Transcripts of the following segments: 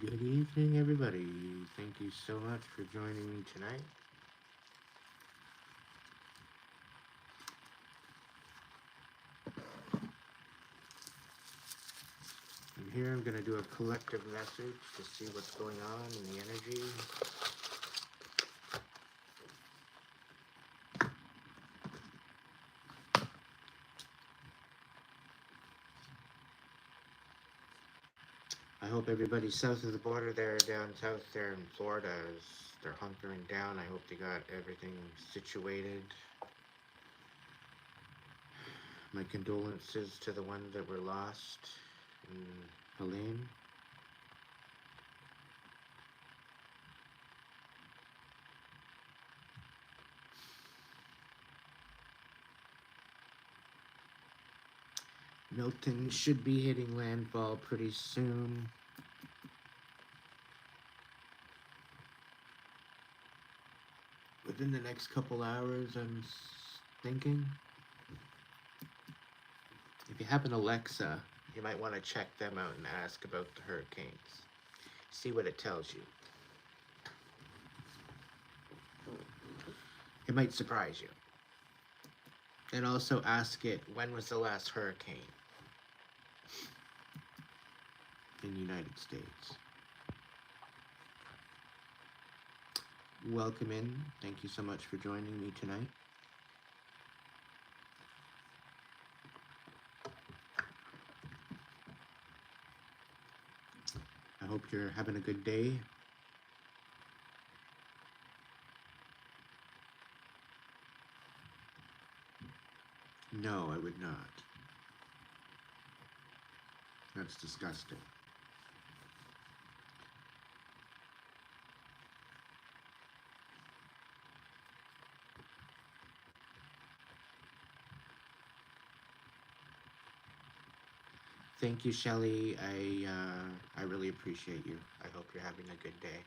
Good evening, everybody. Thank you so much for joining me tonight. I'm here. I'm going to do a collective message to see what's going on in the energy. I hope everybody south of the border there, down south there in Florida, is they're hunkering down. I hope they got everything situated. My condolences to the ones that were lost in Helene. Milton should be hitting landfall pretty soon. Within the next couple hours, I'm thinking. If you have an Alexa, you might want to check them out and ask about the hurricanes. See what it tells you. It might surprise you. And also ask it, when was the last hurricane in the United States? Welcome in. Thank you so much for joining me tonight. I hope you're having a good day. No, I would not. That's disgusting. Thank you, Shelley. I really appreciate you. I hope you're having a good day.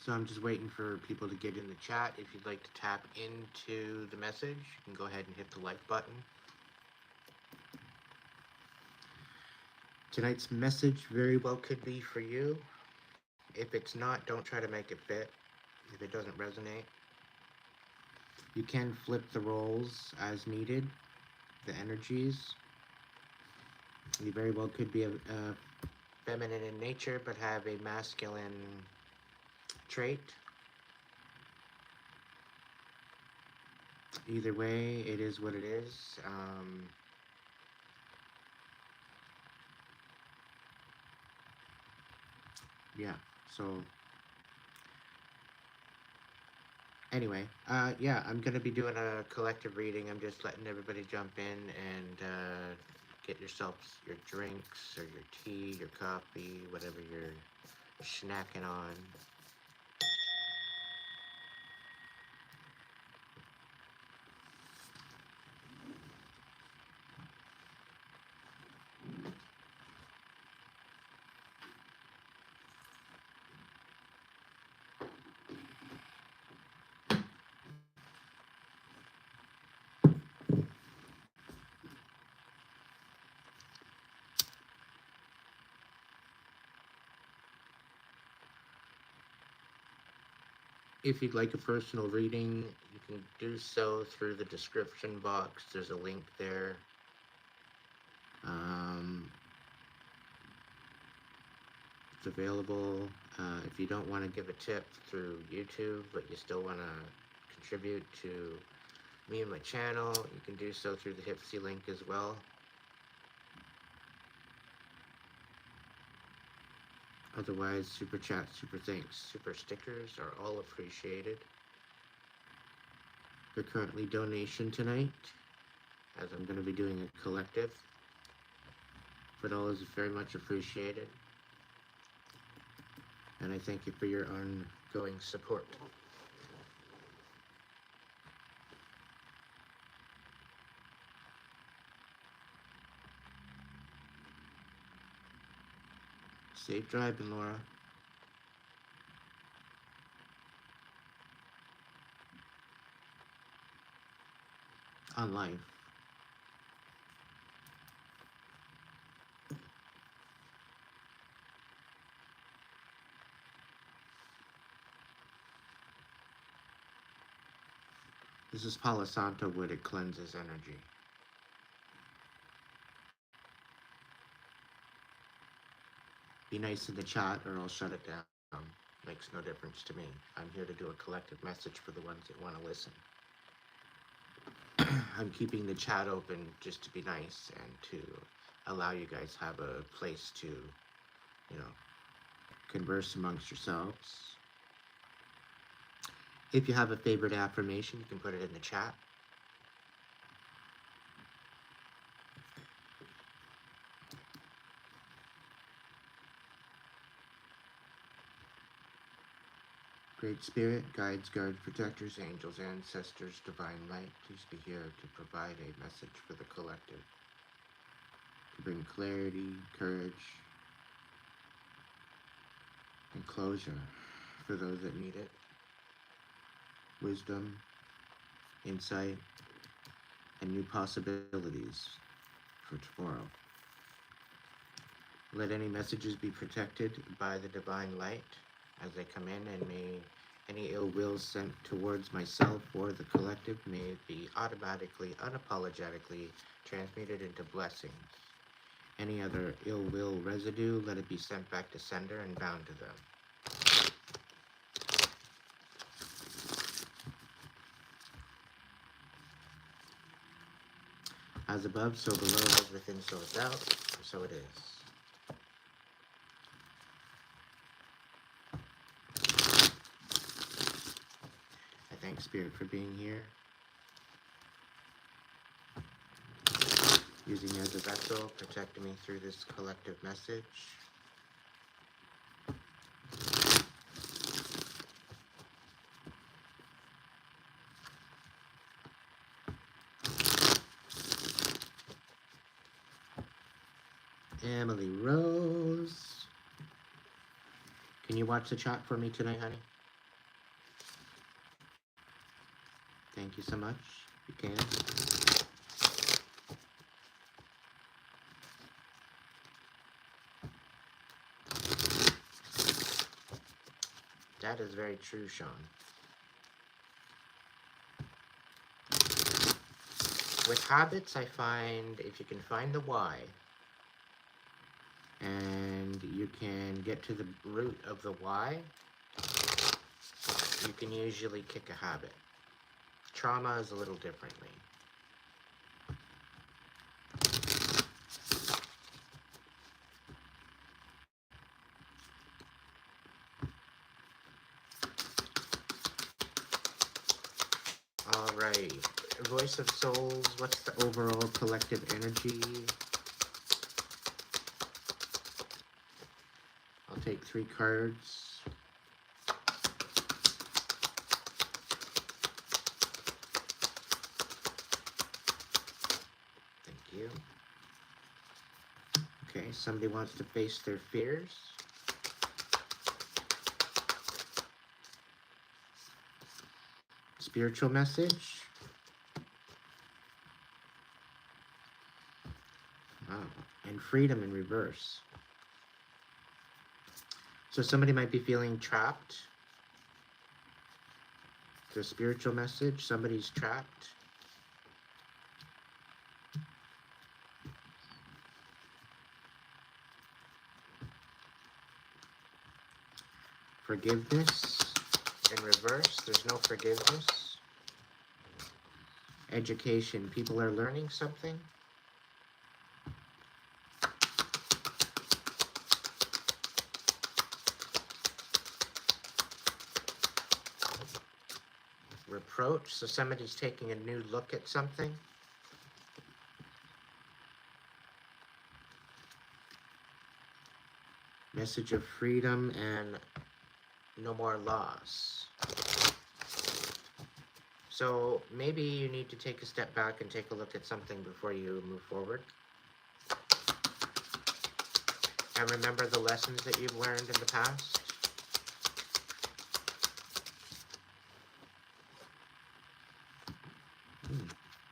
So I'm just waiting for people to get in the chat. If you'd like to tap into the message, you can go ahead and hit the like button. Tonight's message very well could be for you. If it's not, don't try to make it fit. If it doesn't resonate, you can flip the roles as needed, the energies. You very well could be a feminine in nature, but have a masculine trait. Either way, it is what it is. Yeah, so anyway, yeah, I'm gonna be doing a collective reading. I'm just letting everybody jump in and get yourselves your drinks or your tea, your coffee, whatever you're snacking on. If you'd like a personal reading, you can do so through the description box. There's a link there. It's available. If you don't want to give a tip through YouTube, but you still want to contribute to me and my channel, you can do so through the Hipsy link as well. Otherwise, super chat, super thanks, super stickers are all appreciated. for currently donation tonight, as I'm going to be doing a collective. But all is very much appreciated. And I thank you for your ongoing support. Safe driving, Laura. On life. This is Palo Santo wood. It cleanses energy. Be nice in the chat or I'll shut it down. Makes no difference to me. I'm here to do a collective message for the ones that want to listen. I'm keeping the chat open just to be nice and to allow you guys have a place to, converse amongst yourselves. If you have a favorite affirmation, you can put it in the chat. Great Spirit, guides, guards, protectors, angels, ancestors, divine light, please be here to provide a message for the collective, to bring clarity, courage, and closure for those that need it, wisdom, insight, and new possibilities for tomorrow. Let any messages be protected by the divine light as they come in, and may any ill will sent towards myself or the collective may it be automatically, unapologetically transmuted into blessings. Any other ill will residue, let it be sent back to sender and bound to them. As above, so below, as within, so without, so it is. I thank Spirit for being here, using me as a vessel, protecting me through this collective message. Emily Rose. Can you watch the chat for me tonight, honey? Thank you so much. You can. That is very true, Sean. With habits, I find if you can find the why, and you can get to the root of the why, you can usually kick a habit. Trauma is a little differently. All right. Voice of Souls, what's the overall collective energy? I'll take 3 cards. Thank you. Okay, somebody wants to face their fears. Spiritual message. Wow. And freedom in reverse. So somebody might be feeling trapped. The spiritual message, somebody's trapped. Forgiveness in reverse, there's no forgiveness. Education, people are learning something. approach. So somebody's taking a new look at something. Message of freedom and no more loss. So maybe you need to take a step back and take a look at something before you move forward. And remember the lessons that you've learned in the past.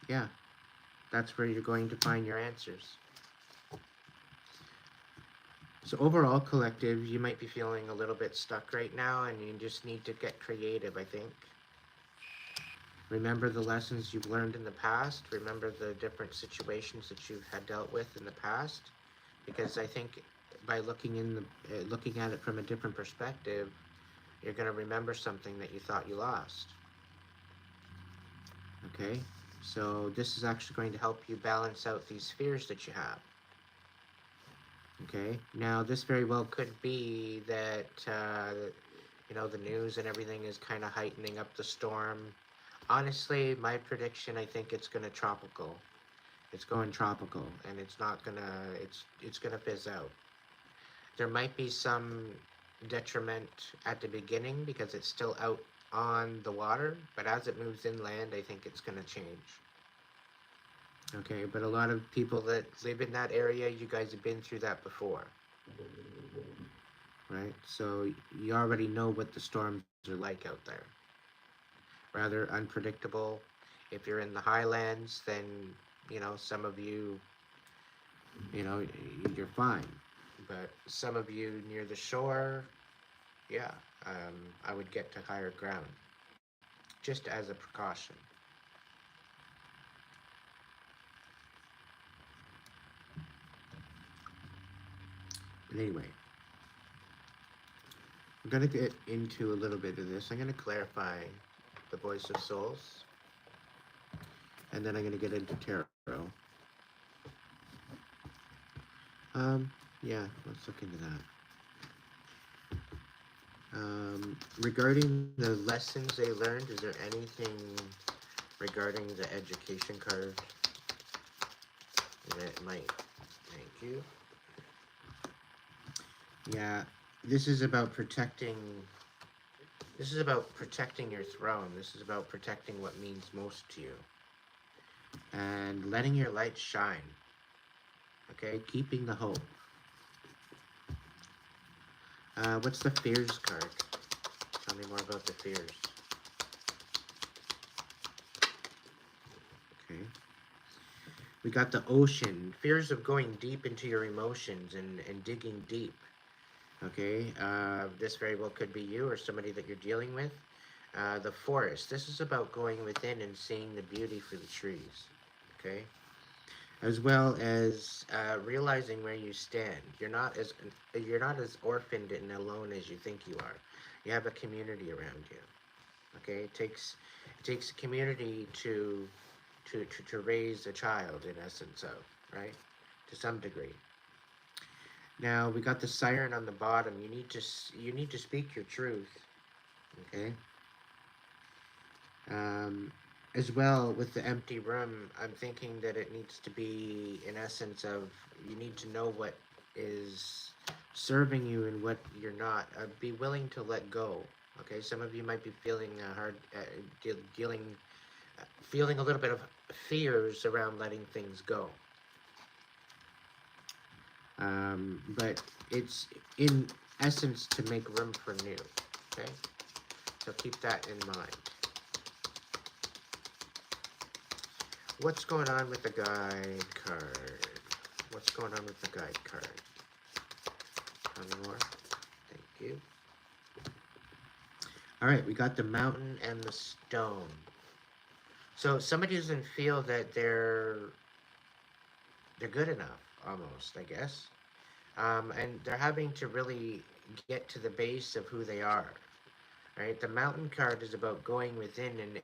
Yeah, that's where you're going to find your answers. So overall, collective, you might be feeling a little bit stuck right now, and you just need to get creative, I think. Remember the lessons you've learned in the past. Remember the different situations that you've had dealt with in the past, because I think by looking at it from a different perspective, you're going to remember something that you thought you lost. Okay, so this is actually going to help you balance out these fears that you have. Okay, now this very well could be that the news and everything is kind of heightening up the storm. Honestly, my prediction, I think it's going to tropical. It's going tropical, and it's not gonna. It's gonna fizz out. There might be some detriment at the beginning because it's still out on the water, but as it moves inland, I think it's gonna change. Okay, but a lot of people that live in that area, you guys have been through that before, right? So you already know what the storms are like out there. Rather unpredictable. If you're in the highlands, then some of you, you're fine. But some of you near the shore, yeah, I would get to higher ground just as a precaution. But anyway, I'm going to get into a little bit of this. I'm going to clarify the voice of souls, and then I'm going to get into tarot. Yeah, let's look into that. Regarding the lessons they learned, is there anything regarding the education card that might? Thank you. Yeah, this is about protecting. This is about protecting your throne. This is about protecting what means most to you, and letting your light shine. Okay, keeping the hope. What's the fears card? Tell me more about the fears. Okay. We got the ocean. Fears of going deep into your emotions and digging deep. Okay. This very well could be you or somebody that you're dealing with. The forest. This is about going within and seeing the beauty for the trees. Okay. As well as realizing where you stand. You're not as orphaned and alone as you think you are. You have a community around you. Okay, it takes a community to raise a child, in essence, of right, to some degree. Now we got the siren on the bottom. You need to speak your truth. Okay. Um, as well with the empty room, I'm thinking that it needs to be in essence of you need to know what is serving you and what you're not. Be willing to let go. Okay, some of you might be feeling hard, dealing, feeling a little bit of fears around letting things go. But it's in essence to make room for new. Okay, so keep that in mind. What's going on with the guide card? What's going on with the guide card? Tell me more. Thank you. All right, we got the mountain and the stone. So somebody doesn't feel that they're good enough, almost, I guess. And they're having to really get to the base of who they are. Right? The mountain card is about going within and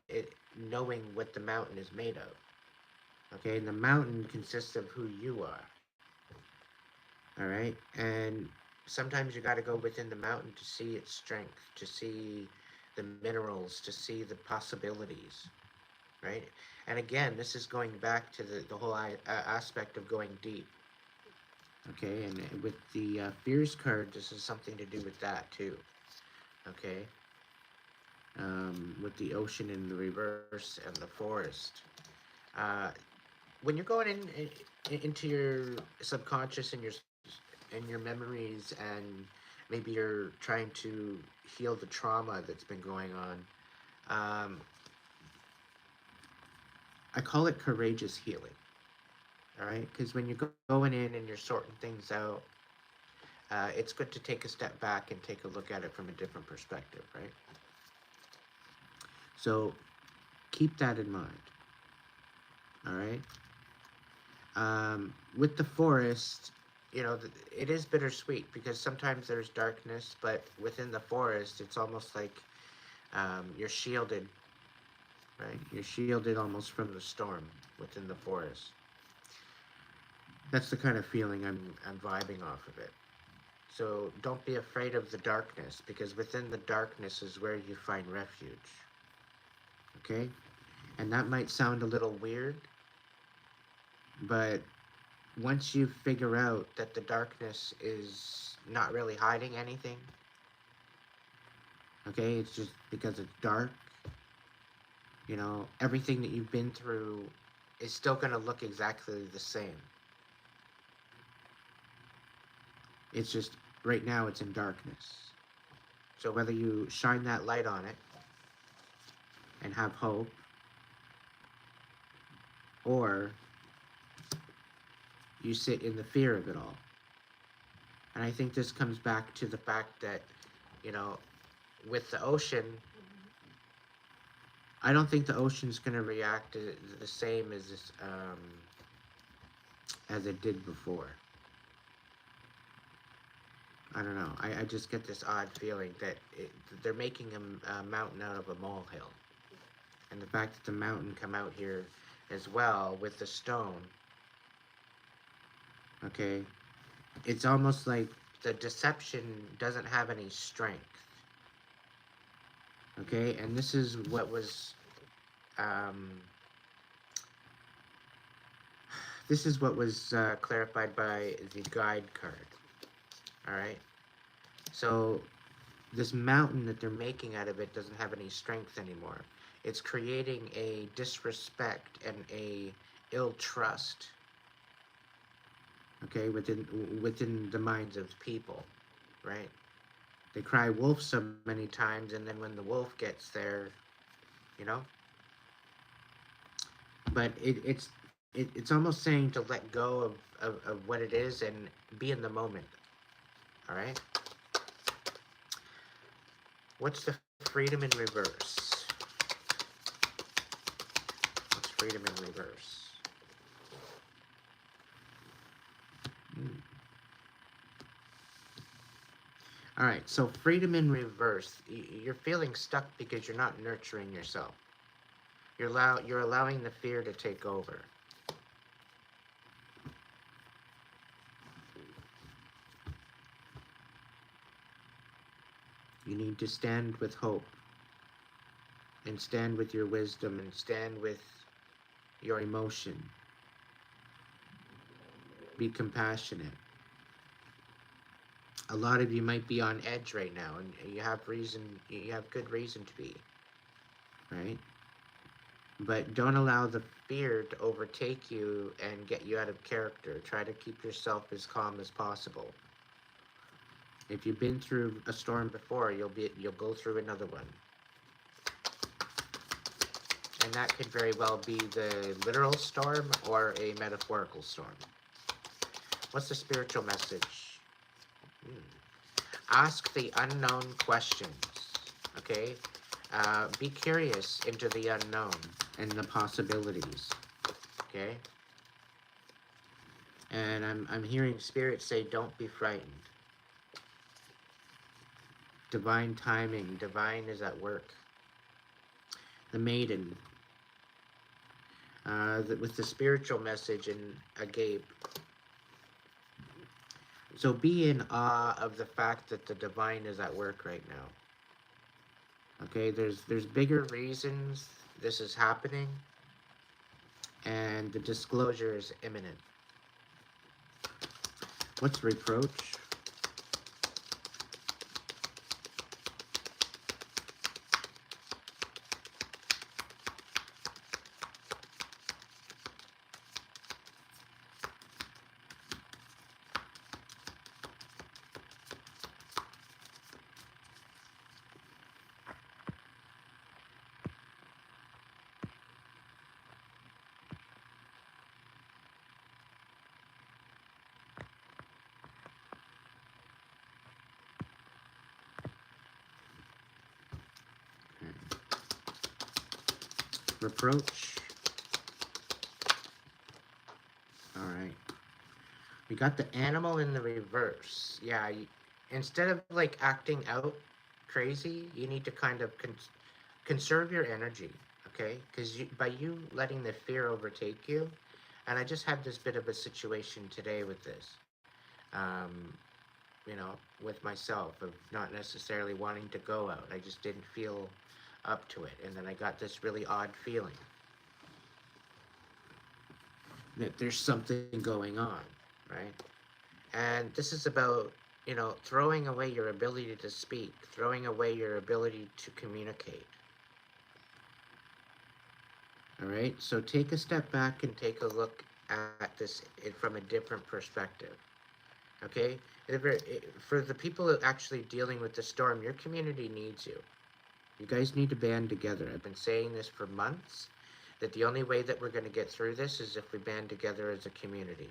knowing what the mountain is made of. Okay, and the mountain consists of who you are. All right, and sometimes you got to go within the mountain to see its strength, to see the minerals, to see the possibilities, right? And again, this is going back to the whole aspect of going deep. Okay, and with the fears card, this is something to do with that too. Okay, with the ocean in the reverse and the forest. Uh, when you're going into your subconscious and your memories, and maybe you're trying to heal the trauma that's been going on, I call it courageous healing. All right, because when you're going in and you're sorting things out, it's good to take a step back and take a look at it from a different perspective, right? So keep that in mind. All right. With the forest, it is bittersweet because sometimes there's darkness, but within the forest, it's almost like you're shielded, right? You're shielded almost from the storm within the forest. That's the kind of feeling I'm vibing off of it. So don't be afraid of the darkness, because within the darkness is where you find refuge. Okay? And that might sound a little weird, but once you figure out that the darkness is not really hiding anything, okay, it's just because it's dark, everything that you've been through is still going to look exactly the same. It's just right now it's in darkness. So whether you shine that light on it and have hope, or you sit in the fear of it all. And I think this comes back to the fact that, you know, with the ocean, I don't think the ocean's going to react the same as it did before. I don't know. I just get this odd feeling that they're making a mountain out of a molehill. And the fact that the mountain come out here as well with the stone, okay, it's almost like the deception doesn't have any strength. Okay, and this is what was clarified by the guide card. All right, so this mountain that they're making out of it doesn't have any strength anymore. It's creating a disrespect and a ill trust, okay, within the minds of people, right? They cry wolf so many times, and then when the wolf gets there, you know. But it's almost saying to let go of what it is and be in the moment. All right. What's the freedom in reverse? What's freedom in reverse? All right, so freedom in reverse. You're feeling stuck because you're not nurturing yourself. You're allowing the fear to take over. You need to stand with hope, and stand with your wisdom, and stand with your emotion. Be compassionate. A lot of you might be on edge right now, and you have good reason to be, right? But don't allow the fear to overtake you and get you out of character. Try to keep yourself as calm as possible. If you've been through a storm before, you'll go through another one. And that could very well be the literal storm or a metaphorical storm. What's the spiritual message? Ask the unknown questions, okay? Be curious into the unknown and the possibilities, okay? And I'm hearing Spirit say, don't be frightened. Divine timing, divine is at work. The maiden, with the spiritual message in agape. So be in awe of the fact that the divine is at work right now. Okay, there's bigger reasons this is happening, and the disclosure is imminent. What's reproach? Reproach. All right. We got the animal in the reverse. Yeah, instead of like acting out crazy, you need to kind of conserve your energy, okay? Because by you letting the fear overtake you, and I just had this bit of a situation today with this, um, you know, with myself of not necessarily wanting to go out. I just didn't feel up to it, and then I got this really odd feeling that there's something going on, right? And this is about, you know, throwing away your ability to speak, throwing away your ability to communicate. All right, so take a step back and take a look at this from a different perspective. Okay, for the people actually dealing with the storm, your community needs you. You guys need to band together. I've been saying this for months, that the only way that we're going to get through this is if we band together as a community.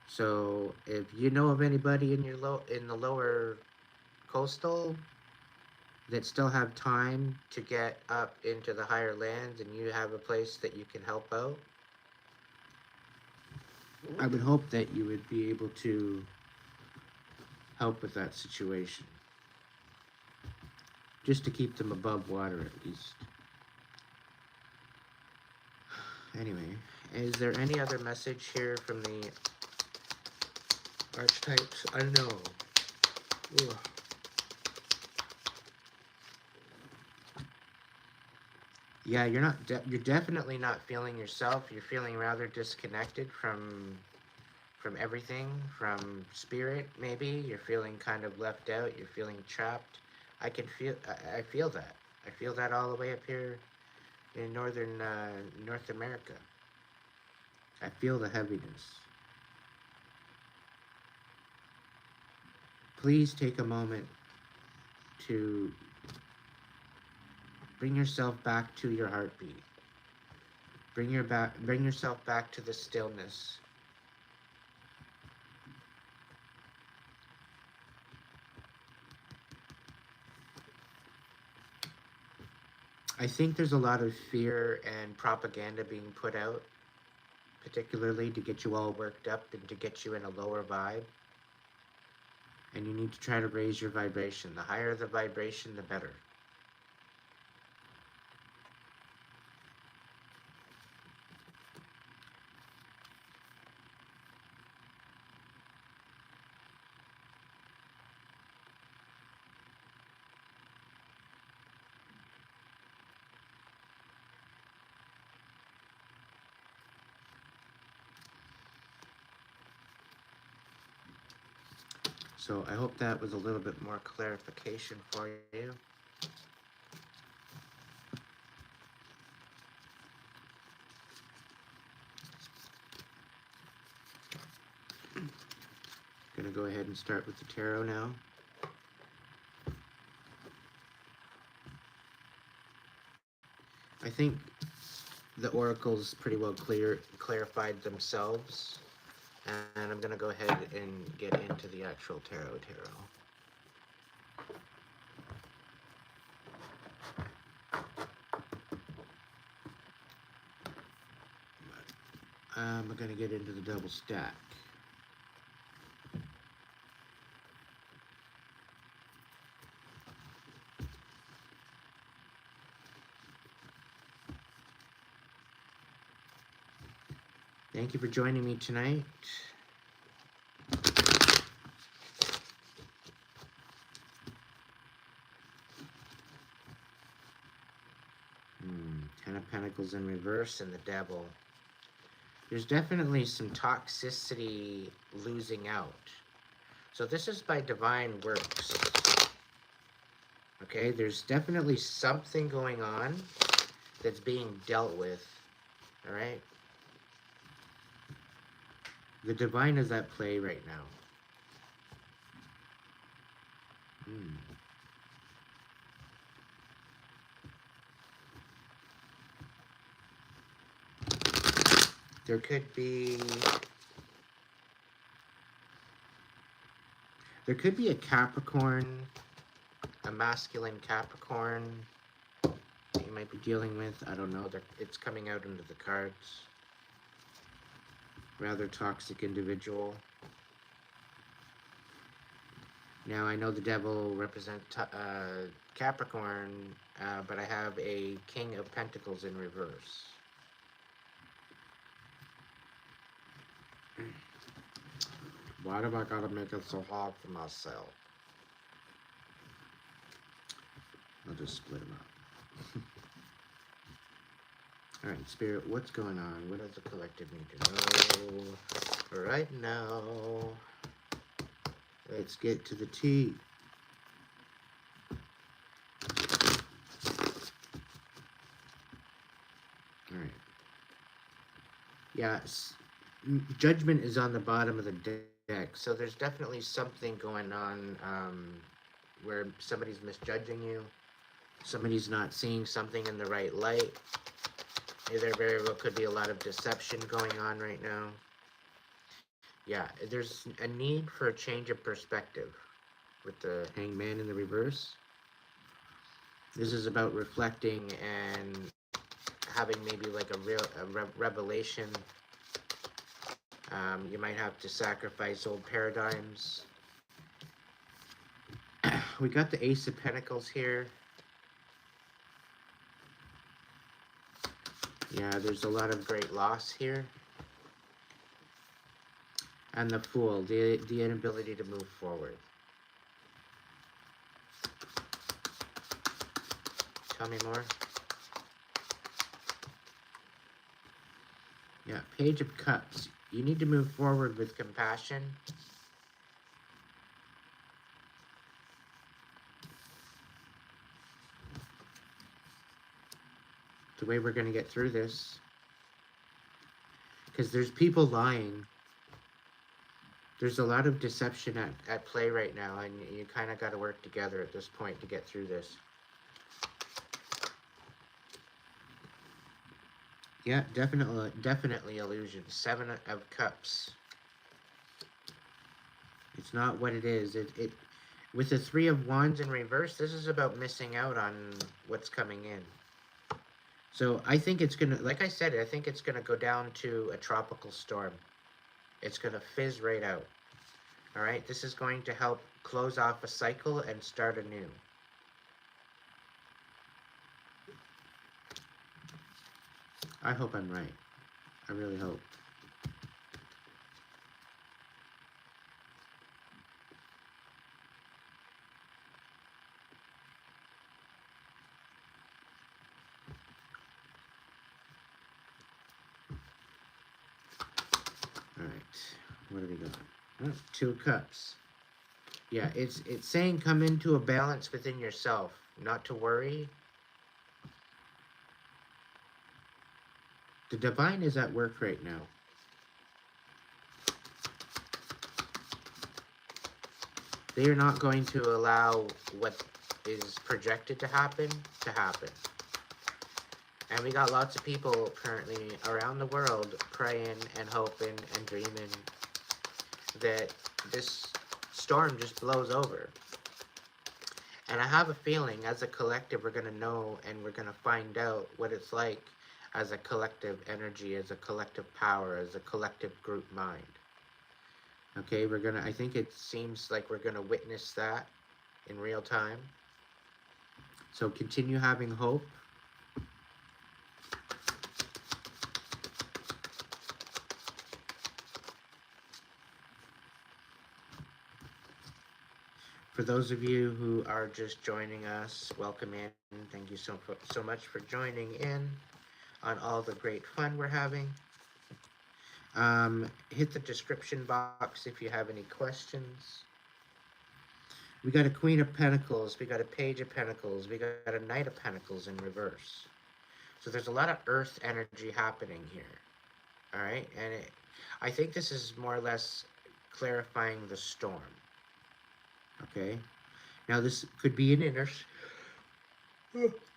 So if you know of anybody in in the lower coastal that still have time to get up into the higher lands and you have a place that you can help out, I would hope that you would be able to help with that situation. Just to keep them above water at least. Anyway, is there any other message here from the archetypes? I don't know. Ugh. Yeah, you're definitely not feeling yourself. You're feeling rather disconnected from everything, from spirit maybe. You're feeling kind of left out. You're feeling trapped. I feel that. I feel that all the way up here in northern North America. I feel the heaviness. Please take a moment to bring yourself back to your heartbeat. Bring yourself back to the stillness. I think there's a lot of fear and propaganda being put out, particularly to get you all worked up and to get you in a lower vibe. And you need to try to raise your vibration. The higher the vibration, the better. So I hope that was a little bit more clarification for you. Gonna go ahead and start with the tarot now. I think the oracles pretty well clarified themselves, and I'm gonna go ahead and get into the actual tarot. I'm gonna get into the double stack. Thank you for joining me tonight. Pentacles in reverse and the Devil. There's definitely some toxicity losing out. So this is by divine works. Okay, there's definitely something going on that's being dealt with. All right? The divine is at play right now. There could be a Capricorn, a masculine Capricorn that you might be dealing with. I don't know. It's coming out into the cards. Rather toxic individual. Now, I know the Devil represents Capricorn, but I have a King of Pentacles in reverse. Why do I gotta make it so hard for myself? I'll just split them up. Alright, Spirit, what's going on? What does the collective need to know right now? Let's get to the tea. Alright. Yes. Judgment is on the bottom of the deck, so there's definitely something going on where somebody's misjudging you. Somebody's not seeing something in the right light. There very well could be a lot of deception going on right now. Yeah, there's a need for a change of perspective with the Hangman in the reverse. This is about reflecting and having maybe like a revelation. You might have to sacrifice old paradigms. We got the Ace of Pentacles here. Yeah, there's a lot of great loss here. And the Fool, the inability to move forward. Tell me more. Yeah, Page of Cups. You need to move forward with compassion. The way we're going to get through this. Because there's people lying. There's a lot of deception at play right now, and you kind of got to work together at this point to get through this. Yeah, definitely illusion. Seven of Cups. It's not what it is. It with the Three of Wands in reverse, this is about missing out on what's coming in. So I think it's gonna, like I said, I think it's gonna go down to a tropical storm. It's gonna fizz right out. All right, this is going to help close off a cycle and start anew. I hope I'm right. I really hope. All right, what do we got? Oh, Two of Cups. Yeah, it's saying come into a balance within yourself, not to worry. The divine is at work right now. They are not going to allow what is projected to happen. And we got lots of people currently around the world praying and hoping and dreaming that this storm just blows over. And I have a feeling as a collective we're going to know and we're going to find out what it's like as a collective energy, as a collective power, as a collective group mind. Okay, I think it seems like we're gonna witness that in real time. So continue having hope. For those of you who are just joining us, welcome in. Thank you so much for joining in. on all the great fun we're having. Hit the description box if you have any questions. We got a Queen of Pentacles, we got a Page of Pentacles, we got a Knight of Pentacles in reverse. So there's a lot of earth energy happening here. All right, and I think this is more or less clarifying the storm. Okay, now this could be an inner,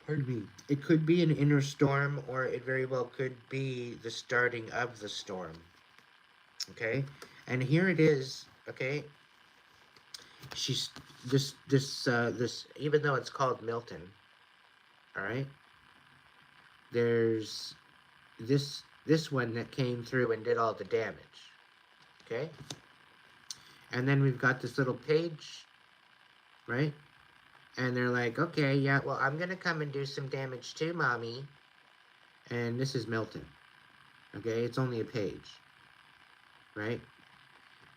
pardon me, it could be an inner storm, or it very well could be the starting of the storm. Okay, and here it is. Okay, she's this even though it's called Milton. All right, there's this one that came through and did all the damage. Okay, and then we've got this little page, right? And they're like, okay, yeah, well, I'm gonna come and do some damage too, mommy. And this is Milton. Okay, it's only a page, right?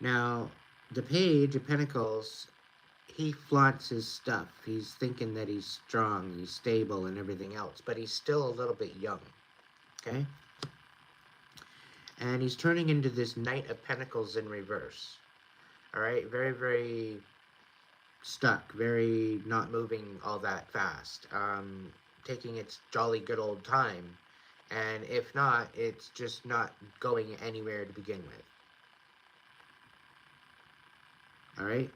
Now, the Page of Pentacles, he flaunts his stuff. He's thinking that he's strong, he's stable, and everything else, but he's still a little bit young. Okay, and he's turning into this Knight of Pentacles in reverse. All right, very, very stuck, very not moving all that fast, taking its jolly good old time, and if not, it's just not going anywhere to begin with. All right,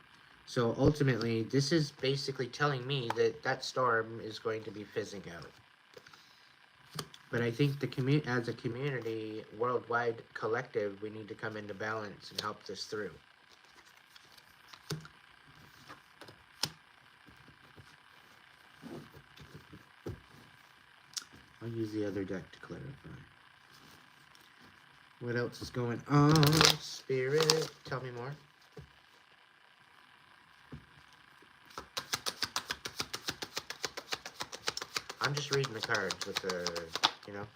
so ultimately, this is basically telling me that that storm is going to be fizzing out. But I think as a community, worldwide collective, we need to come into balance and help this through. I'll use the other deck to clarify. What else is going on, Spirit? Tell me more. I'm just reading the cards with the, you know.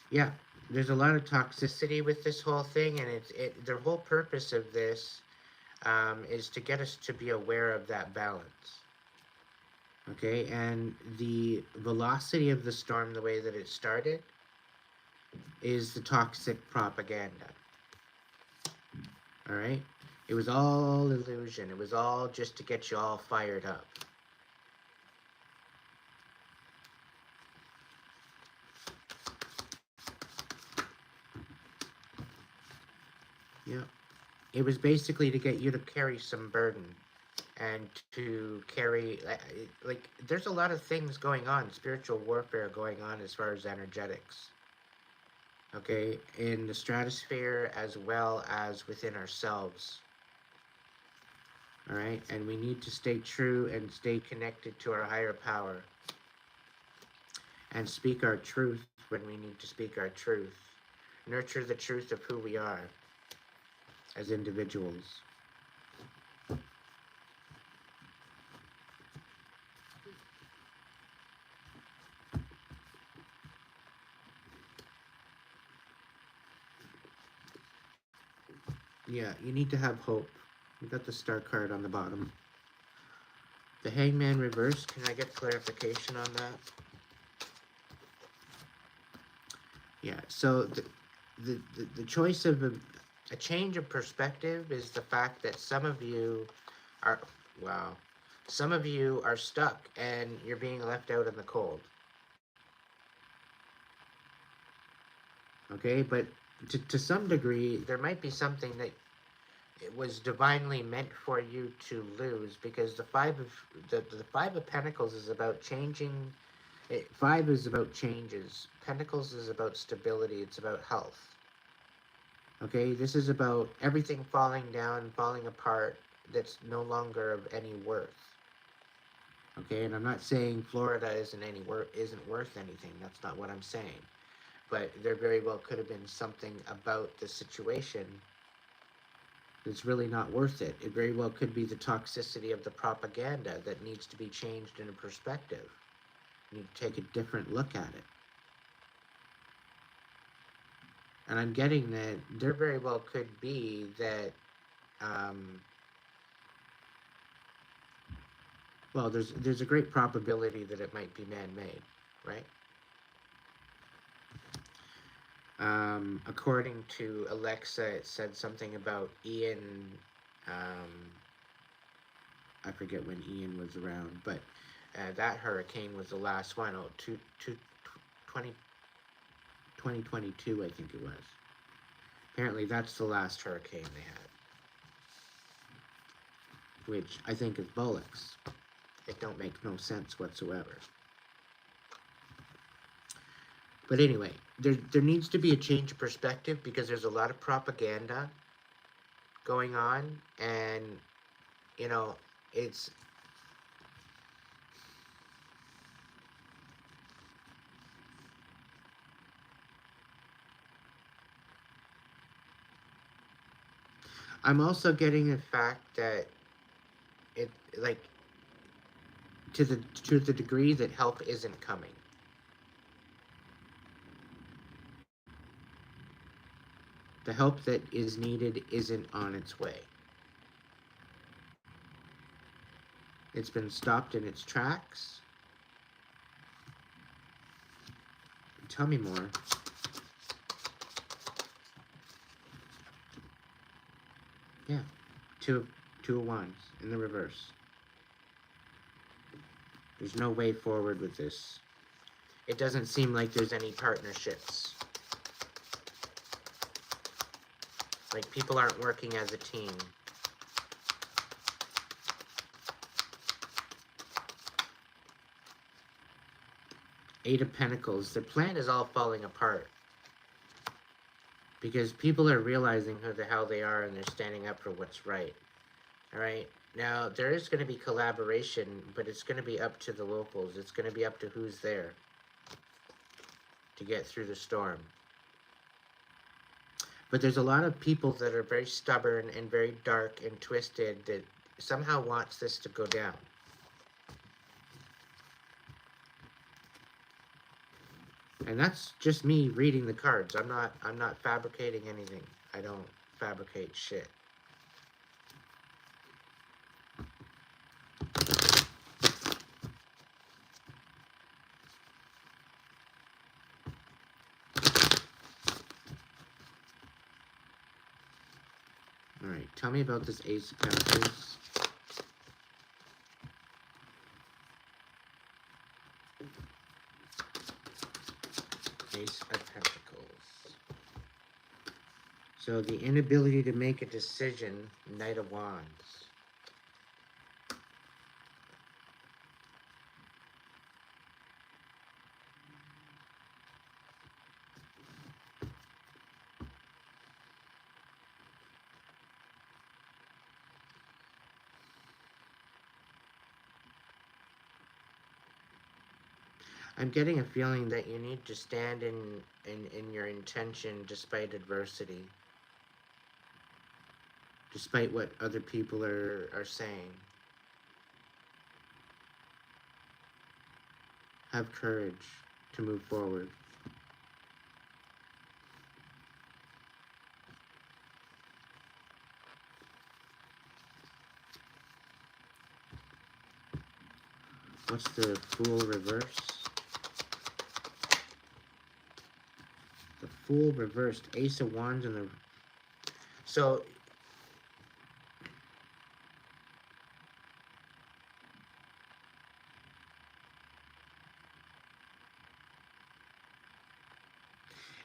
Yeah, there's a lot of toxicity with this whole thing, and the whole purpose of this is to get us to be aware of that balance. Okay, and the velocity of the storm, the way that it started, is the toxic propaganda. All right, it was all illusion. It was all just to get you all fired up. Yeah, it was basically to get you to carry some burden and to carry, like, there's a lot of things going on, spiritual warfare going on as far as energetics. Okay, in the stratosphere as well as within ourselves. All right, and we need to stay true and stay connected to our higher power and speak our truth when we need to speak our truth. Nurture the truth of who we are as individuals. Yeah, you need to have hope. We got the star card on the bottom. The Hangman reverse, can I get clarification on that? Yeah, so the choice of a change of perspective is the fact that some of you are, wow, some of you are stuck and you're being left out in the cold. Okay, but to some degree, there might be something that it was divinely meant for you to lose, because the Five of Pentacles is about changing. Five is about changes. Pentacles is about stability. It's about health. Okay, this is about everything falling down, falling apart, that's no longer of any worth. Okay, and I'm not saying Florida isn't worth anything. That's not what I'm saying. But there very well could have been something about the situation that's really not worth it. It very well could be the toxicity of the propaganda that needs to be changed in a perspective. You need to take a different look at it. And I'm getting that there very well could be that, well, there's a great probability that it might be man-made, right? According to Alexa, it said something about Ian. I forget when Ian was around, but that hurricane was the last one. Oh, 2022, I think it was. Apparently, that's the last hurricane they had, which I think is bollocks. It don't make no sense whatsoever. But anyway, there needs to be a change of perspective because there's a lot of propaganda going on, and you know, it's I'm also getting the fact that it like to the degree that help isn't coming. The help that is needed isn't on its way. It's been stopped in its tracks. Tell me more. Yeah. Two of wands in the reverse. There's no way forward with this. It doesn't seem like there's any partnerships. Like people aren't working as a team. Eight of Pentacles. The plan is all falling apart. Because people are realizing who the hell they are and they're standing up for what's right. Alright? Now, there is going to be collaboration, but it's going to be up to the locals. It's going to be up to who's there to get through the storm. But there's a lot of people that are very stubborn and very dark and twisted that somehow wants this to go down. And that's just me reading the cards. I'm not fabricating anything. I don't fabricate shit. Alright, tell me about this Ace of Pentacles. Ace of Pentacles. So the inability to make a decision, Knight of Wands. I'm getting a feeling that you need to stand in your intention despite adversity. Despite what other people are saying. Have courage to move forward. What's the Fool reverse? The Fool reversed. Ace of Wands and the... So...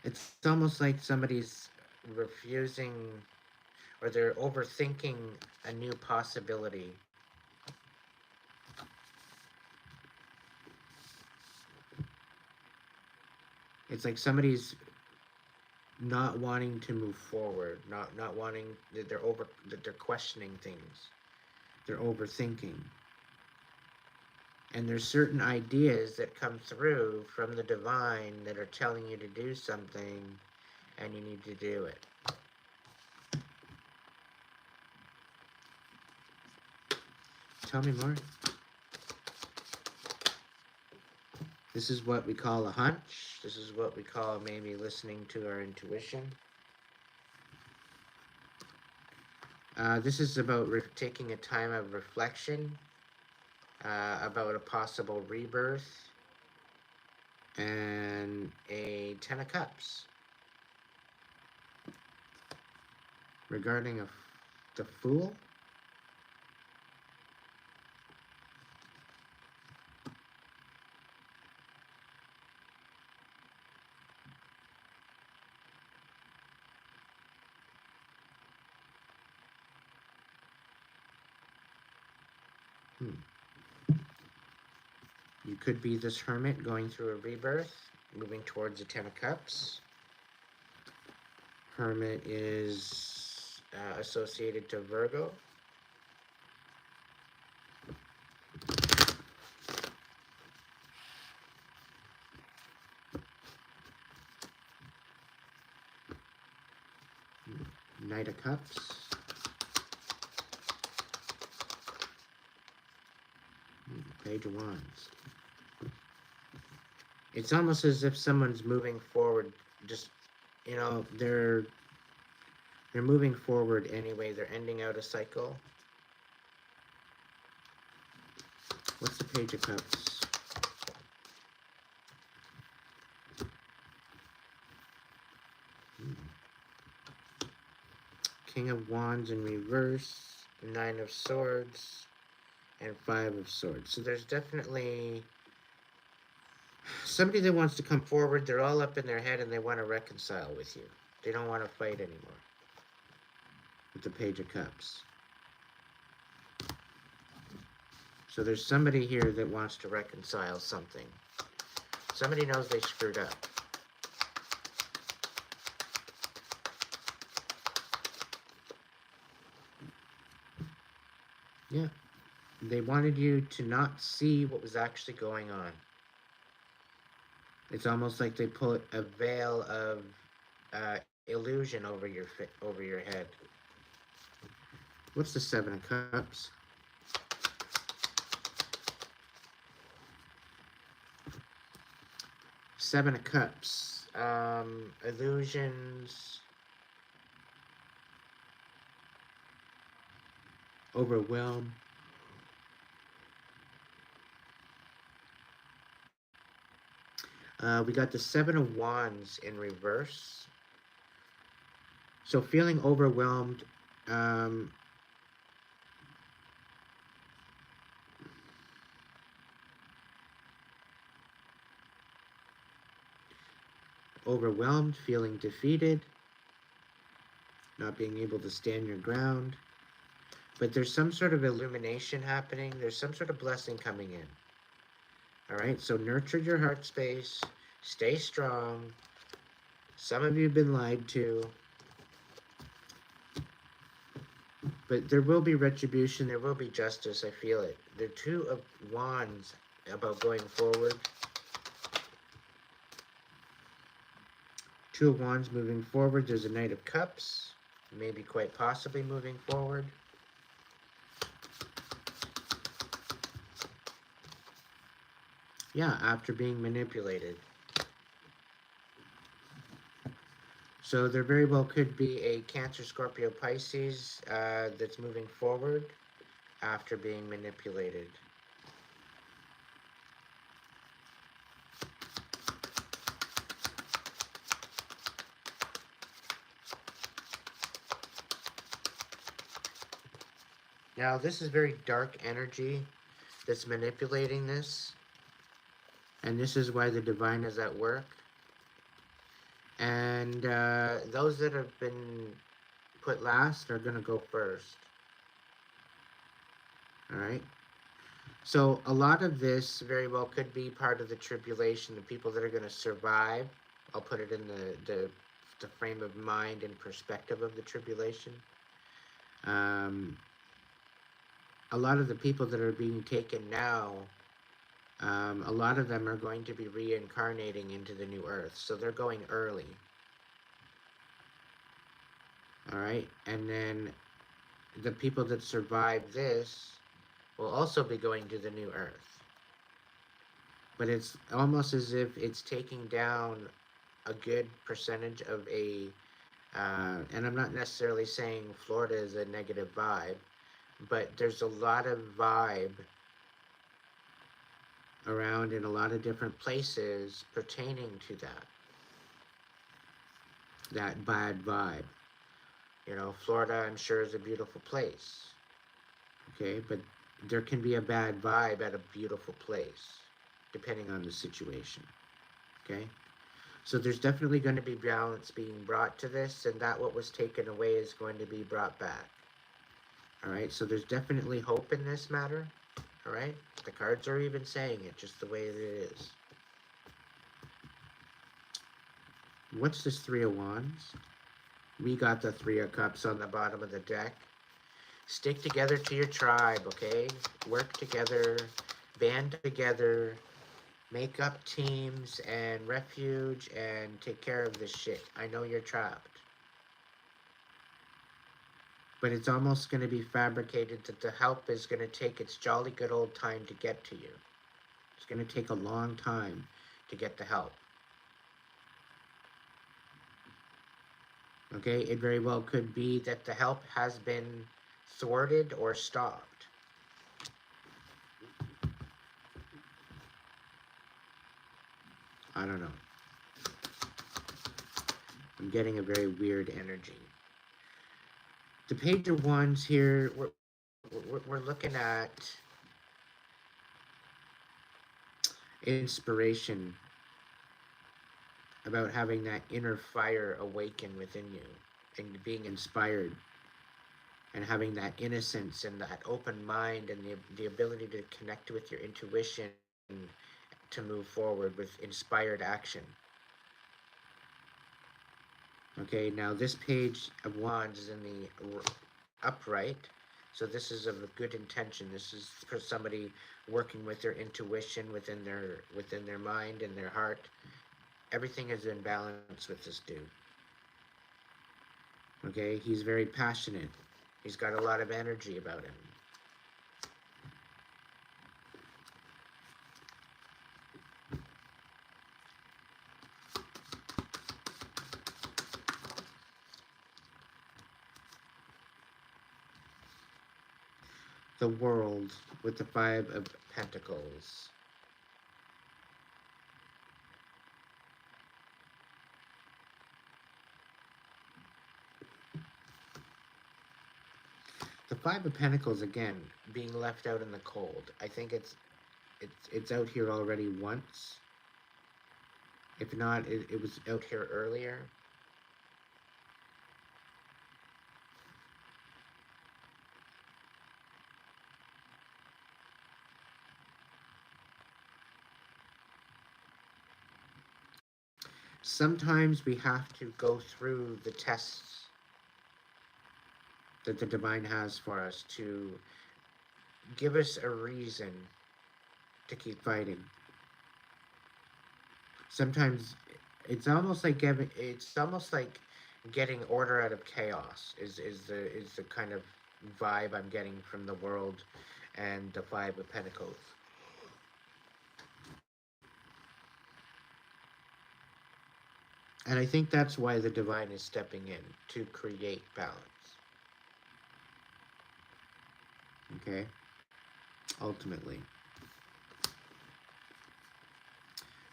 It's almost like somebody's refusing or they're overthinking a new possibility. It's like somebody's not wanting to move forward, not wanting that they're questioning things. They're overthinking. And there's certain ideas that come through from the divine that are telling you to do something and you need to do it. Tell me more. This is what we call a hunch. This is what we call maybe listening to our intuition. This is about taking a time of reflection, about a possible rebirth, and a 10 of Cups. regarding the Fool. You could be this hermit going through a rebirth, moving towards the Ten of Cups. Hermit is associated to Virgo. Knight of Cups. Page of Wands. It's almost as if someone's moving forward, just, you know, they're moving forward anyway. They're ending out a cycle. What's the Page of Cups? King of Wands in reverse, Nine of Swords, and Five of Swords. So there's definitely somebody that wants to come forward. They're all up in their head and they want to reconcile with you. They don't want to fight anymore. With the Page of Cups. So there's somebody here that wants to reconcile something. Somebody knows they screwed up. Yeah. They wanted you to not see what was actually going on. It's almost like they put a veil of illusion over your head. What's the Seven of Cups? Seven of Cups. Illusions. Overwhelm. We got the Seven of Wands in reverse. So feeling overwhelmed. Overwhelmed, feeling defeated, not being able to stand your ground. But there's some sort of illumination happening. There's some sort of blessing coming in. All right, so nurture your heart space. Stay strong. Some of you have been lied to. But there will be retribution. There will be justice. I feel it. The Two of Wands about going forward. Two of Wands moving forward. There's a Knight of Cups. Maybe quite possibly moving forward. Yeah, after being manipulated. So there very well could be a Cancer, Scorpio, Pisces that's moving forward after being manipulated. Now, this is very dark energy that's manipulating this. And this is why the divine is at work. And those that have been put last are going to go first. All right. So a lot of this very well could be part of the tribulation, the people that are going to survive. I'll put it in the frame of mind and perspective of the tribulation. A lot of the people that are being taken now, a lot of them are going to be reincarnating into the new earth. So they're going early. All right. And then the people that survive this will also be going to the new earth. But it's almost as if it's taking down a good percentage of a, and I'm not necessarily saying Florida is a negative vibe, but there's a lot of vibe around in a lot of different places pertaining to that bad vibe. You know, Florida, I'm sure, is a beautiful place. Okay, but there can be a bad vibe at a beautiful place, depending on the situation. Okay, so there's definitely going to be balance being brought to this, and that what was taken away is going to be brought back. All right, so there's definitely hope in this matter. All right, the cards are even saying it just the way that it is. What's this Three of Wands? We got the Three of Cups on the bottom of the deck. Stick together to your tribe, okay? Work together, band together, make up teams and refuge and take care of this shit. I know you're trapped. But it's almost going to be fabricated that the help is going to take its jolly good old time to get to you. It's going to take a long time to get the help. Okay, it very well could be that the help has been thwarted or stopped. I don't know. I'm getting a very weird energy. The Page of Wands here, we're looking at inspiration, about having that inner fire awaken within you and being inspired and having that innocence and that open mind and the ability to connect with your intuition to move forward with inspired action. Okay, now this Page of Wands is in the upright, so this is of a good intention. This is for somebody working with their intuition within their mind and their heart. Everything is in balance with this dude. Okay, he's very passionate. He's got a lot of energy about him. The World with the Five of Pentacles. The Five of Pentacles, again, being left out in the cold. I think it's out here already once. If not, it was out here earlier. Sometimes we have to go through the tests that the divine has for us to give us a reason to keep fighting. Sometimes it's almost like getting order out of chaos is the kind of vibe I'm getting from the World and the Five of Pentacles. And I think that's why the divine is stepping in to create balance. Okay? Ultimately.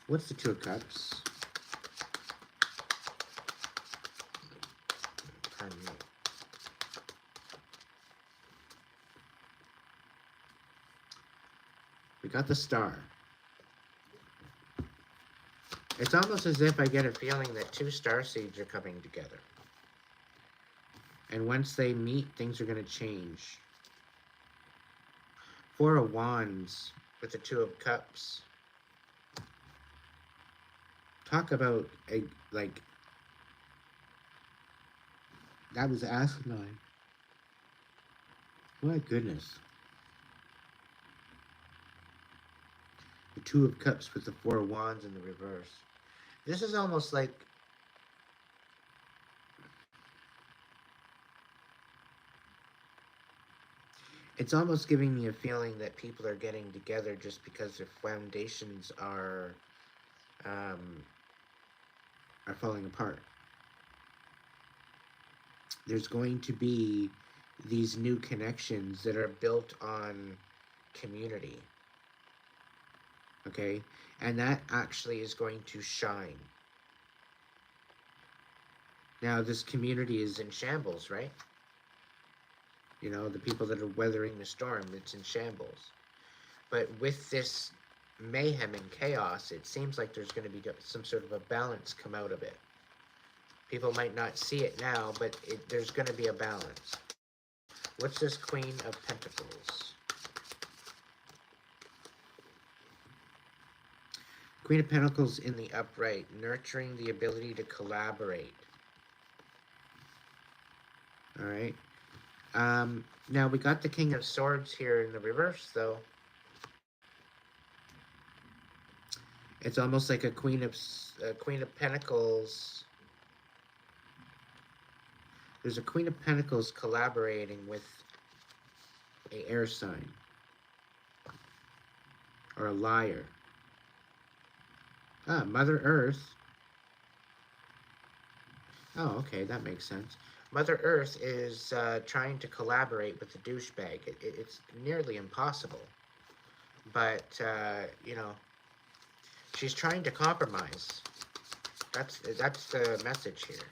What's the Two of Cups? Pardon me. We got the Star. It's almost as if I get a feeling that two star seeds are coming together. And once they meet, things are going to change. Four of Wands with the Two of Cups. Talk about that was asinine. My goodness. The Two of Cups with the Four of Wands in the reverse. This is almost like it's almost giving me a feeling that people are getting together just because their foundations are falling apart. There's going to be these new connections that are built on community. Okay? And that actually is going to shine. Now, this community is in shambles, right? You know, the people that are weathering the storm, it's in shambles. But with this mayhem and chaos, it seems like there's going to be some sort of a balance come out of it. People might not see it now, but there's going to be a balance. What's this Queen of Pentacles? Queen of Pentacles in the upright, nurturing the ability to collaborate. All right. Now we got the King of Swords here in the reverse, though. It's almost like a Queen of Pentacles. There's a Queen of Pentacles collaborating with a air sign or a liar. Ah, Mother Earth. Oh, okay, that makes sense. Mother Earth is trying to collaborate with the douchebag. It's nearly impossible. But, you know, she's trying to compromise. That's the message here.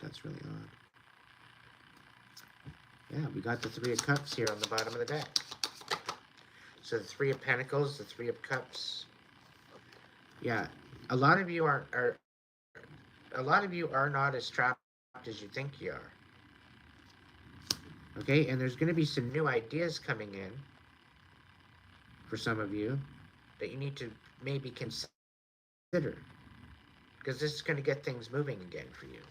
That's really odd. Yeah, we got the Three of Cups here on the bottom of the deck. So the Three of Pentacles, the Three of Cups. Yeah, a lot of you are not as trapped as you think you are. Okay, and there's going to be some new ideas coming in for some of you that you need to maybe consider, because this is going to get things moving again for you.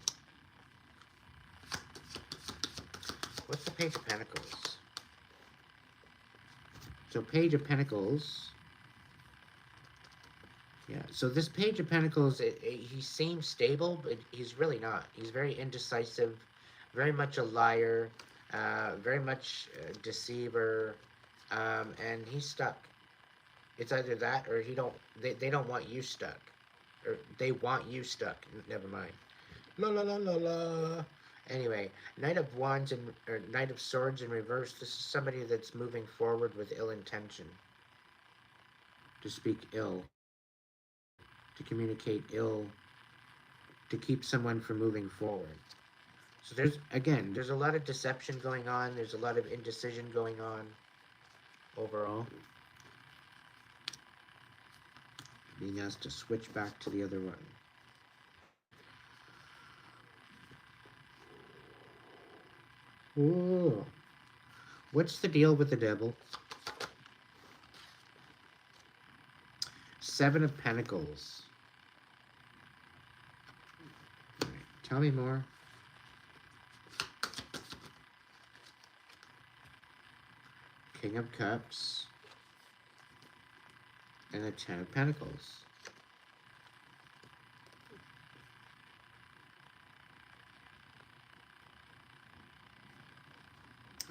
What's the Page of Pentacles? So Page of Pentacles. Yeah, so this Page of Pentacles, he seems stable, but he's really not. He's very indecisive, very much a liar, very much a deceiver, and he's stuck. It's either that or they don't want you stuck. Or they want you stuck. Never mind. La la la la la. Anyway, Knight of Wands or Knight of Swords in reverse. This is somebody that's moving forward with ill intention. To speak ill. To communicate ill. To keep someone from moving forward. So there's a lot of deception going on. There's a lot of indecision going on overall. Being asked to switch back to the other one. Ooh. What's the deal with the devil? Seven of Pentacles. All right, tell me more. King of Cups. And the Ten of Pentacles.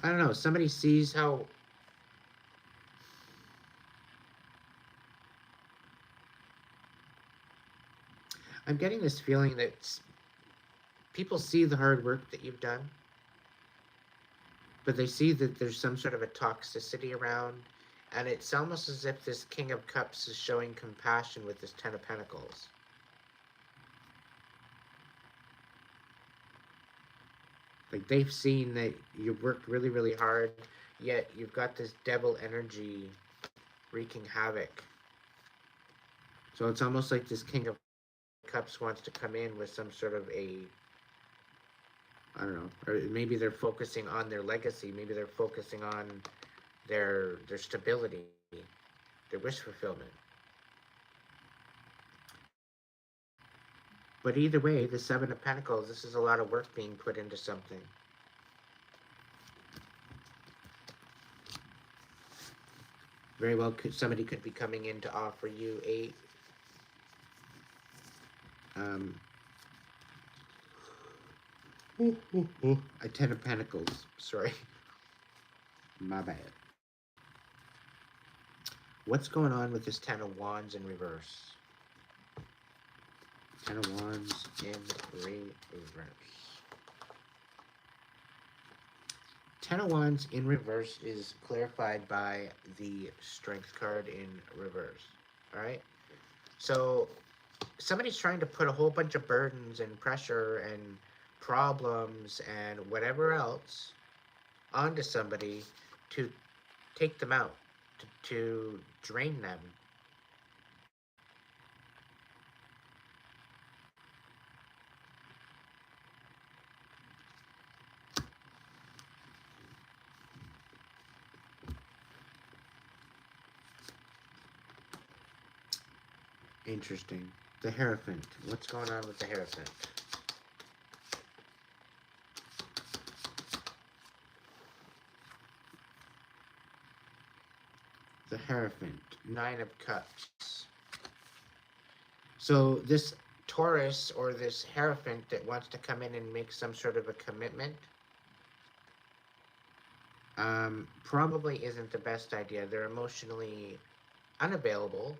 I don't know. Somebody sees how... I'm getting this feeling that people see the hard work that you've done, but they see that there's some sort of a toxicity around, and it's almost as if this King of Cups is showing compassion with this Ten of Pentacles. Like, they've seen that you've worked really, really hard, yet you've got this devil energy wreaking havoc. So it's almost like this King of Cups wants to come in with some sort of a, I don't know, or maybe they're focusing on their legacy, maybe they're focusing on their stability, their wish fulfillment. But either way, the Seven of Pentacles, this is a lot of work being put into something. Very well, somebody could be coming in to offer you a Ten of Pentacles. Sorry. My bad. What's going on with this Ten of Wands in reverse? Ten of Wands in reverse. Ten of Wands in reverse is clarified by the Strength card in reverse. Alright? So, somebody's trying to put a whole bunch of burdens and pressure and problems and whatever else onto somebody to take them out, to drain them. Interesting. The Hierophant. What's going on with the Hierophant? The Hierophant. Nine of Cups. So this Taurus or this Hierophant that wants to come in and make some sort of a commitment probably isn't the best idea. They're emotionally unavailable,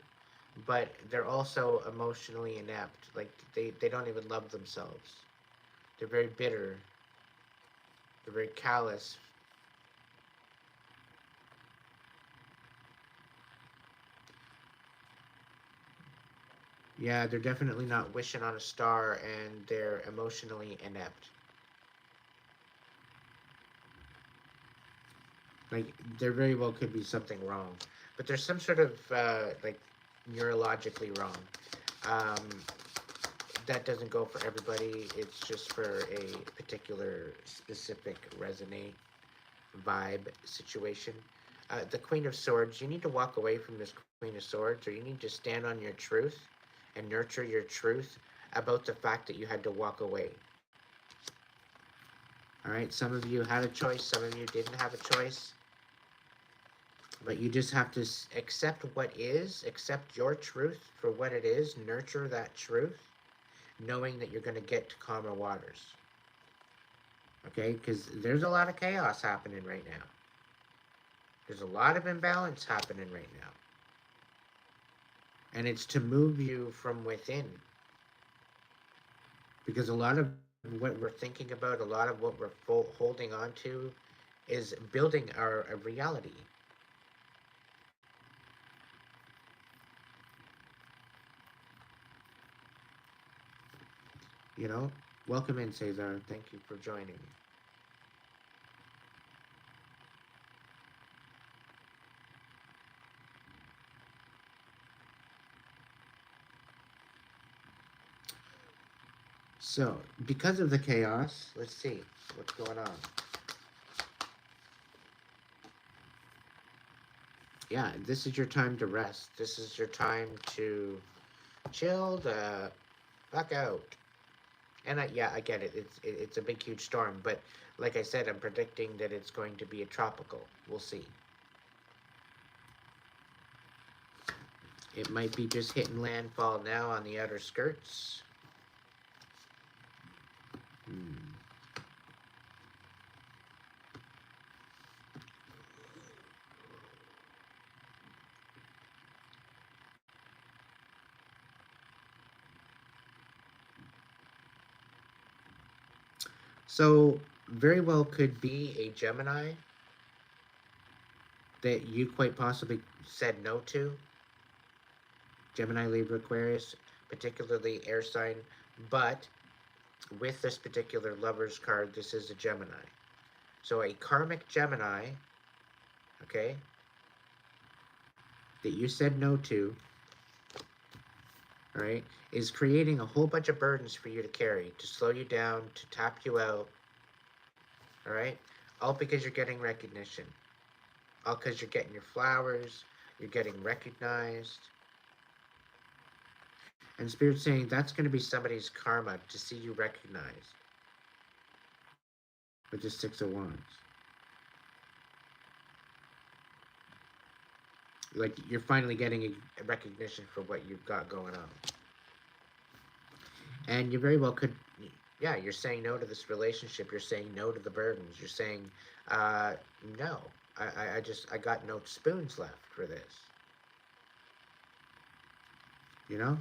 but they're also emotionally inept. Like they don't even love themselves. They're very bitter. They're very callous. Yeah, they're definitely not wishing on a star, and they're emotionally inept. Like there very well could be something wrong, but there's some sort of like neurologically wrong. Um, that doesn't go for everybody. It's just for a particular specific resonate vibe situation. The Queen of Swords, you need to walk away from this Queen of Swords, or you need to stand on your truth and nurture your truth about the fact that you had to walk away. All right, some of you had a choice, some of you didn't have a choice, but you just have to accept what is, accept your truth for what it is, nurture that truth, knowing that you're going to get to calmer waters. Okay, because there's a lot of chaos happening right now. There's a lot of imbalance happening right now. And it's to move you from within. Because a lot of what we're thinking about, a lot of what we're holding on to is building our reality. You know? Welcome in, Cesar. Thank you for joining. So, because of the chaos, let's see what's going on. Yeah, this is your time to rest. This is your time to chill the fuck out. And yeah, I get it. It's a big, huge storm. But like I said, I'm predicting that it's going to be a tropical. We'll see. It might be just hitting landfall now on the outer skirts. Hmm. So, very well could be a Gemini that you quite possibly said no to. Gemini, Libra, Aquarius, particularly air sign. But with this particular lover's card, this is a Gemini. So, a karmic Gemini, okay, that you said no to, all right, is creating a whole bunch of burdens for you to carry, to slow you down, to tap you out, all right? All because you're getting recognition. All because you're getting your flowers, you're getting recognized. And Spirit's saying that's going to be somebody's karma to see you recognized with the Six of Wands. Like you're finally getting a recognition for what you've got going on. And you very well could, yeah, you're saying no to this relationship. You're saying no to the burdens. You're saying, no, I got no spoons left for this. You know?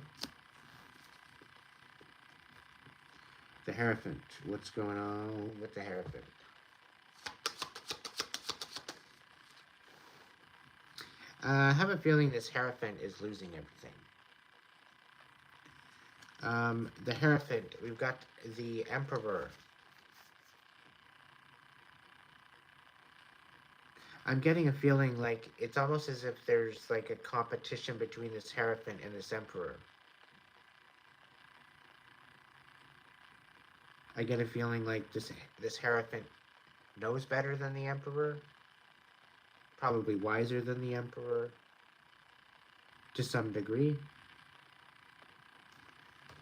The Hierophant. What's going on with the Hierophant? I have a feeling this Hierophant is losing everything. The Hierophant, we've got the Emperor. I'm getting a feeling like it's almost as if there's like a competition between this Hierophant and this Emperor. I get a feeling like this Hierophant knows better than the Emperor, probably wiser than the Emperor to some degree.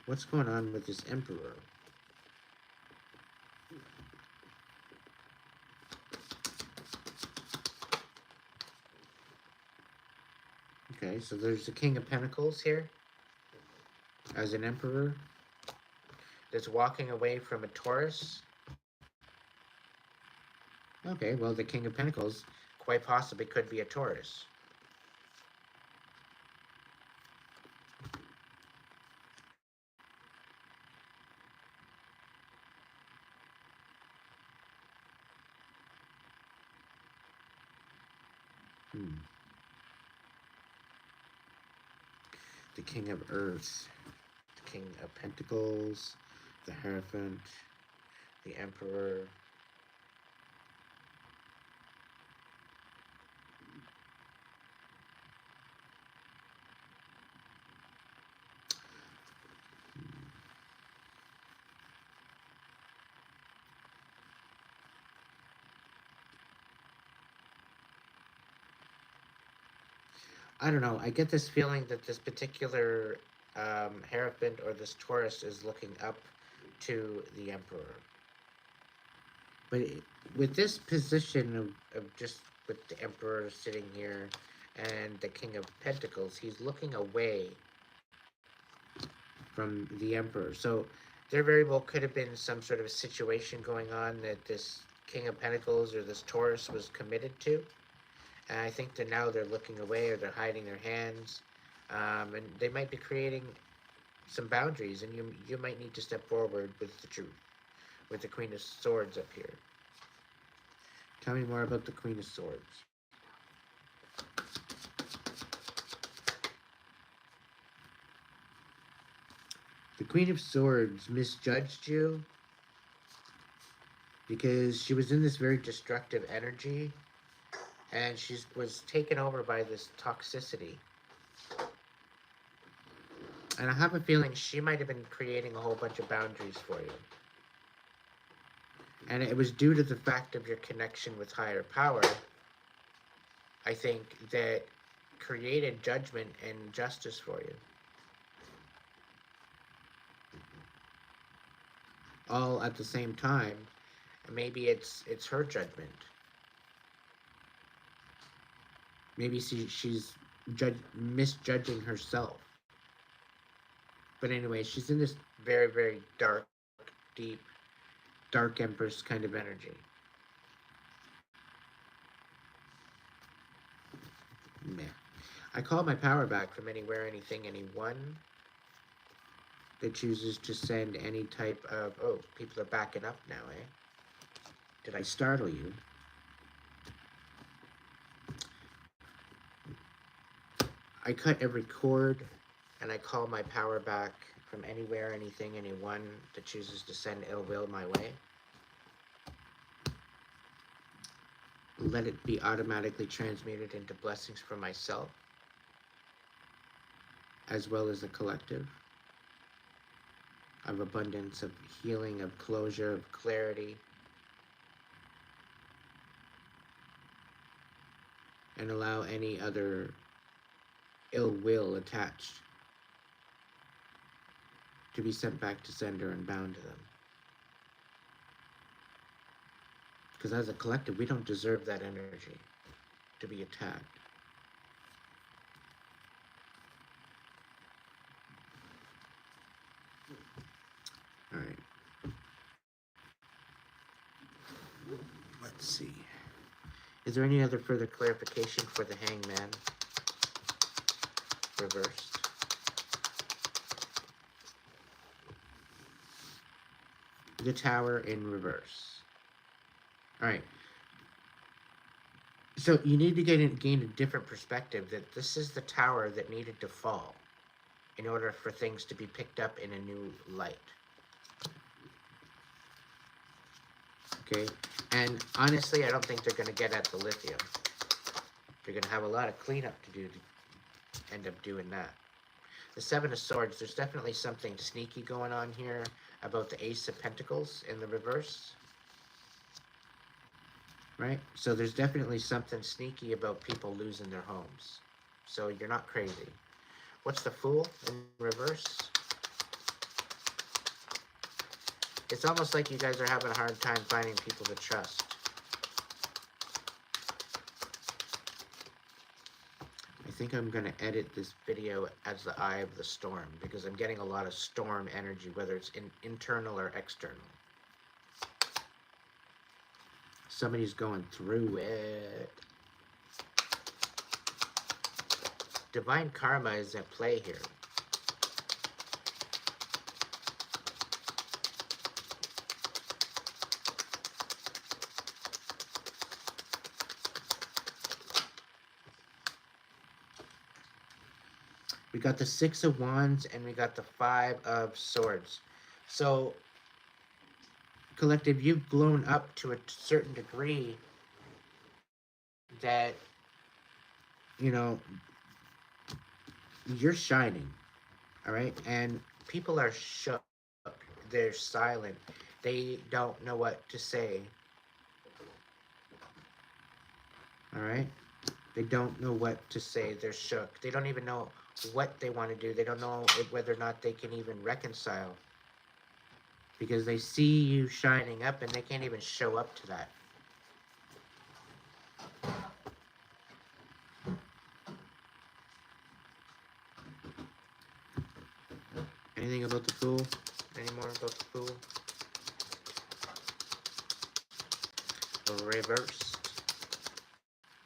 What's going on with this Emperor? Okay, so there's the King of Pentacles here as an Emperor that's walking away from a Taurus. Okay, well, the King of Pentacles quite possibly could be a Taurus. The King of Earth, the King of Pentacles, the Hierophant, the Emperor. I don't know. I get this feeling that this particular Hierophant or this Taurus is looking up to the Emperor. But with this position of just with the Emperor sitting here and the King of Pentacles, he's looking away from the Emperor. So there very well could have been some sort of situation going on that this King of Pentacles or this Taurus was committed to. And I think that now they're looking away or they're hiding their hands. And they might be creating some boundaries, and you might need to step forward with the truth, with the Queen of Swords up here. Tell me more about the Queen of Swords. The Queen of Swords misjudged you because she was in this very destructive energy, and she was taken over by this toxicity. And I have a feeling she might have been creating a whole bunch of boundaries for you. And it was due to the fact of your connection with higher power, I think, that created judgment and justice for you. All at the same time. Maybe it's her judgment. Maybe she's misjudging herself. But anyway, she's in this very, very dark, deep, dark Empress kind of energy. Meh. I call my power back from anywhere, anything, anyone that chooses to send any type of... Oh, people are backing up now, eh? Did I startle you? I cut every cord, and I call my power back from anywhere, anything, anyone that chooses to send ill will my way. Let it be automatically transmuted into blessings for myself, as well as the collective, of abundance, of healing, of closure, of clarity, and allow any other ill will attached to be sent back to sender and bound to them. Because as a collective, we don't deserve that energy to be attacked. All right. Let's see. Is there any other further clarification for the Hangman reversed? The Tower in reverse. All right. So you need to gain a different perspective that this is the tower that needed to fall. in order for things to be picked up in a new light. Okay, and honestly, I don't think they're going to get at the lithium. They're going to have a lot of cleanup to do to end up doing that. The Seven of Swords, there's definitely something sneaky going on here about the Ace of Pentacles in the reverse. Right? So there's definitely something sneaky about people losing their homes. So you're not crazy. What's the Fool in reverse? It's almost like you guys are having a hard time finding people to trust. I think I'm going to edit this video as the Eye of the Storm because I'm getting a lot of storm energy, whether it's internal or external. Somebody's going through it. Divine karma is at play here. We got the Six of Wands and we got the Five of Swords. So, collective, you've blown up to a certain degree that, you know, you're shining, all right? And people are shook. They're silent. They don't know what to say, all right? They don't know what to say. They're shook. They don't even know what they want to do. They don't know whether or not they can even reconcile because they see you shining up and they can't even show up to that. Anything about the Fool? Any more about the Fool? Reversed.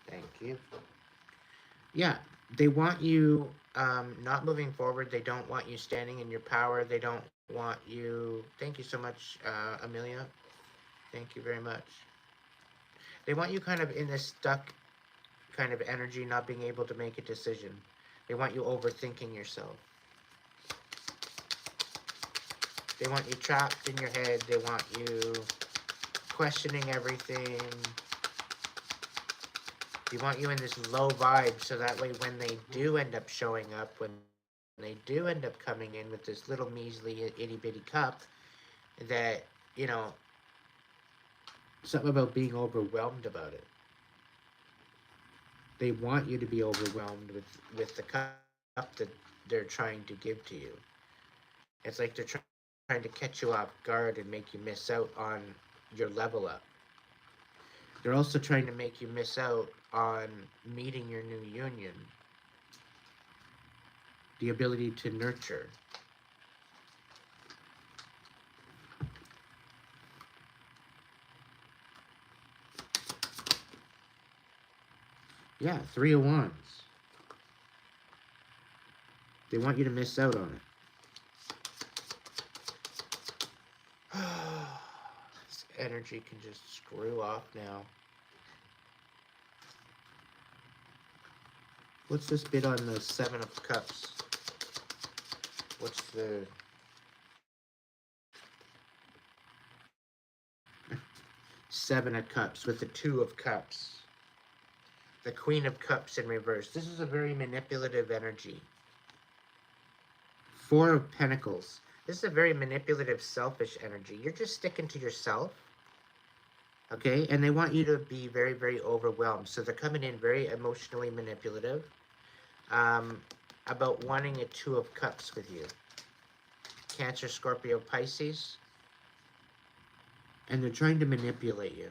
Thank you. Yeah, they want you not moving forward. They don't want you standing in your power. They don't want you... Thank you so much, Amelia. Thank you very much. They want you kind of in this stuck kind of energy, not being able to make a decision. They want you overthinking yourself. They want you trapped in your head. They want you questioning everything. They want you in this low vibe so that way when they do end up showing up, when they do end up coming in with this little measly itty bitty cup, that, you know, something about being overwhelmed about it. They want you to be overwhelmed with the cup that they're trying to give to you. It's like they're trying to catch you off guard and make you miss out on your level up. They're also trying to make you miss out on meeting your new union. The ability to nurture. Yeah, Three of Wands. They want you to miss out on it. This energy can just screw off now. What's this bit on the Seven of Cups? What's the... Seven of Cups with the Two of Cups. The Queen of Cups in reverse. This is a very manipulative energy. Four of Pentacles. This is a very manipulative, selfish energy. You're just sticking to yourself. Okay? And they want you to be very, very overwhelmed. So they're coming in very emotionally manipulative. About wanting a Two of Cups with you. Cancer, Scorpio, Pisces. And they're trying to manipulate you.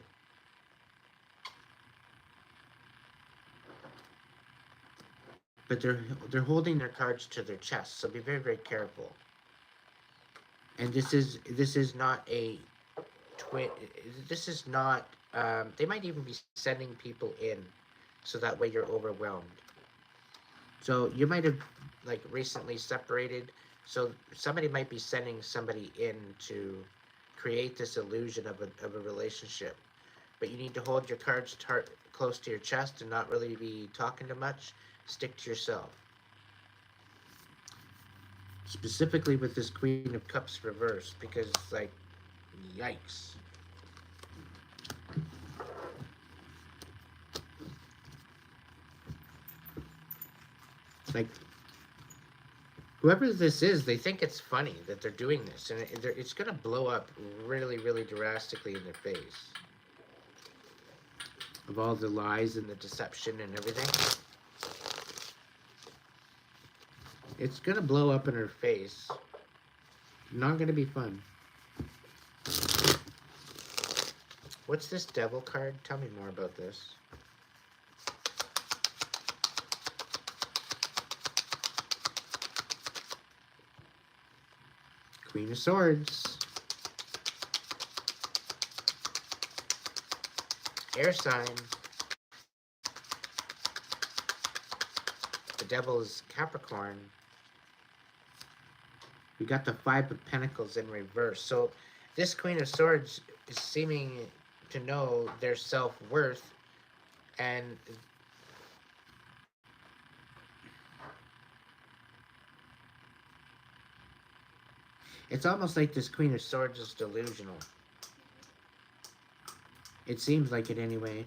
But they're holding their cards to their chest, so be very, very careful. And this is not a twin. This is not. They might even be sending people in, so that way you're overwhelmed. So you might have like recently separated, so somebody might be sending somebody in to create this illusion of a relationship. But you need to hold your cards close to your chest and not really be talking too much. Stick to yourself. Specifically with this Queen of Cups reversed, because, like, yikes. Like, whoever this is, they think it's funny that they're doing this, and it's going to blow up really, really drastically in their face. Of all the lies and the deception and everything. It's going to blow up in her face. Not going to be fun. What's this devil card? Tell me more about this. Queen of Swords. Air sign. The devil is Capricorn. We got the Five of Pentacles in reverse. So this Queen of Swords is seeming to know their self-worth, and it's almost like this Queen of Swords is delusional. It seems like it anyway.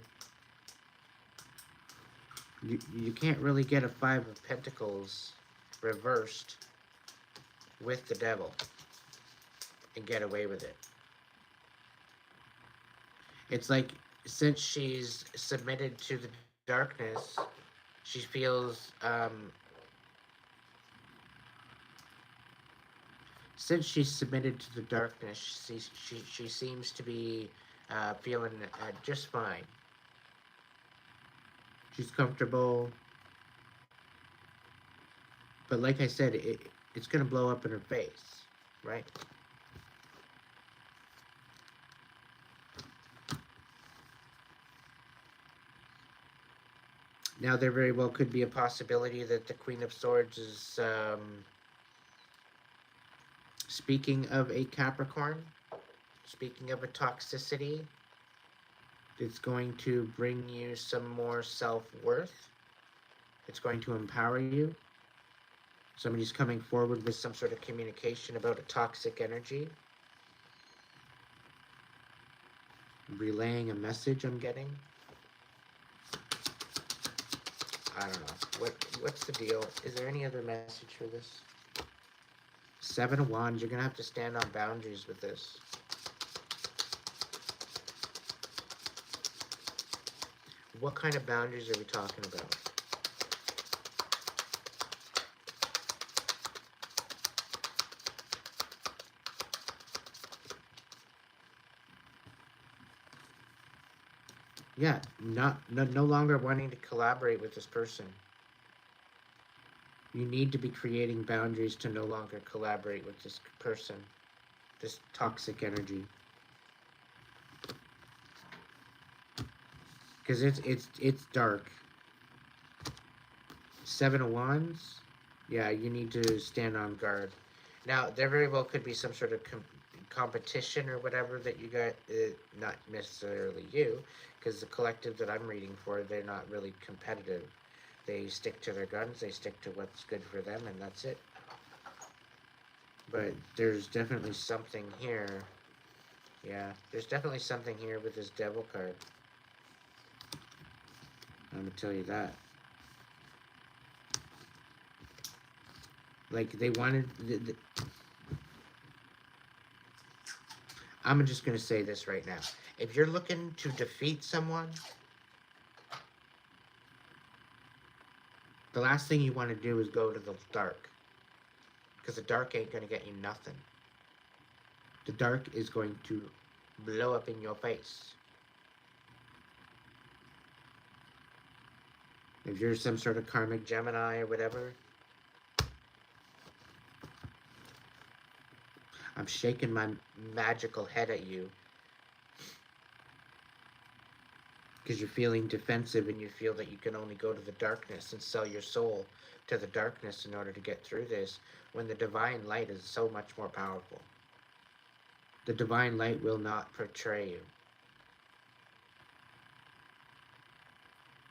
You can't really get a Five of Pentacles reversed with the devil and get away with it. It's like, since she's submitted to the darkness, she feels, since she's submitted to the darkness, she seems to be feeling just fine. She's comfortable. But like I said, it's going to blow up in her face, right? Now, there very well could be a possibility that the Queen of Swords is speaking of a Capricorn, speaking of a toxicity. It's going to bring you some more self-worth. It's going to empower you. Somebody's coming forward with some sort of communication about a toxic energy. Relaying a message I'm getting. I don't know. What's the deal? Is there any other message for this? Seven of Wands. You're going to have to stand on boundaries with this. What kind of boundaries are we talking about? Yeah, no longer wanting to collaborate with this person. You need to be creating boundaries to no longer collaborate with this person, this toxic energy. Because it's dark. Seven of Wands. Yeah, you need to stand on guard. Now, there very well could be some sort of competition or whatever that you got. Not necessarily you, because the collective that I'm reading for, they're not really competitive. They stick to their guns. They stick to what's good for them, and that's it. But there's definitely something here. Yeah, there's definitely something here with this devil card. I'm gonna tell you that. Like, they wanted... I'm just gonna say this right now. If you're looking to defeat someone, the last thing you want to do is go to the dark. Because the dark ain't gonna get you nothing. The dark is going to blow up in your face. If you're some sort of karmic Gemini or whatever, I'm shaking my magical head at you. Because you're feeling defensive and you feel that you can only go to the darkness and sell your soul to the darkness in order to get through this, when the divine light is so much more powerful. The divine light will not betray you.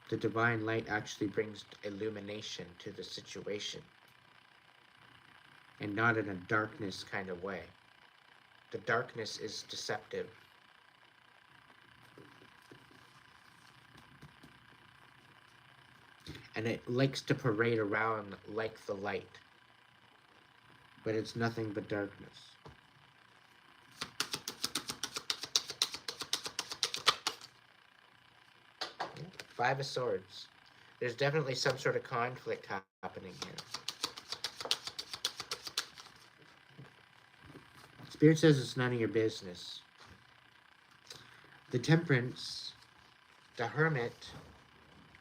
The divine light actually brings illumination to the situation. and not in a darkness kind of way. The darkness is deceptive. And it likes to parade around like the light, but it's nothing but darkness. Yeah. Five of Swords. There's definitely some sort of conflict happening here. Spirit says it's none of your business. The Temperance, the Hermit,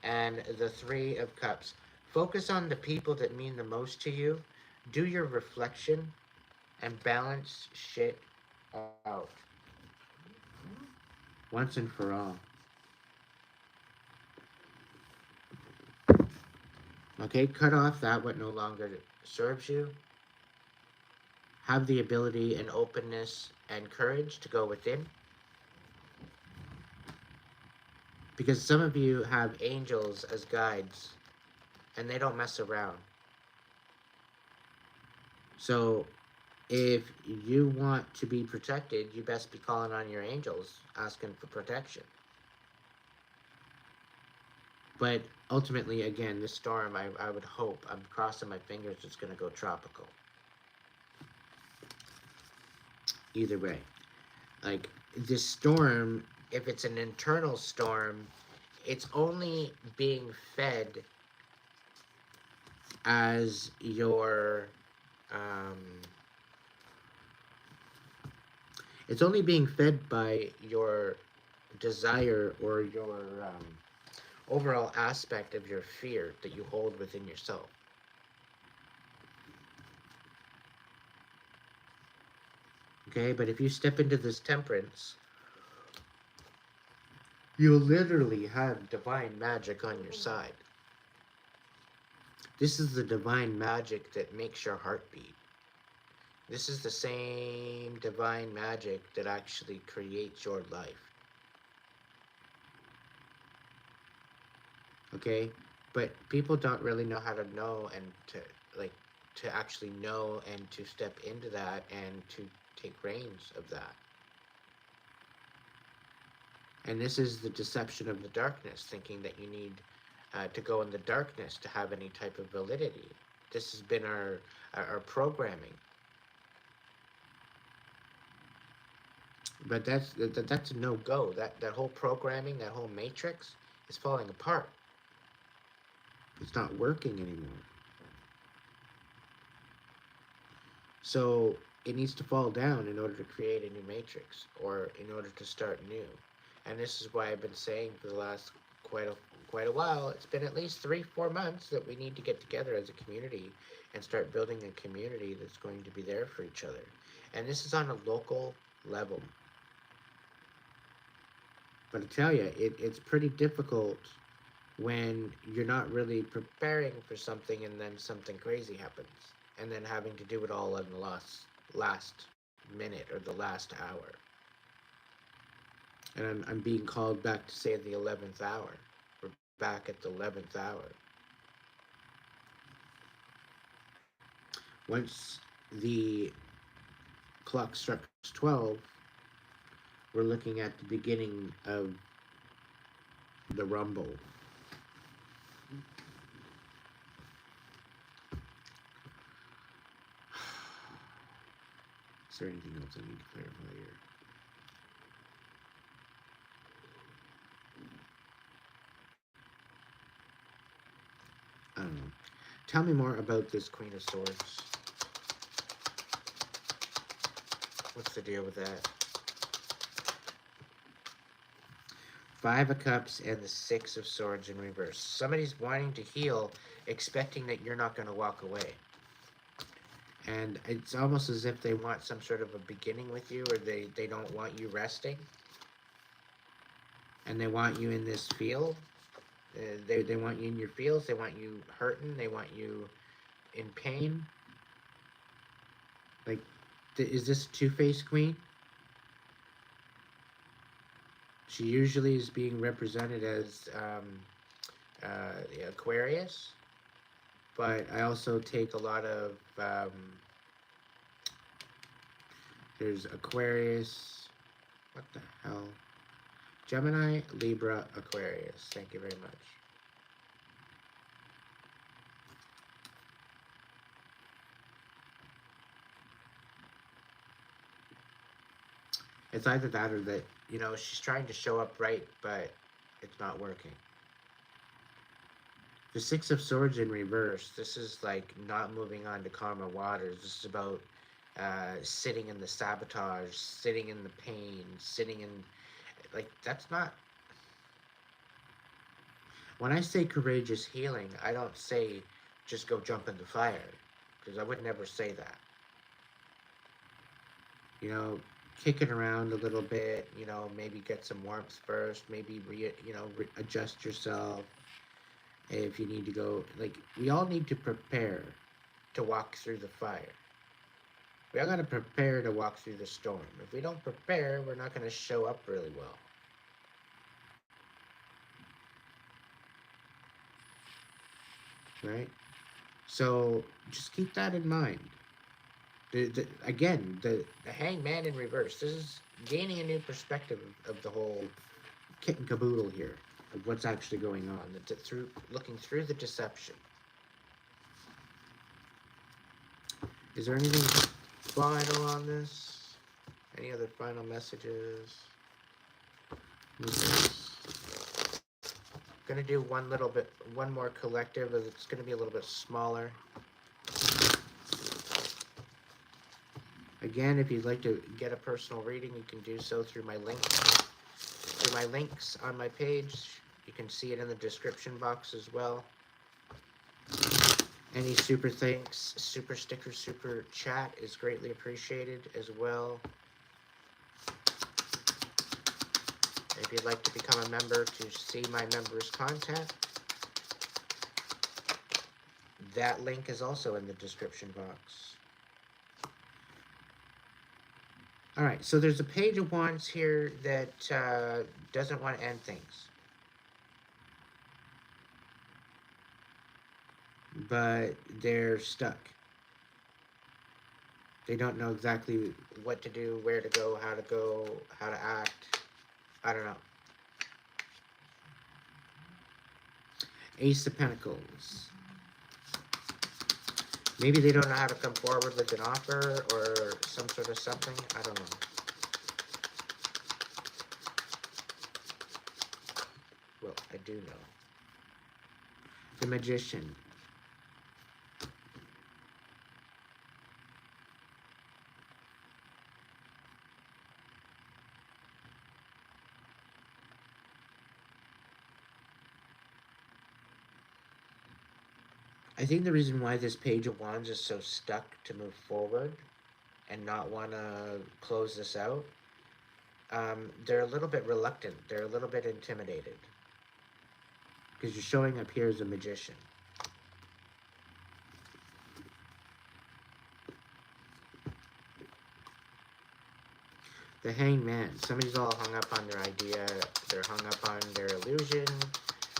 and the Three of Cups. Focus on the people that mean the most to you. Do your reflection and balance shit out once and for all. Okay, cut off that what no longer serves you. Have the ability and openness and courage to go within. Because some of you have angels as guides and they don't mess around. So if you want to be protected, you best be calling on your angels, asking for protection. But ultimately, again, this storm, I would hope, I'm crossing my fingers, it's going to go tropical. Either way. Like, this storm, if it's an internal storm, it's only being fed as your, it's only being fed by your desire or your overall aspect of your fear that you hold within yourself. Okay, but if you step into this temperance, you'll literally have divine magic on your side. This is the divine magic that makes your heart beat. This is the same divine magic that actually creates your life. Okay? But people don't really know how to know and to actually know and to step into that and to take reins of that. And this is the deception of the darkness, thinking that you need to go in the darkness to have any type of validity. This has been our programming. But that's a no-go. That whole programming, that whole matrix is falling apart. It's not working anymore. So it needs to fall down in order to create a new matrix or in order to start new. And this is why I've been saying for the last quite a while, it's been at least 3-4 months that we need to get together as a community and start building a community that's going to be there for each other. And this is on a local level. But I tell you, it's pretty difficult when you're not really preparing for something and then something crazy happens. And then having to do it all in the last minute or the last hour. And I'm being called back to say the 11th hour. We're back at the 11th hour. Once the clock strikes 12, we're looking at the beginning of the rumble. Is there anything else I need to clarify here? I don't know. Tell me more about this Queen of Swords. What's the deal with that? Five of Cups and the Six of Swords in reverse. Somebody's wanting to heal, expecting that you're not going to walk away. And it's almost as if they want some sort of a beginning with you, or they don't want you resting. And they want you in this field. They want you in your fields. They want you hurting. They want you in pain. Like, is this a two-faced queen? She usually is being represented as Aquarius, but I also take a lot of There's Aquarius. What the hell? Gemini, Libra, Aquarius. Thank you very much. It's either that or that, you know, she's trying to show up right, but it's not working. The Six of Swords in reverse. This is like not moving on to calmer waters. This is about sitting in the sabotage, sitting in the pain, sitting in, like, that's not. When I say courageous healing, I don't say just go jump in the fire, because I would never say that. You know, kick it around a little bit, you know, maybe get some warmth first, maybe, adjust yourself if you need to go. Like, we all need to prepare to walk through the fire. We all got to prepare to walk through the storm. If we don't prepare, we're not going to show up really well. Right? So just keep that in mind. Again, the hangman in reverse. This is gaining a new perspective of the whole kit and caboodle here, of what's actually going on, through looking through the deception. Is there anything final on this? Any other final messages? Gonna do one more collective. It's gonna be a little bit smaller. Again, if you'd like to get a personal reading, you can do so through my links on my page. You can see it in the description box as well. Any super thanks, super sticker, super chat is greatly appreciated as well. If you'd like to become a member to see my members' content, that link is also in the description box. All right, so there's a Page of Wands here that doesn't want to end things. But they're stuck. They don't know exactly what to do, where to go, how to act. I don't know. Ace of Pentacles. Maybe they don't know how to come forward with an offer or some sort of something. I don't know. Well, I do know. The Magician. I think the reason why this Page of Wands is so stuck to move forward and not want to close this out, they're a little bit reluctant. They're a little bit intimidated. Because you're showing up here as a magician. The Hangman. Somebody's all hung up on their idea. They're hung up on their illusion.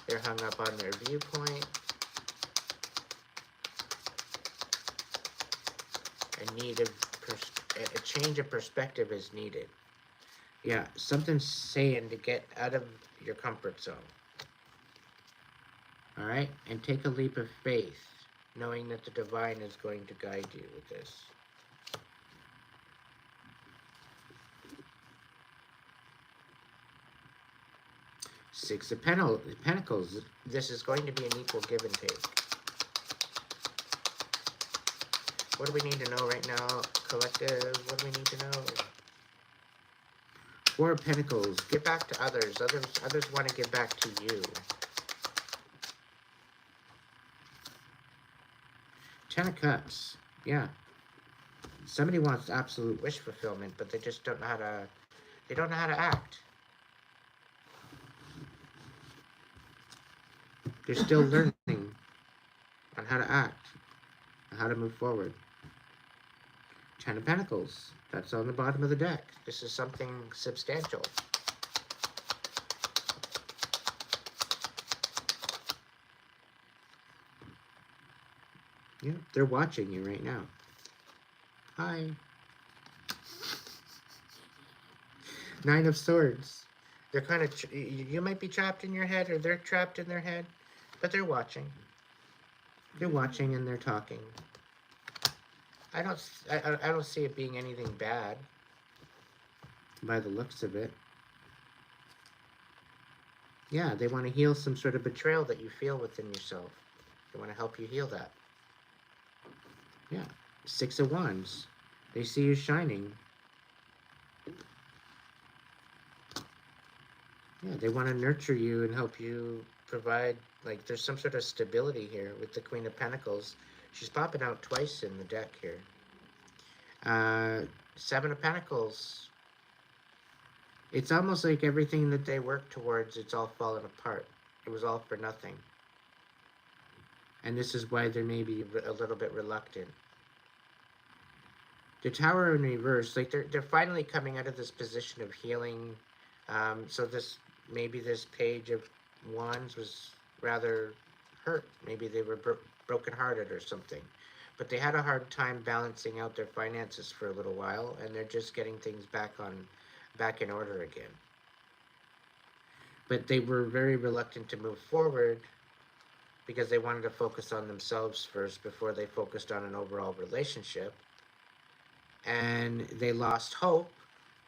They're hung up on their viewpoint. A change of perspective is needed. Yeah, something's saying to get out of your comfort zone. All right, and take a leap of faith, knowing that the divine is going to guide you with this. Six of Pentacles. This is going to be an equal give and take. What do we need to know right now, collective? What do we need to know? Four of Pentacles. Give back to others. Others want to give back to you. Ten of Cups. Yeah. Somebody wants absolute wish fulfillment, but they just don't know how to. They don't know how to act. They're still learning on how to act, and how to move forward. Ten of Pentacles. That's on the bottom of the deck. This is something substantial. Yeah, they're watching you right now. Hi. Nine of Swords. They're kind of, you might be trapped in your head, or they're trapped in their head, but they're watching. They're watching and they're talking. I don't see it being anything bad by the looks of it. Yeah, they want to heal some sort of betrayal that you feel within yourself. They want to help you heal that. Yeah. Six of Wands. They see you shining. Yeah, they want to nurture you and help you provide, like, there's some sort of stability here with the Queen of Pentacles. She's popping out twice in the deck here. Seven of Pentacles. It's almost like everything that they work towards, it's all fallen apart. It was all for nothing. And this is why they may be a little bit reluctant. The Tower in reverse, like they're finally coming out of this position of healing. So this, maybe this Page of Wands was rather hurt. Maybe they were brokenhearted or something. But they had a hard time balancing out their finances for a little while, and they're just getting things back in order again. But they were very reluctant to move forward because they wanted to focus on themselves first before they focused on an overall relationship. And they lost hope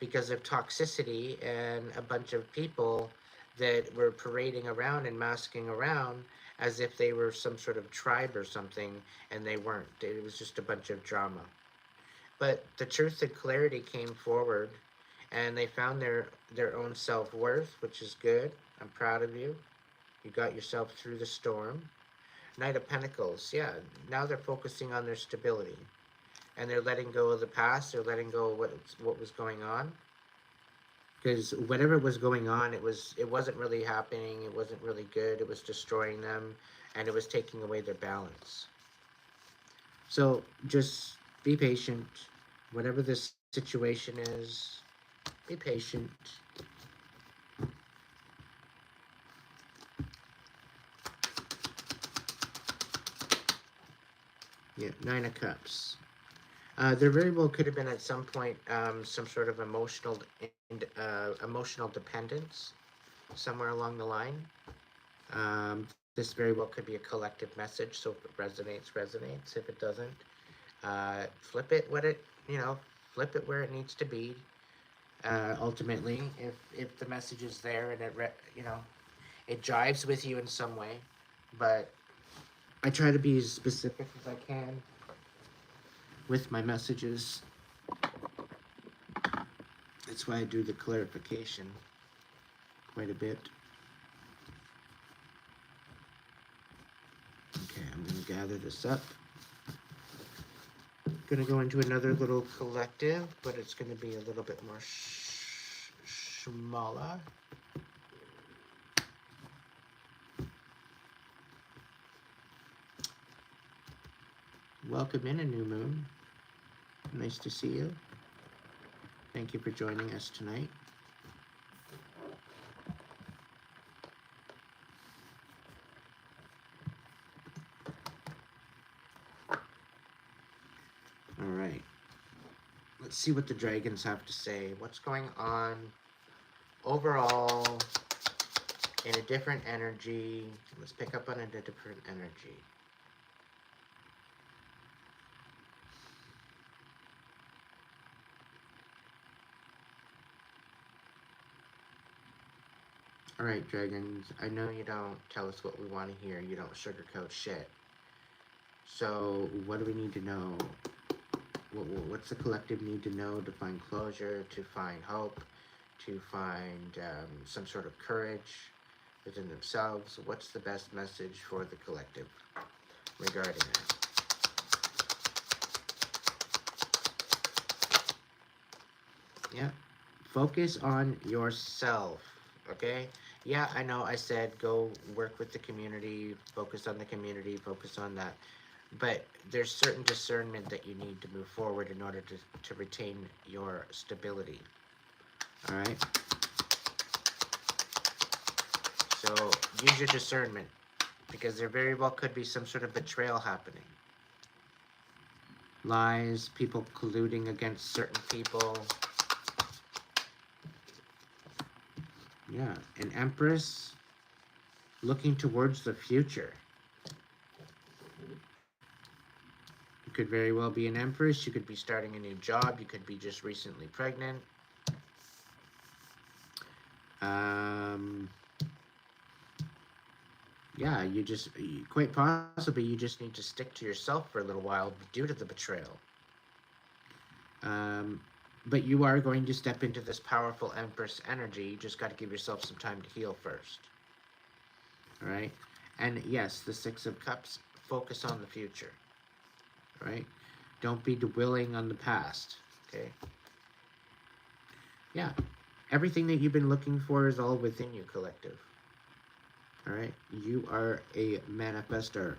because of toxicity and a bunch of people that were parading around and masking around as if they were some sort of tribe or something, and they weren't. It was just a bunch of drama. But the truth and clarity came forward, and they found their own self-worth, which is good. I'm proud of you. You got yourself through the storm. Knight of Pentacles, yeah, now they're focusing on their stability. And they're letting go of the past. They're letting go of what was going on. Because whatever was going on, it wasn't really happening. It wasn't really good. It was destroying them, and it was taking away their balance. So just be patient. Whatever this situation is, be patient. Yeah, Nine of Cups. There very well could have been at some point some sort of emotional dependence somewhere along the line. This very well could be a collective message, so if it resonates, resonates. If it doesn't, flip it flip it where it needs to be. Ultimately, if the message is there and it jives with you in some way, but I try to be as specific as I can with my messages. That's why I do the clarification quite a bit. Okay, I'm going to gather this up. Going to go into another little collective, but it's going to be a little bit more smaller. Welcome in, a new moon. Nice to see you. Thank you for joining us tonight. All right. Let's see what the dragons have to say. What's going on overall in a different energy? Let's pick up on a different energy. All right, dragons, I know you don't tell us what we want to hear. You don't sugarcoat shit. So what do we need to know? What's the collective need to know to find closure, to find hope, to find some sort of courage within themselves? What's the best message for the collective regarding that? Yeah. Focus on yourself, okay? Yeah, I know I said go work with the community, focus on the community, focus on that. But there's certain discernment that you need to move forward in order to retain your stability. All right? So use your discernment, because there very well could be some sort of betrayal happening. Lies, people colluding against certain people. Yeah, an empress looking towards the future. You could very well be an empress. You could be starting a new job. You could be just recently pregnant. Um, yeah, quite possibly, you just need to stick to yourself for a little while due to the betrayal. Um, but you are going to step into this powerful Empress energy. You just got to give yourself some time to heal first. All right. And yes, the Six of Cups, focus on the future. Right. Don't be dwelling on the past. Okay. Yeah. Everything that you've been looking for is all within you, collective. All right. You are a manifester.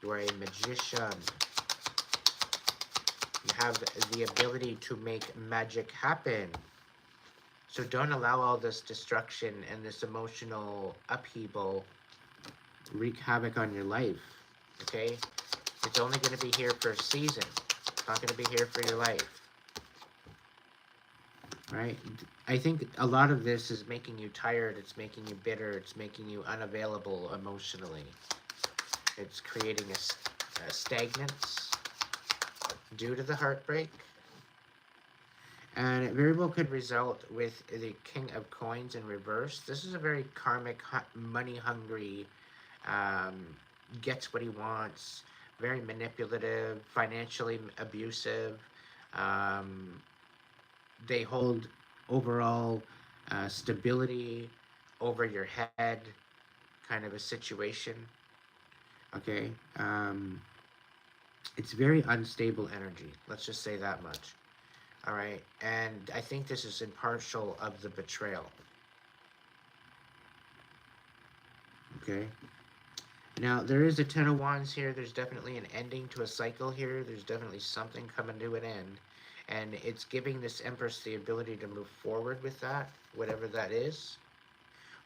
You are a magician. You have the ability to make magic happen. So don't allow all this destruction and this emotional upheaval wreak havoc on your life. Okay? It's only going to be here for a season. It's not going to be here for your life. Right? I think a lot of this is making you tired. It's making you bitter. It's making you unavailable emotionally. It's creating a stagnance due to the heartbreak. And it very well could result with the King of Coins in reverse. This is a very karmic, money-hungry, um, gets what he wants, very manipulative, financially abusive. Um, they hold overall stability over your head, kind of a situation. Okay. It's very unstable energy. Let's just say that much. All right. And I think this is impartial of the betrayal. Okay. Now, there is a Ten of Wands here. There's definitely an ending to a cycle here. There's definitely something coming to an end. And it's giving this Empress the ability to move forward with that, whatever that is.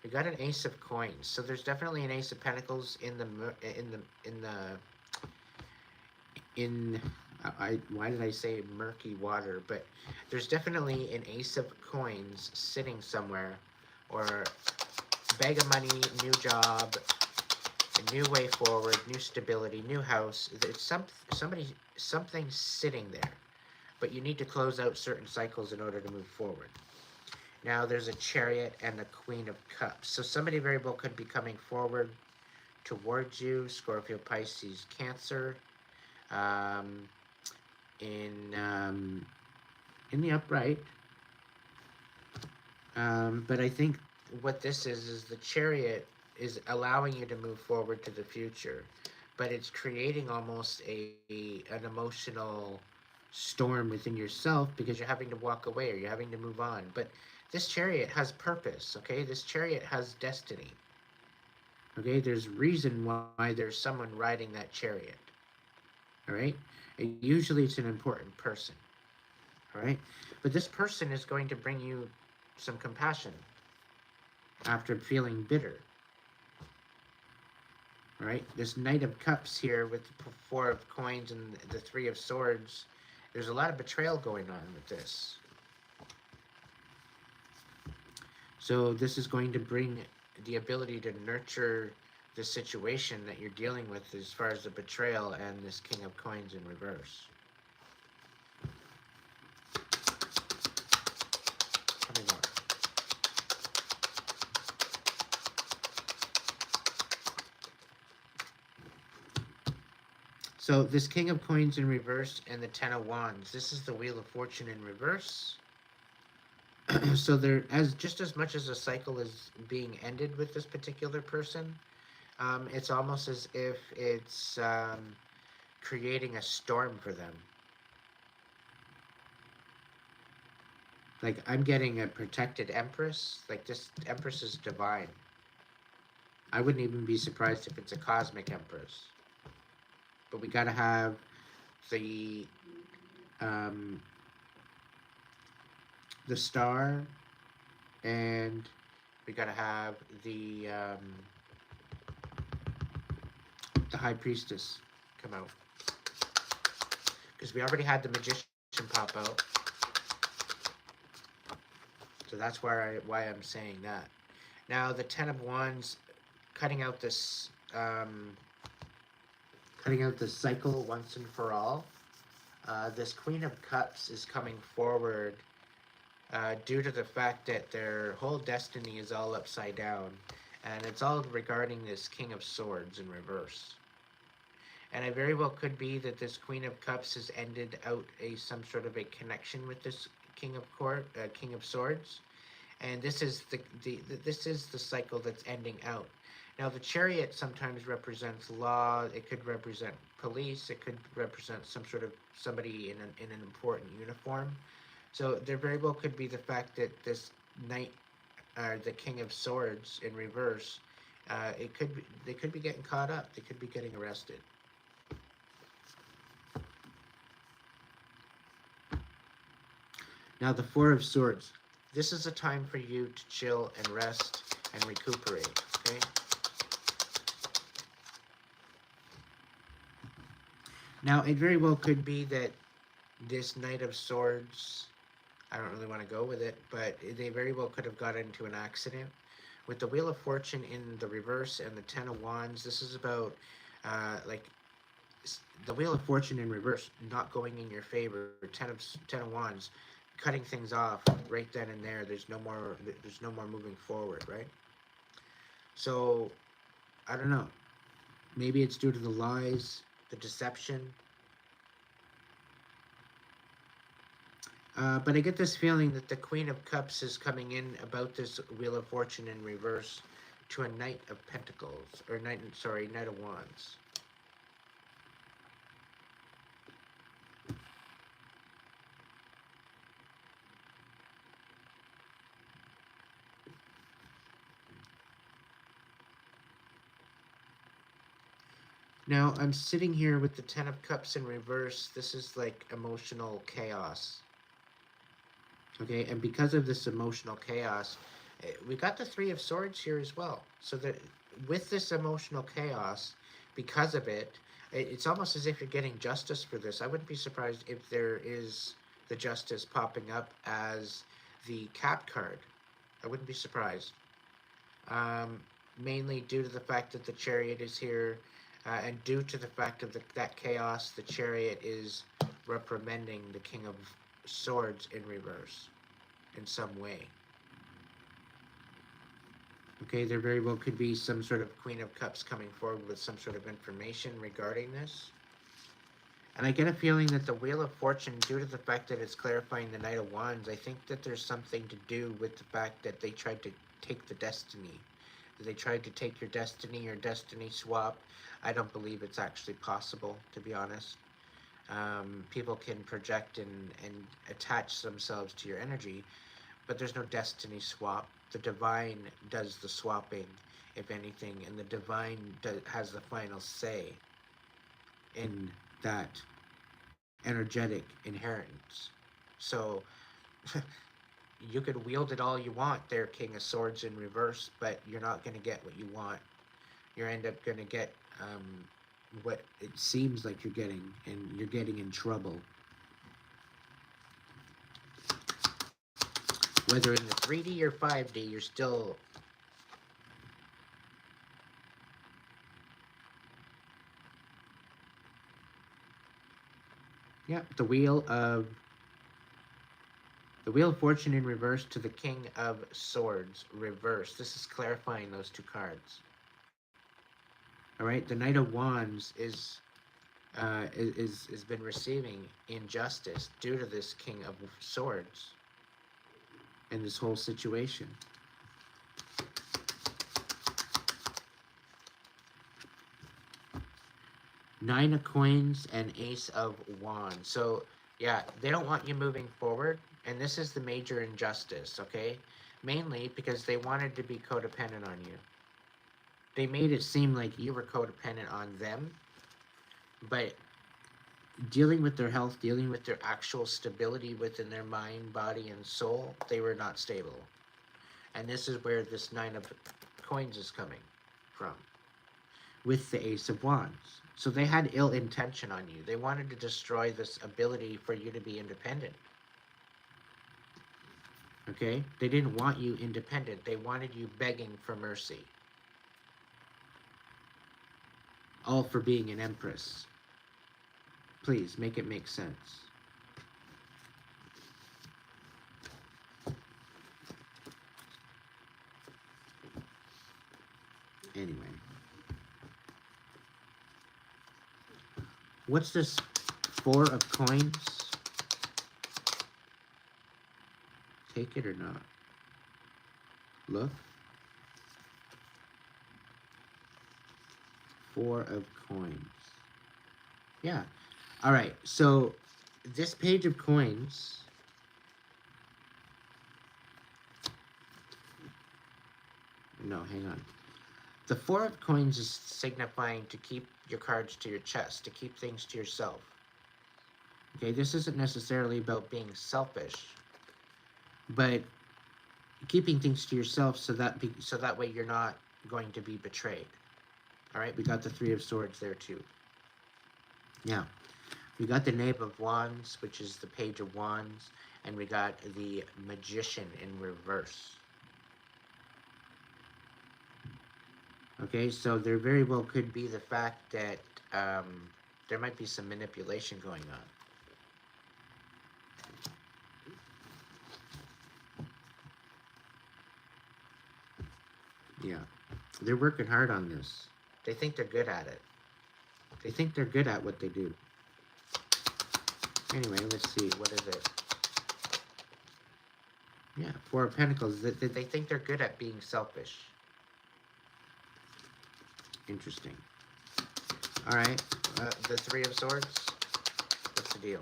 We got an Ace of Coins. So there's definitely an Ace of Pentacles in why did I say murky water? But there's definitely an Ace of Coins sitting somewhere, or bag of money, new job, a new way forward, new stability, new house. It's something sitting there, but you need to close out certain cycles in order to move forward. Now there's a Chariot and the Queen of Cups. So somebody very well could be coming forward towards you. Scorpio, Pisces, Cancer. Um, in um, in the upright. But I think what this is the Chariot is allowing you to move forward to the future, but it's creating almost an emotional storm within yourself because you're having to walk away or you're having to move on. But this Chariot has purpose. Okay, this Chariot has destiny. Okay, there's reason why there's someone riding that Chariot. All right, and usually it's an important person. All right, but this person is going to bring you some compassion after feeling bitter. All right, this Knight of Cups here with the Four of Coins and the Three of Swords, there's a lot of betrayal going on with this. So this is going to bring the ability to nurture the situation that you're dealing with as far as the betrayal and this King of Coins in reverse. Tell me more. So this King of Coins in reverse and the Ten of Wands. This is the Wheel of Fortune in reverse. So there, just as much as a cycle is being ended with this particular person, it's almost as if it's creating a storm for them. Like, I'm getting a protected Empress. Like, this Empress is divine. I wouldn't even be surprised if it's a cosmic Empress. But we gotta have um, the star, and we gotta have the High Priestess come out. Because we already had the Magician pop out. So that's why I'm saying that. Now the Ten of Wands, cutting out this cycle once and for all. This Queen of Cups is coming forward due to the fact that their whole destiny is all upside down, and it's all regarding this King of Swords in reverse. And it very well could be that this Queen of Cups has ended out some sort of a connection with this King of Swords, and this is the cycle that's ending out. Now, the Chariot sometimes represents law. It could represent police. It could represent some sort of somebody in an important uniform. So there very well could be the fact that this Knight, the King of Swords in reverse, they could be getting caught up. They could be getting arrested. Now, the Four of Swords. This is a time for you to chill and rest and recuperate, okay? Now, it very well could be that this Knight of Swords, I don't really want to go with it, but they very well could have got into an accident. With the Wheel of Fortune in the reverse and the Ten of Wands, this is about, like, the Wheel of Fortune in reverse not going in your favor. Ten of Wands, cutting things off right then and there. There's no more moving forward, right? So I don't know, maybe it's due to the lies, the deception, but I get this feeling that the Queen of Cups is coming in about this Wheel of Fortune in reverse to a Knight of Pentacles, or Knight of Wands. Now, I'm sitting here with the Ten of Cups in reverse. This is like emotional chaos. Okay, and because of this emotional chaos, we got the Three of Swords here as well. So that with this emotional chaos, because of it, it's almost as if you're getting justice for this. I wouldn't be surprised if there is the justice popping up as the Cat card. I wouldn't be surprised. Mainly due to the fact that the Chariot is here, and due to the fact of that chaos, the Chariot is reprimanding the King of Swords in reverse in some way. Okay, there very well could be some sort of Queen of Cups coming forward with some sort of information regarding this. And I get a feeling that the Wheel of Fortune, due to the fact that it's clarifying the Knight of Wands, I think that there's something to do with the fact that they tried to take the destiny. They tried to take your destiny swap. I don't believe it's actually possible, to be honest. People can project and attach themselves to your energy, but there's no destiny swap. The divine does the swapping, if anything, and the divine has the final say in that energetic inheritance. So you could wield it all you want there, King of Swords in reverse, but you're not going to get what you want. You end up going to get what it seems like you're getting, and you're getting in trouble. Whether in the 3D or 5D, you're still... Yeah, the Wheel of Fortune in reverse to the King of Swords reverse. This is clarifying those two cards. All right, the Knight of Wands is been receiving injustice due to this King of Swords and this whole situation. Nine of Coins and Ace of Wands. So yeah, they don't want you moving forward, and this is the major injustice, okay? Mainly because they wanted to be codependent on you. They made it seem like you were codependent on them, but dealing with their health, dealing with their actual stability within their mind, body, and soul, they were not stable. And this is where this Nine of Coins is coming from, with the Ace of Wands. So they had ill intention on you. They wanted to destroy this ability for you to be independent. Okay? They didn't want you independent. They wanted you begging for mercy. All for being an empress. Please, make it make sense. Anyway. What's this? 4 of coins? Take it or not? Look. 4 of coins. Yeah. All right. So this page of coins. No, hang on. The 4 of coins is signifying to keep your cards to your chest, to keep things to yourself. Okay, this isn't necessarily about being selfish, but keeping things to yourself so that way you're not going to be betrayed. All right, we got the 3 of Swords there too. Now, we got the Knave of Wands, which is the Page of Wands, and we got the Magician in reverse. Okay, so there very well could be the fact that there might be some manipulation going on. Yeah, they're working hard on this. They think they're good at it. They think they're good at what they do. Anyway, let's see. What is it? Yeah, 4 of Pentacles. They think they're good at being selfish. Interesting. All right. The 3 of Swords. What's the deal?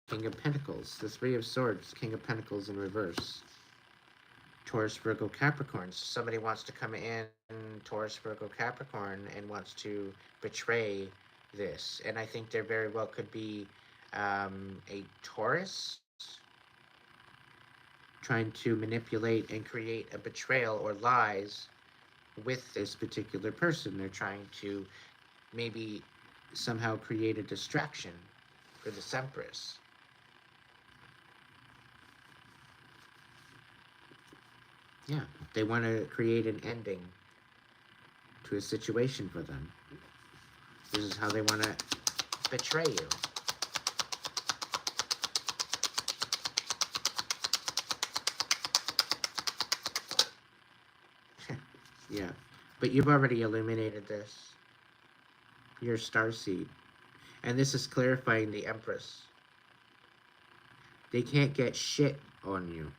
King of Pentacles. The 3 of Swords. King of Pentacles in reverse. Taurus, Virgo, Capricorn. So somebody wants to come in, Taurus, Virgo, Capricorn, and wants to betray this. And I think there very well could be a Taurus trying to manipulate and create a betrayal or lies with this particular person. They're trying to maybe somehow create a distraction for this Empress. Yeah, they want to create an ending to a situation for them. This is how they want to betray you. Yeah, but you've already illuminated this. You're a starseed. And this is clarifying the Empress. They can't get shit on you.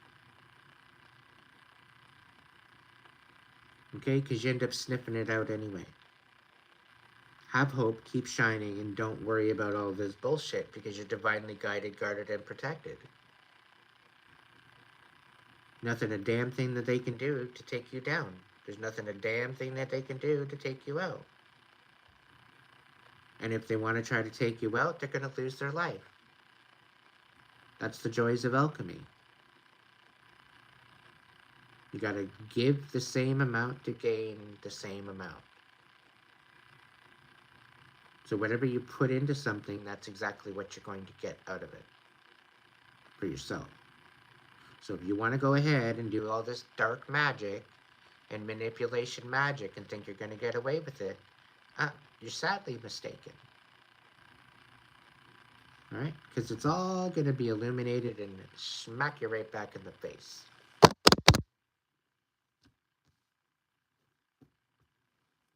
Okay? Because you end up sniffing it out anyway. Have hope, keep shining, and don't worry about all this bullshit because you're divinely guided, guarded, and protected. Nothing a damn thing that they can do to take you down. There's nothing a damn thing that they can do to take you out. And if they want to try to take you out, they're going to lose their life. That's the joys of alchemy. You got to give the same amount to gain the same amount. So whatever you put into something, that's exactly what you're going to get out of it for yourself. So if you want to go ahead and do all this dark magic and manipulation magic and think you're going to get away with it, you're sadly mistaken. All right? Because it's all going to be illuminated and smack you right back in the face.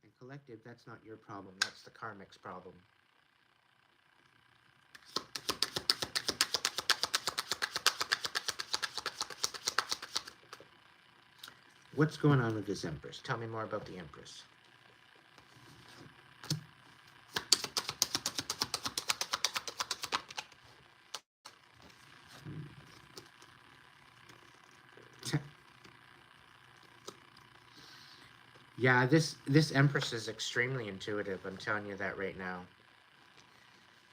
And collective, that's not your problem. That's the karmic's problem. What's going on with this Empress? Tell me more about the Empress. Yeah, this Empress is extremely intuitive. I'm telling you that right now.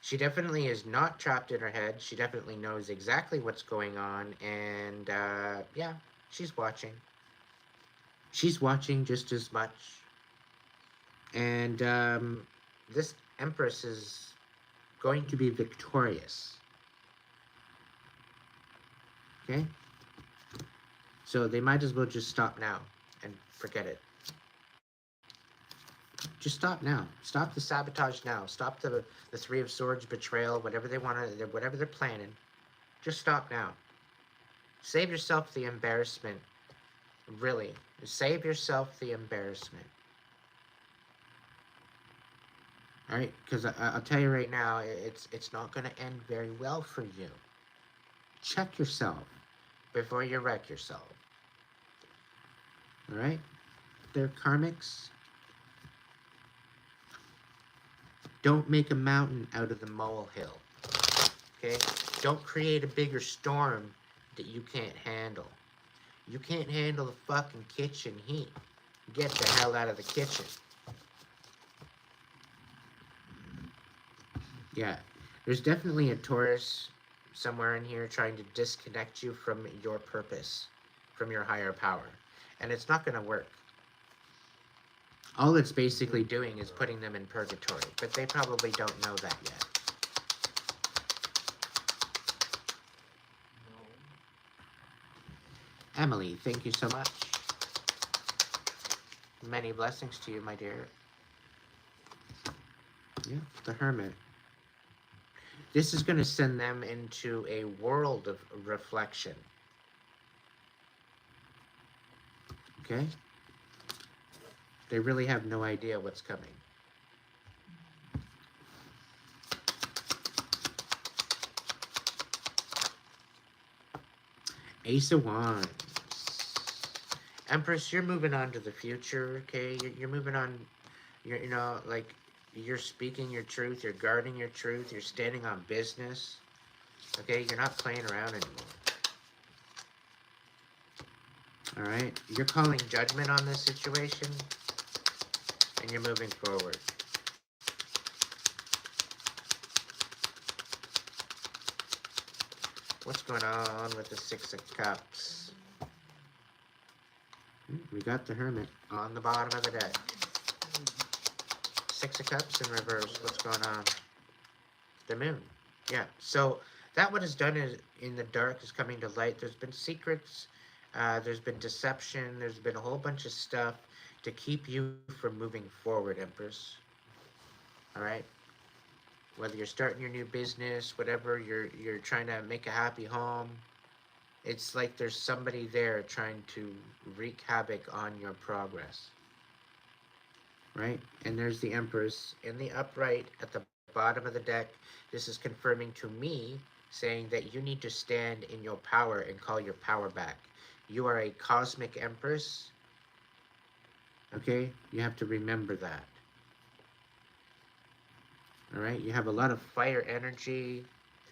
She definitely is not trapped in her head. She definitely knows exactly what's going on. And, yeah, she's watching. She's watching just as much. And this Empress is going to be victorious. Okay? So they might as well just stop now and forget it. Just stop now. Stop the sabotage now. Stop the Three of Swords betrayal, whatever they want to, whatever they're planning. Just stop now. Save yourself the embarrassment. Really, save yourself the embarrassment. All right, because I'll tell you right now, it's not going to end very well for you. Check yourself before you wreck yourself. All right, they're karmics. Don't make a mountain out of the molehill. Okay, don't create a bigger storm that you can't handle. You can't handle the fucking kitchen heat. Get the hell out of the kitchen. Yeah, there's definitely a Taurus somewhere in here trying to disconnect you from your purpose, from your higher power. And it's not going to work. All it's basically doing is putting them in purgatory, but they probably don't know that yet. Emily, thank you so much. Many blessings to you, my dear. Yeah, the Hermit. This is going to send them into a world of reflection. Okay? They really have no idea what's coming. Ace of Wands. Empress, you're moving on to the future, okay? You're moving on, you know, like, you're speaking your truth, you're guarding your truth, you're standing on business, okay? You're not playing around anymore. All right? You're calling judgment on this situation, and you're moving forward. What's going on with the Six of Cups? We got the Hermit on the bottom of the deck. Six of Cups in reverse. What's going on? The Moon. Yeah. So that what is done is in the dark is coming to light. There's been secrets. There's been deception. There's been a whole bunch of stuff to keep you from moving forward, Empress. All right. Whether you're starting your new business, whatever, you're trying to make a happy home. It's like there's somebody there trying to wreak havoc on your progress. Right? And there's the Empress in the upright at the bottom of the deck. This is confirming to me, saying that you need to stand in your power and call your power back. You are a cosmic Empress. Okay? You have to remember that. All right? You have a lot of fire energy.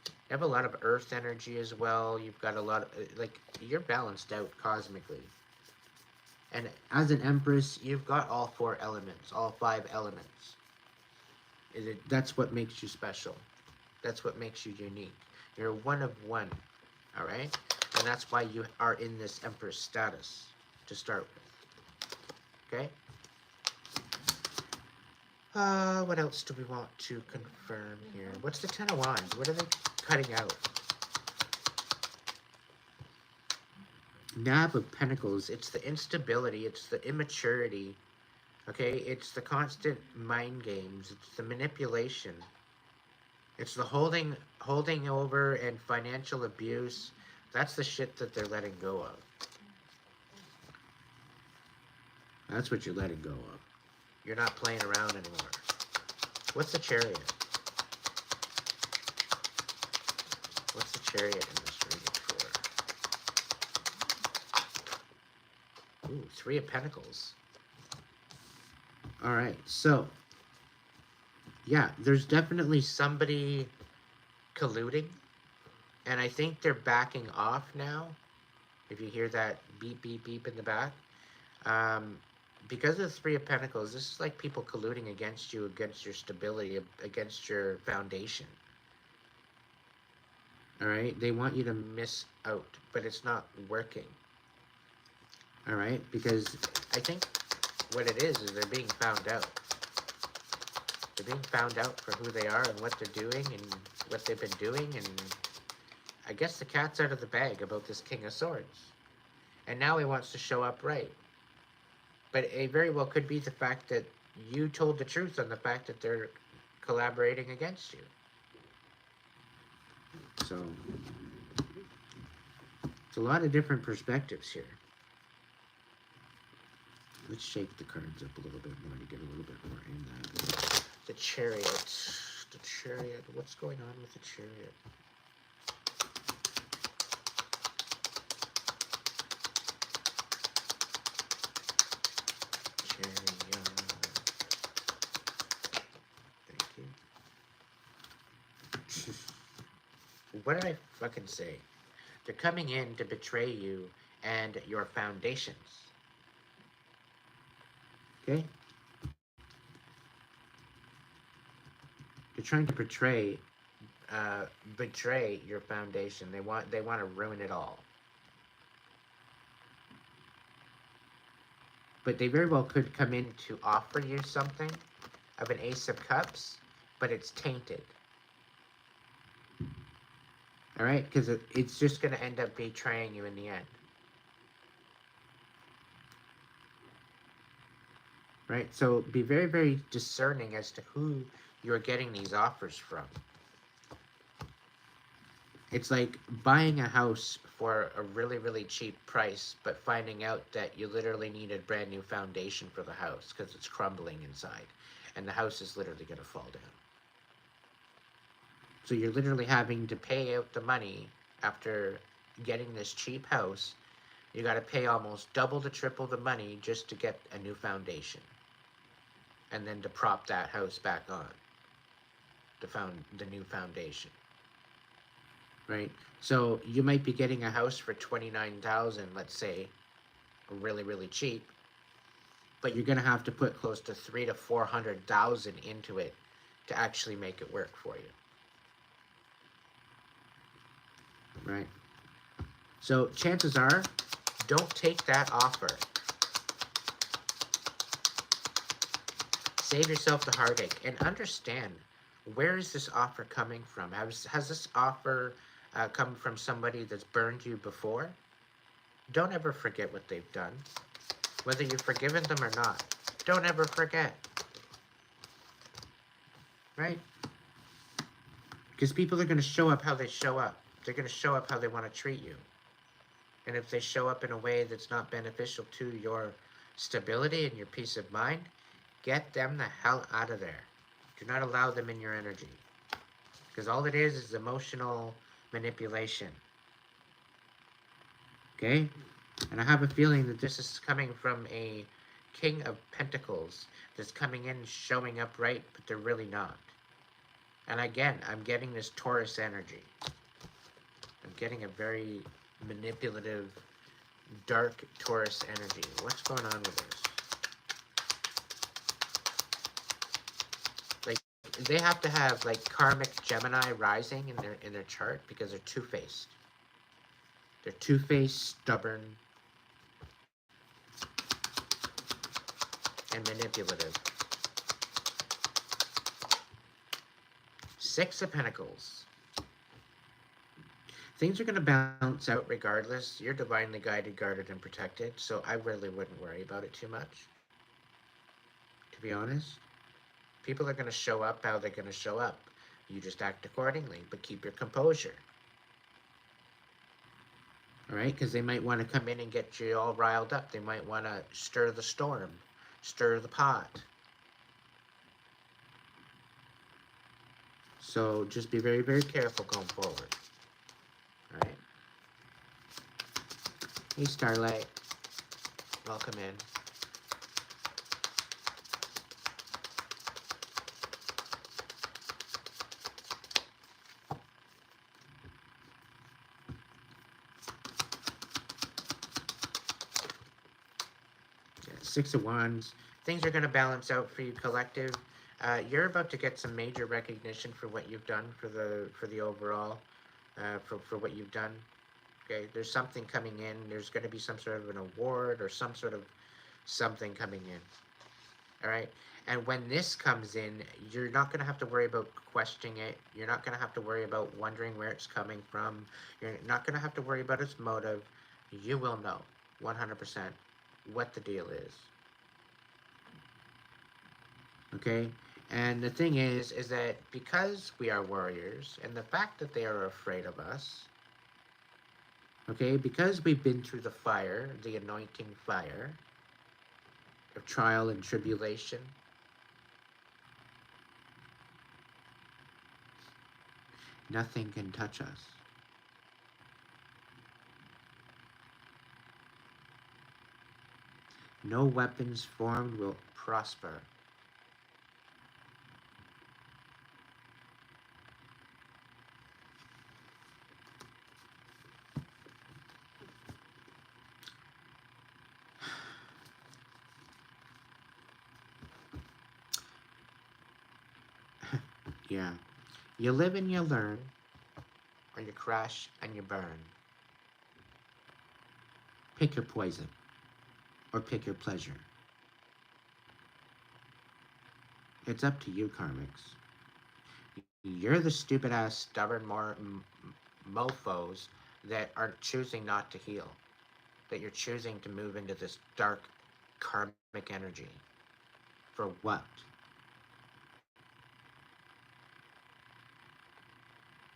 You have a lot of earth energy as well. You've got a lot of, like, you're balanced out cosmically. And as an Empress, you've got all four elements, all five elements. That's what makes you special. That's what makes you unique. You're one of one, all right? And that's why you are in this Empress status to start with, okay? What else do we want to confirm here? What's the Ten of Wands? What are they cutting out? Nine of Pentacles. It's the instability. It's the immaturity. Okay? It's the constant mind games. It's the manipulation. It's the holding over and financial abuse. That's the shit that they're letting go of. That's what you're letting go of. You're not playing around anymore. What's the Chariot? What's the Chariot in this reading for? Ooh, Three of Pentacles. All right, so, yeah, there's definitely somebody colluding, and I think they're backing off now, if you hear that beep, beep, beep in the back. Because of the Three of Pentacles, this is like people colluding against you, against your stability, against your foundation. All right? They want you to miss out, but it's not working. All right? Because I think what it is they're being found out. They're being found out for who they are and what they're doing and what they've been doing. And I guess the cat's out of the bag about this King of Swords. And now he wants to show up right. But it very well could be the fact that you told the truth on the fact that they're collaborating against you. So, it's a lot of different perspectives here. Let's shake the cards up a little bit more to get a little bit more in that. The Chariot. The Chariot. What's going on with the Chariot? Thank you. What did I fucking say? They're coming in to betray you and your foundations. Okay? They're trying to betray your foundation. They want to ruin it all. But they very well could come in to offer you something of an Ace of Cups, but it's tainted. All right? Because it's just going to end up betraying you in the end. Right? So be very, very discerning as to who you're getting these offers from. It's like buying a house for a really, really cheap price, but finding out that you literally need a brand new foundation for the house because it's crumbling inside. And the house is literally going to fall down. So you're literally having to pay out the money after getting this cheap house. You got to pay almost double to triple the money just to get a new foundation. And then to prop that house back on. The new foundation. Right? So you might be getting a house for $29,000, let's say, really, really cheap, but you're going to have to put close to $300,000 to $400,000 into it to actually make it work for you. Right? So chances are, don't take that offer. Save yourself the heartache and understand, where is this offer coming from? Has this offer come from somebody that's burned you before? Don't ever forget what they've done. Whether you've forgiven them or not, don't ever forget. Right? Because people are going to show up how they show up. They're going to show up how they want to treat you. And if they show up in a way that's not beneficial to your stability and your peace of mind, get them the hell out of there. Do not allow them in your energy. Because all it is emotional manipulation. Okay? And I have a feeling that this is coming from a King of Pentacles that's coming in showing up right, but they're really not. And again, I'm getting this Taurus energy. I'm getting a very manipulative, dark Taurus energy. What's going on with this? Like, they have to have like karmic Gemini rising in their chart because they're two-faced. They're two-faced, stubborn, and manipulative. Six of Pentacles. Things are going to balance out regardless. You're divinely guided, guarded, and protected, so I really wouldn't worry about it too much. To be honest. People are going to show up how they're going to show up. You just act accordingly, but keep your composure. All right? Because they might want to come in and get you all riled up. They might want to stir the storm, stir the pot. So just be very, very careful going forward. All right? Hey, Starlight. Welcome in. Six of Wands. Things are going to balance out for you, collective. You're about to get some major recognition for what you've done for the overall, for what you've done. Okay, there's something coming in. There's going to be some sort of an award or some sort of something coming in. All right. And when this comes in, you're not going to have to worry about questioning it. You're not going to have to worry about wondering where it's coming from. You're not going to have to worry about its motive. You will know 100% what the deal is. Okay? And the thing is that because we are warriors, and the fact that they are afraid of us, okay, because we've been through the fire, the anointing fire of trial and tribulation, nothing can touch us. No weapons formed will prosper. Yeah. You live and you learn, or you crash and you burn. Pick your poison, or pick your pleasure. It's up to you, karmics. You're the stupid ass, stubborn mofos that are choosing not to heal. That you're choosing to move into this dark karmic energy. For what?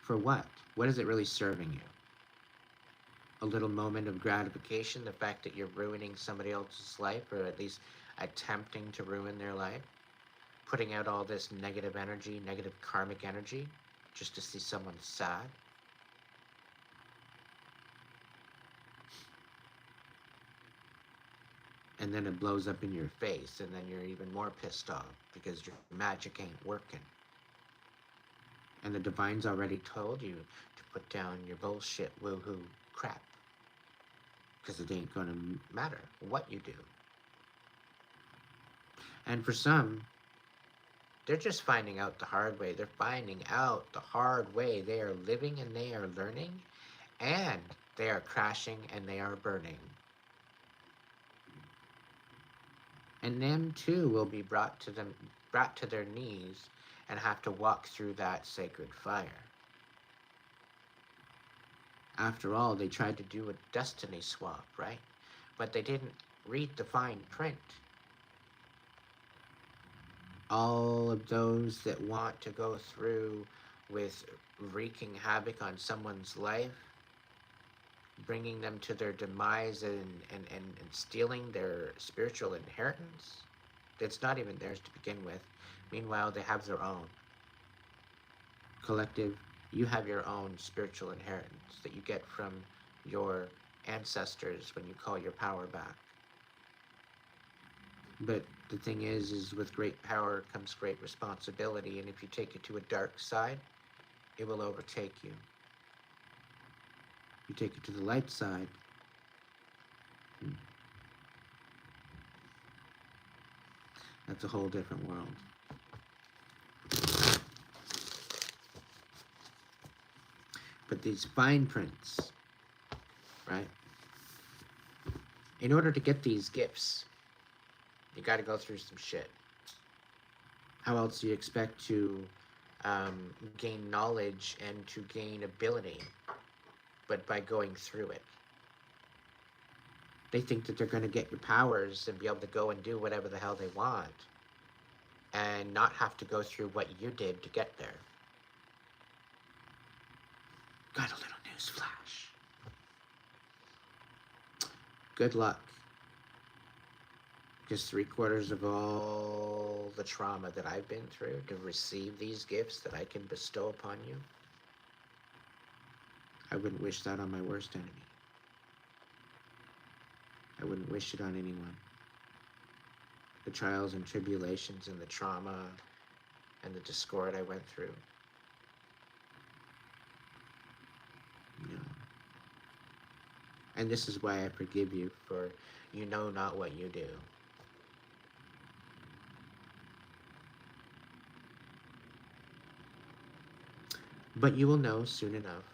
For what? What is it really serving you? A little moment of gratification, the fact that you're ruining somebody else's life, or at least attempting to ruin their life, putting out all this negative energy, negative karmic energy, just to see someone sad. And then it blows up in your face, and then you're even more pissed off because your magic ain't working. And the divine's already told you to put down your bullshit woohoo crap, because it ain't gonna matter what you do. And for some, they're just finding out the hard way. They're finding out the hard way. They are living and they are learning, and they are crashing and they are burning. And them too will be brought to their knees and have to walk through that sacred fire. After all, they tried to do a destiny swap, right? But they didn't read the fine print. All of those that want to go through with wreaking havoc on someone's life, bringing them to their demise, and stealing their spiritual inheritance that's not even theirs to begin with. Meanwhile, they have their own. Collective, you have your own spiritual inheritance that you get from your ancestors when you call your power back. But the thing is with great power comes great responsibility, and if you take it to a dark side, it will overtake you. You take it to the light side, that's a whole different world. But these fine prints, right? In order to get these gifts, you got to go through some shit. How else do you expect to gain knowledge and to gain ability? But by going through it. They think that they're going to get your powers and be able to go and do whatever the hell they want and not have to go through what you did to get there. Got a little news flash. Good luck. Because 3/4 of all the trauma that I've been through to receive these gifts that I can bestow upon you, I wouldn't wish that on my worst enemy. I wouldn't wish it on anyone. The trials and tribulations and the trauma and the discord I went through. No. And this is why I forgive you, for you know not what you do. But you will know soon enough.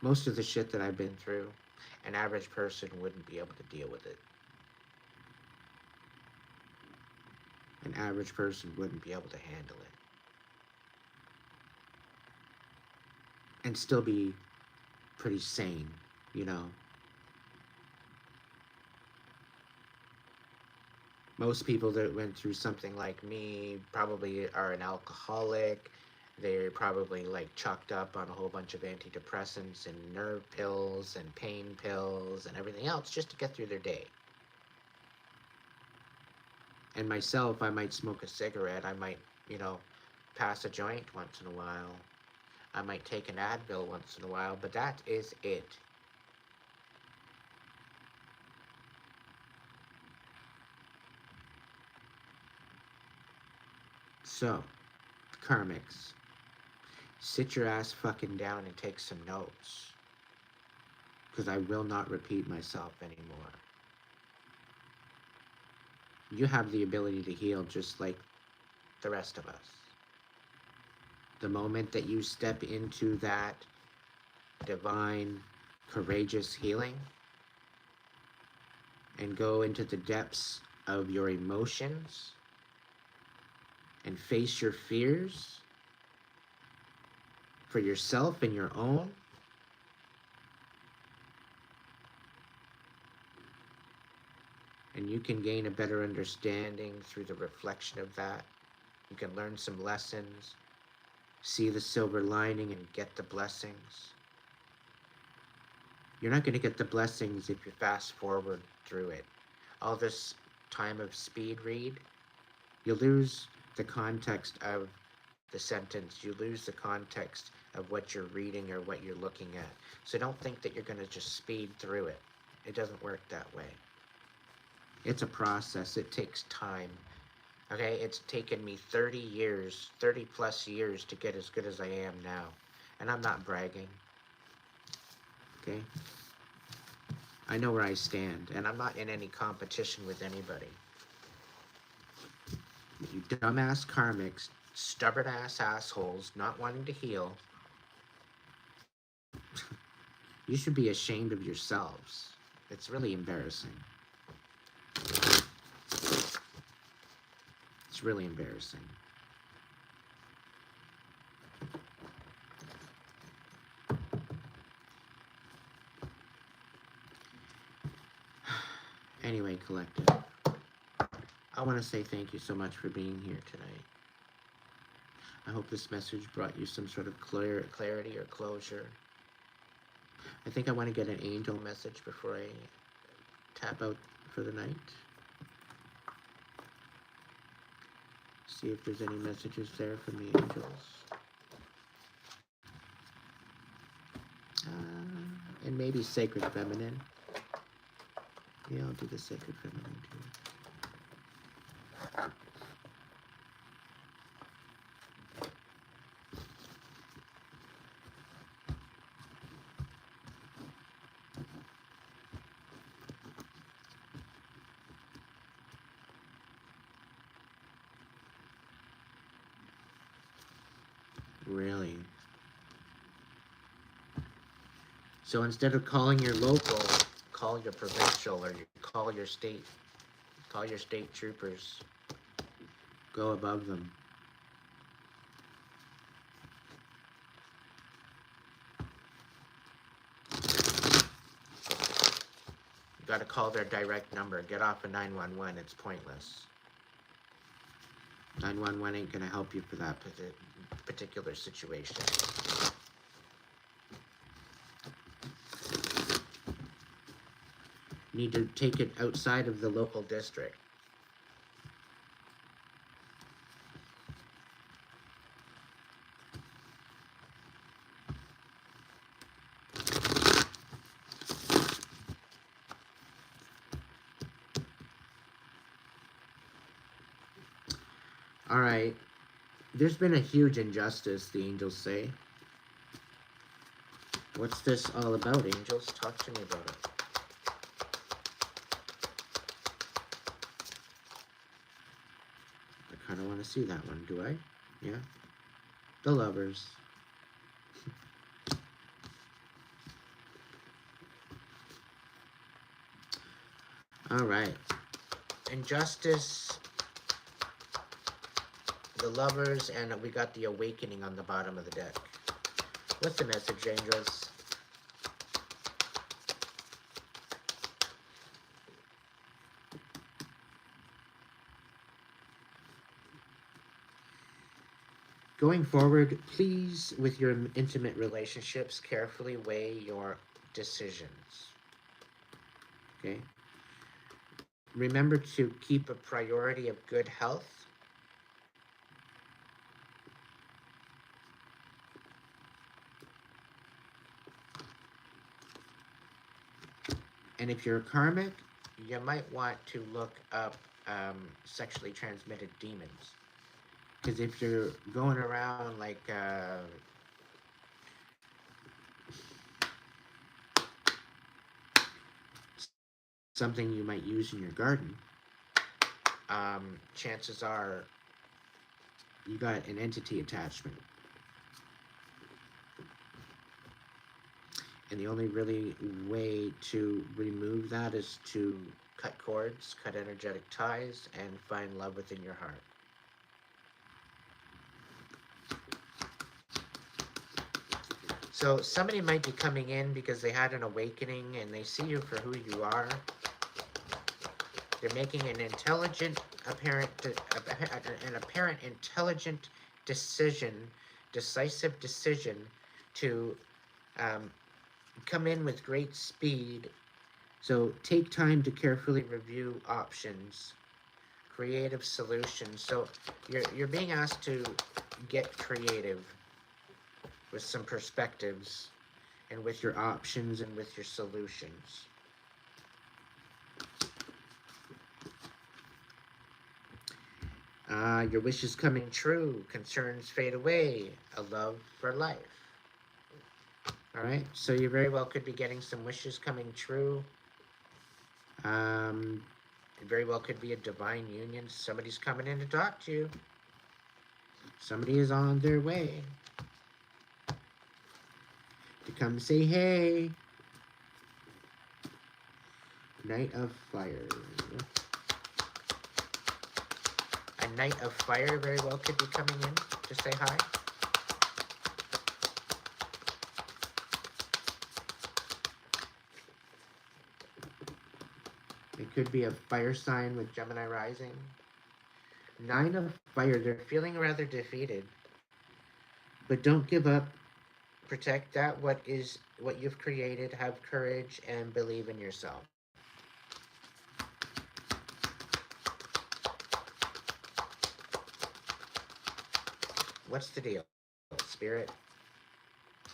Most of the shit that I've been through, An average person wouldn't be able to deal with it. An average person wouldn't be able to handle it. And still be pretty sane, you know. Most people that went through something like me probably are an alcoholic. They're probably like chalked up on a whole bunch of antidepressants and nerve pills and pain pills and everything else just to get through their day. And myself, I might smoke a cigarette. I might, you know, pass a joint once in a while. I might take an Advil once in a while, but that is it. So, karmics, sit your ass fucking down and take some notes. Because I will not repeat myself anymore. You have the ability to heal just like the rest of us. The moment that you step into that divine, courageous healing and go into the depths of your emotions and face your fears for yourself and your own, and you can gain a better understanding through the reflection of that. You can learn some lessons, see the silver lining, and get the blessings. You're not going to get the blessings if you fast forward through it. All this time of speed read, you lose the context of the sentence. You lose the context of what you're reading or what you're looking at. So don't think that you're going to just speed through it. It doesn't work that way. It's a process. It takes time. Okay, it's taken me 30 years, 30 plus years to get as good as I am now. And I'm not bragging. Okay? I know where I stand, and I'm not in any competition with anybody. You dumbass karmics, stubborn ass assholes, not wanting to heal, you should be ashamed of yourselves. It's really embarrassing. It's really embarrassing. Anyway, collective, I want to say thank you so much for being here tonight. I hope this message brought you some sort of clarity or closure. I think I want to get an angel message before I tap out for the night. See if there's any messages there from the angels. And maybe Sacred Feminine. Yeah, I'll do the Sacred Feminine too. Really? So instead of calling your local, call your provincial, or you call your state troopers. Go above them. You gotta call their direct number. Get off of 911. It's pointless. 911 ain't gonna help you for that particular situation. You need to take it outside of the local district. All right. There's been a huge injustice, the angels say. What's this all about, angels? Talk to me about it. I kind of want to see that one, do I? Yeah. The lovers. All right. Injustice, the lovers, and we got the awakening on the bottom of the deck. What's the message, angels? Going forward, please, with your intimate relationships, carefully weigh your decisions. Okay? Remember to keep a priority of good health. And if you're a karmic, you might want to look up sexually transmitted demons. Because if you're going around like something you might use in your garden, chances are you got an entity attachment. And the only really way to remove that is to cut cords, cut energetic ties, and find love within your heart. So somebody might be coming in because they had an awakening and they see you for who you are. They're making an apparent intelligent decision, decisive decision to come in with great speed. So take time to carefully review options, creative solutions. So you're being asked to get creative with some perspectives and with your options and with your solutions. Your wishes coming true, concerns fade away, a love for life. All right, so you very well could be getting some wishes coming true. It very well could be a divine union. Somebody's coming in to talk to you. Somebody is on their way to come say hey. Knight of Fire. A Knight of Fire very well could be coming in to say hi. It could be a fire sign with Gemini rising. Nine of Fire, they're feeling rather defeated. But don't give up. Protect that what you've created. Have courage and believe in yourself. What's the deal, Spirit?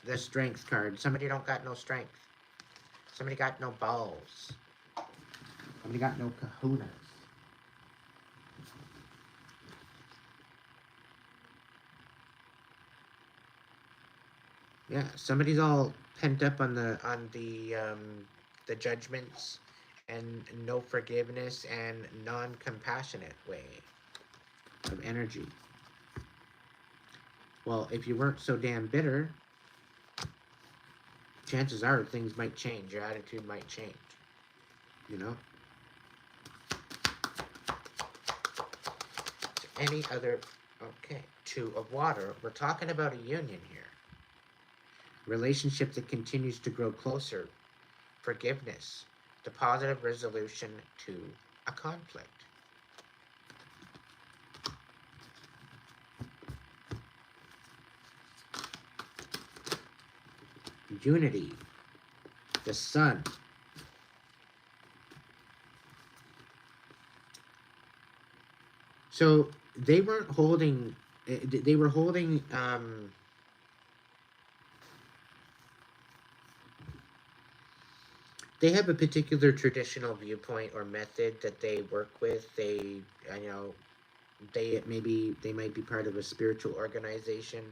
The Strength card. Somebody don't got no strength. Somebody got no balls. Somebody got no kahunas. Yeah, somebody's all pent up on the judgments and no forgiveness and non-compassionate way of energy. Well, if you weren't so damn bitter, chances are things might change. Your attitude might change. You know? So any other... Okay, Two of Water. We're talking about a union here. Relationship that continues to grow closer. Forgiveness. The positive resolution to a conflict. Unity. The Sun. So they weren't holding... They were holding... they have a particular traditional viewpoint or method that they work with. They, they might be part of a spiritual organization.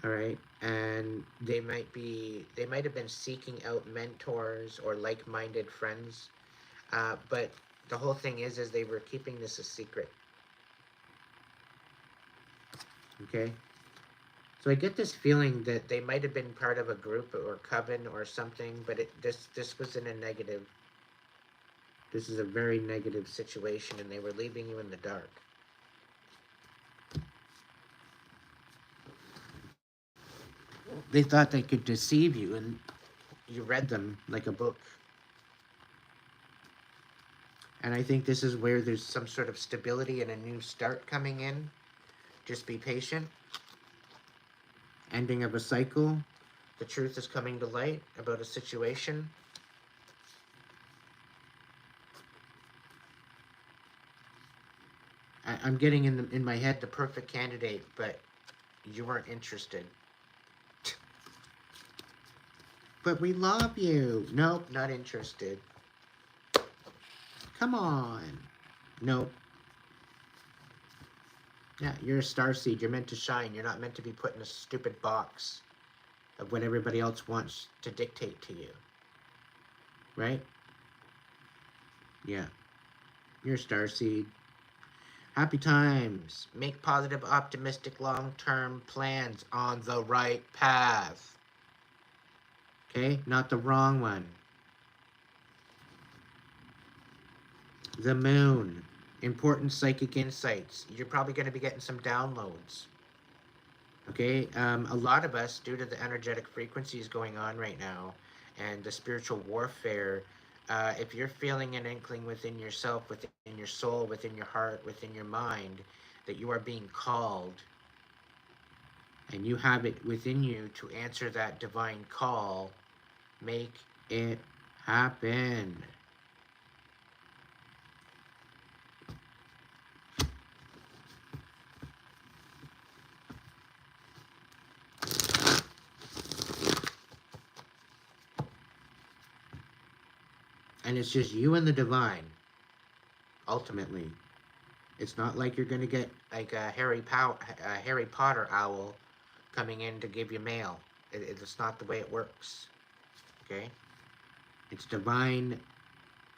All right, and they might have been seeking out mentors or like-minded friends, but the whole thing is they were keeping this a secret. Okay. So I get this feeling that they might have been part of a group or coven or something, but this was in a negative. This is a very negative situation, and they were leaving you in the dark. They thought they could deceive you, and you read them like a book. And I think this is where there's some sort of stability and a new start coming in. Just be patient. Ending of a cycle. The truth is coming to light about a situation. I'm getting in my head the perfect candidate, but you weren't interested. But we love you. Nope, not interested. Come on. Nope. Yeah, you're a starseed. You're meant to shine. You're not meant to be put in a stupid box of what everybody else wants to dictate to you. Right? Yeah. You're a starseed. Happy times. Make positive, optimistic, long-term plans on the right path. Okay? Not the wrong one. The moon. Important psychic insights. You're probably going to be getting some downloads. Okay? A lot of us, due to the energetic frequencies going on right now and the spiritual warfare, if you're feeling an inkling within yourself, within your soul, within your heart, within your mind, that you are being called, and you have it within you to answer that divine call, make it happen. And it's just you and the divine, ultimately. It's not like you're going to get like a Harry Potter owl coming in to give you mail. It's not the way it works. Okay? It's divine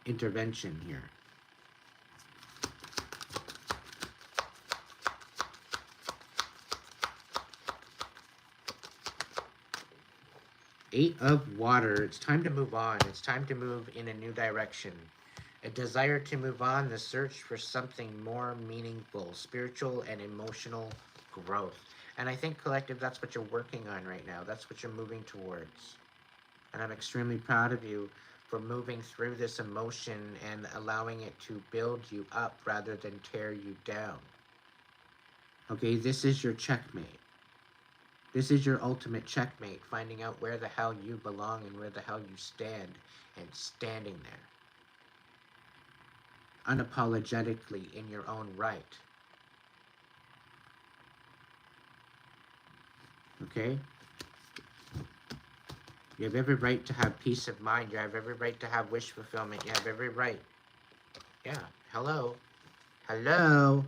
intervention here. Eight of water. It's time to move on. It's time to move in a new direction. A desire to move on, the search for something more meaningful, spiritual and emotional growth. And I think, collective, that's what you're working on right now. That's what you're moving towards. And I'm extremely proud of you for moving through this emotion and allowing it to build you up rather than tear you down. Okay, this is your checkmate. This is your ultimate checkmate, finding out where the hell you belong and where the hell you stand, and standing there, unapologetically in your own right. Okay? You have every right to have peace of mind. You have every right to have wish fulfillment. You have every right. Yeah. Hello. Hello.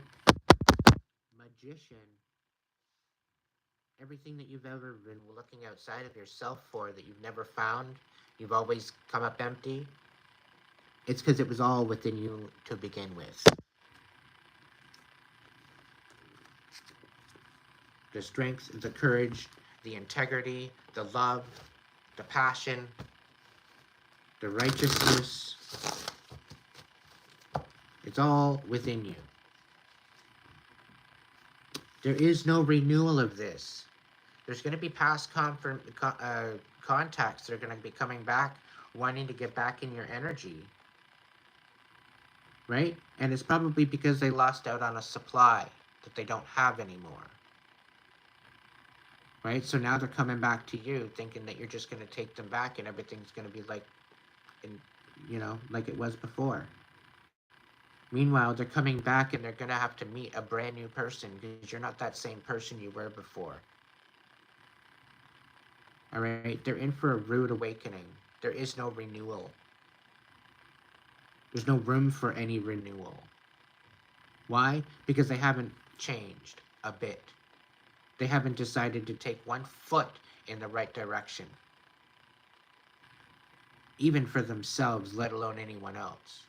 Magician. Everything that you've ever been looking outside of yourself for that you've never found, you've always come up empty, it's because it was all within you to begin with. The strength, the courage, the integrity, the love, the passion, the righteousness, it's all within you. There is no renewal of this. There's going to be past contacts that are going to be coming back, wanting to get back in your energy. Right? And it's probably because they lost out on a supply that they don't have anymore. Right? So now they're coming back to you thinking that you're just going to take them back and everything's going to be like, like it was before. Meanwhile, they're coming back and they're going to have to meet a brand new person because you're not that same person you were before. All right? They're in for a rude awakening. There is no renewal. There's no room for any renewal. Why? Because they haven't changed a bit. They haven't decided to take 1 foot in the right direction. Even for themselves, let alone anyone else.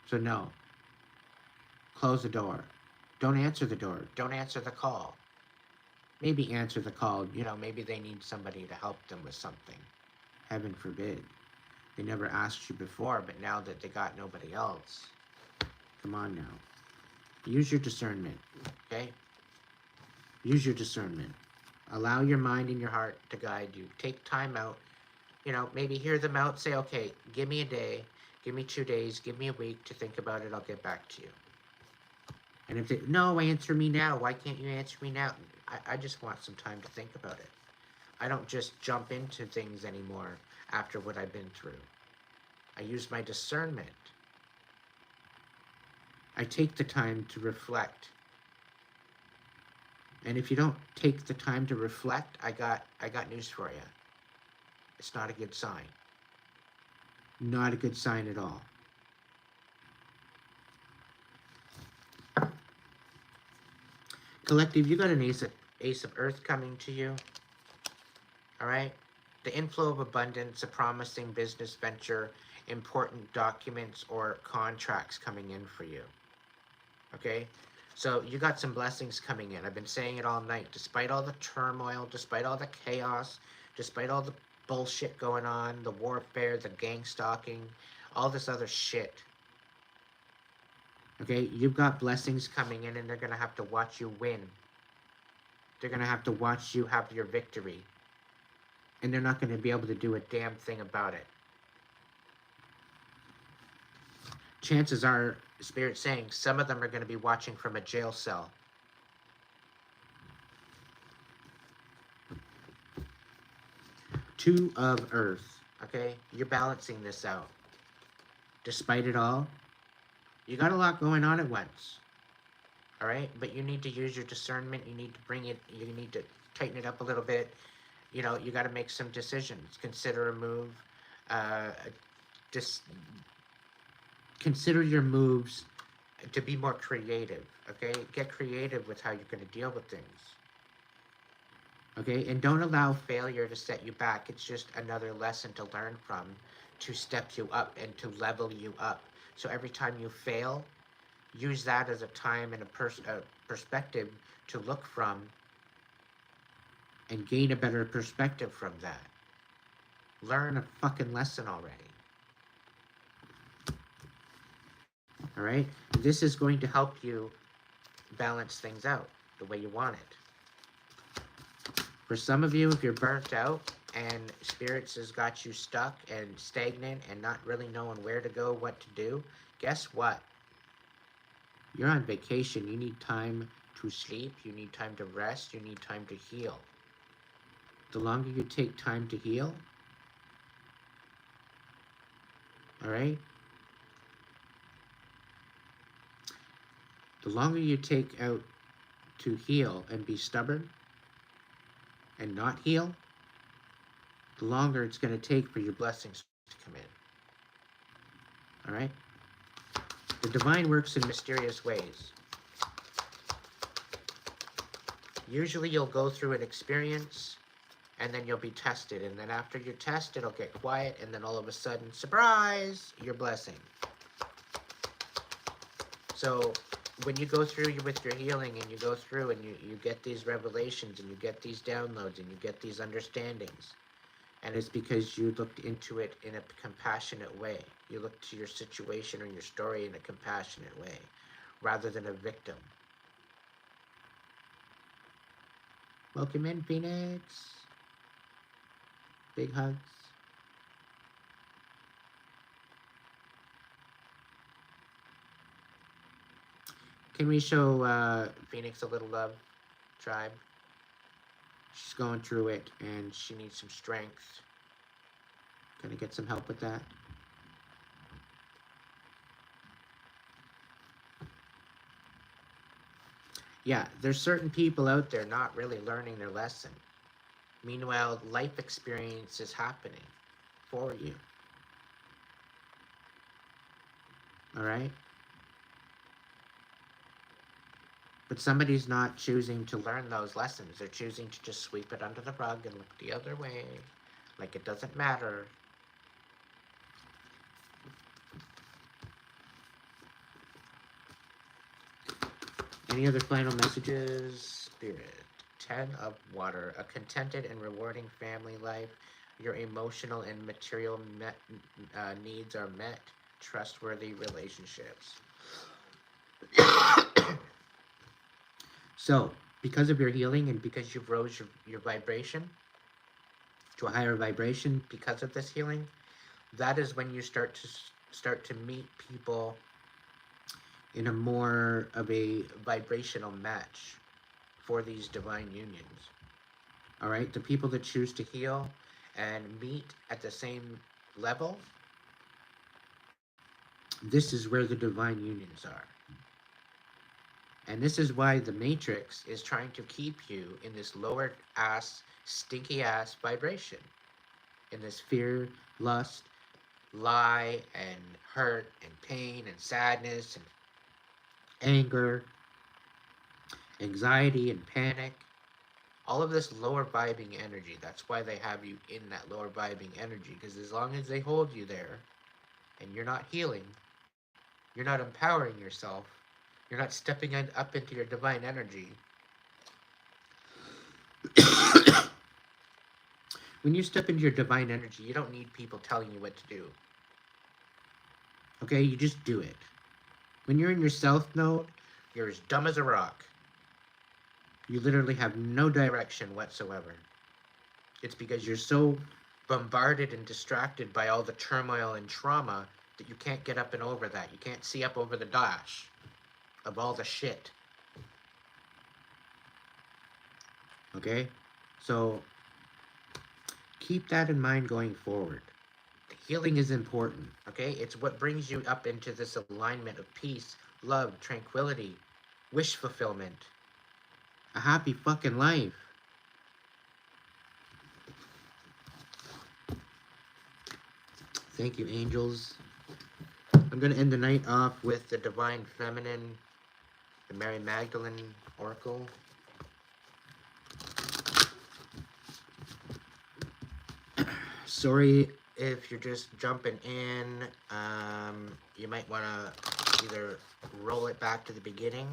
So no. Close the door. Don't answer the door. Don't answer the call. Maybe answer the call. Maybe they need somebody to help them with something. Heaven forbid. They never asked you before, but now that they got nobody else, come on now. Use your discernment, okay? Use your discernment. Allow your mind and your heart to guide you. Take time out. You know, maybe hear them out. Say, okay, give me a day. Give me 2 days. Give me a week to think about it. I'll get back to you. And if they, no, answer me now. Why can't you answer me now? I just want some time to think about it. I don't just jump into things anymore after what I've been through. I use my discernment. I take the time to reflect. And if you don't take the time to reflect, I got news for you. It's not a good sign. Not a good sign at all. Collective, you got an Ace of Earth coming to you. All right? The inflow of abundance, a promising business venture, important documents or contracts coming in for you. Okay? So you got some blessings coming in. I've been saying it all night. Despite all the turmoil, despite all the chaos, despite all the bullshit going on, the warfare, the gang stalking, all this other shit. Okay? You've got blessings coming in, and they're going to have to watch you win. They're going to have to watch you have your victory. And they're not going to be able to do a damn thing about it. Chances are, Spirit's saying, some of them are going to be watching from a jail cell. Two of Earth, okay? You're balancing this out. Despite it all, you got a lot going on at once. All right? But you need to use your discernment. You need to bring it, you need to tighten it up a little bit. You know, you got to make some decisions. Consider a move. Consider your moves to be more creative, okay? Get creative with how you're going to deal with things. Okay? And don't allow failure to set you back. It's just another lesson to learn from, to step you up and to level you up. So every time you fail, use that as a time and a perspective to look from and gain a better perspective from that. Learn a fucking lesson already. All right? This is going to help you balance things out the way you want it. For some of you, if you're burnt out and spirits has got you stuck and stagnant and not really knowing where to go, what to do, guess what? You're on vacation. You need time to sleep. You need time to rest. You need time to heal. The longer you take time to heal, all right? The longer you take out to heal and be stubborn and not heal, the longer it's going to take for your blessings to come in. All right? The divine works in mysterious ways. Usually you'll go through an experience and then you'll be tested. And then after you're tested, it'll get quiet. And then all of a sudden, surprise, your blessing. So when you go through with your healing and you go through and you get these revelations and you get these downloads and you get these understandings, and it's because you looked into it in a compassionate way. You looked to your situation or your story in a compassionate way, rather than a victim. Welcome in, Phoenix. Big hugs. Can we show Phoenix a little love, tribe? She's going through it and she needs some strength. Gonna get some help with that. Yeah, there's certain people out there not really learning their lesson. Meanwhile, life experience is happening for you. All right? But somebody's not choosing to learn those lessons. They're choosing to just sweep it under the rug and look the other way, like it doesn't matter. Any other final messages? Spirit. 10 of water. A contented and rewarding family life. Your emotional and material needs are met. Trustworthy relationships. So, because of your healing and because you've rose your vibration to a higher vibration because of this healing, that is when you start to meet people in a more of a vibrational match for these divine unions. All right, the people that choose to heal and meet at the same level, this is where the divine unions are. And this is why the Matrix is trying to keep you in this lower ass, stinky ass vibration, in this fear, lust, lie, and hurt, and pain, and sadness, and anger, anxiety, and panic. All of this lower vibing energy. That's why they have you in that lower vibing energy. Because as long as they hold you there and you're not healing, you're not empowering yourself, you're not stepping up into your divine energy. When you step into your divine energy, you don't need people telling you what to do. Okay? You just do it. When you're in your self mode, you're as dumb as a rock. You literally have no direction whatsoever. It's because you're so bombarded and distracted by all the turmoil and trauma that you can't get up and over that. You can't see up over the dash of all the shit. Okay? So keep that in mind going forward. Healing is important, okay? It's what brings you up into this alignment of peace, love, tranquility, wish fulfillment, a happy fucking life. Thank you, angels. I'm going to end the night off with the Divine Feminine, the Mary Magdalene Oracle. Sorry if you're just jumping in. You might want to either roll it back to the beginning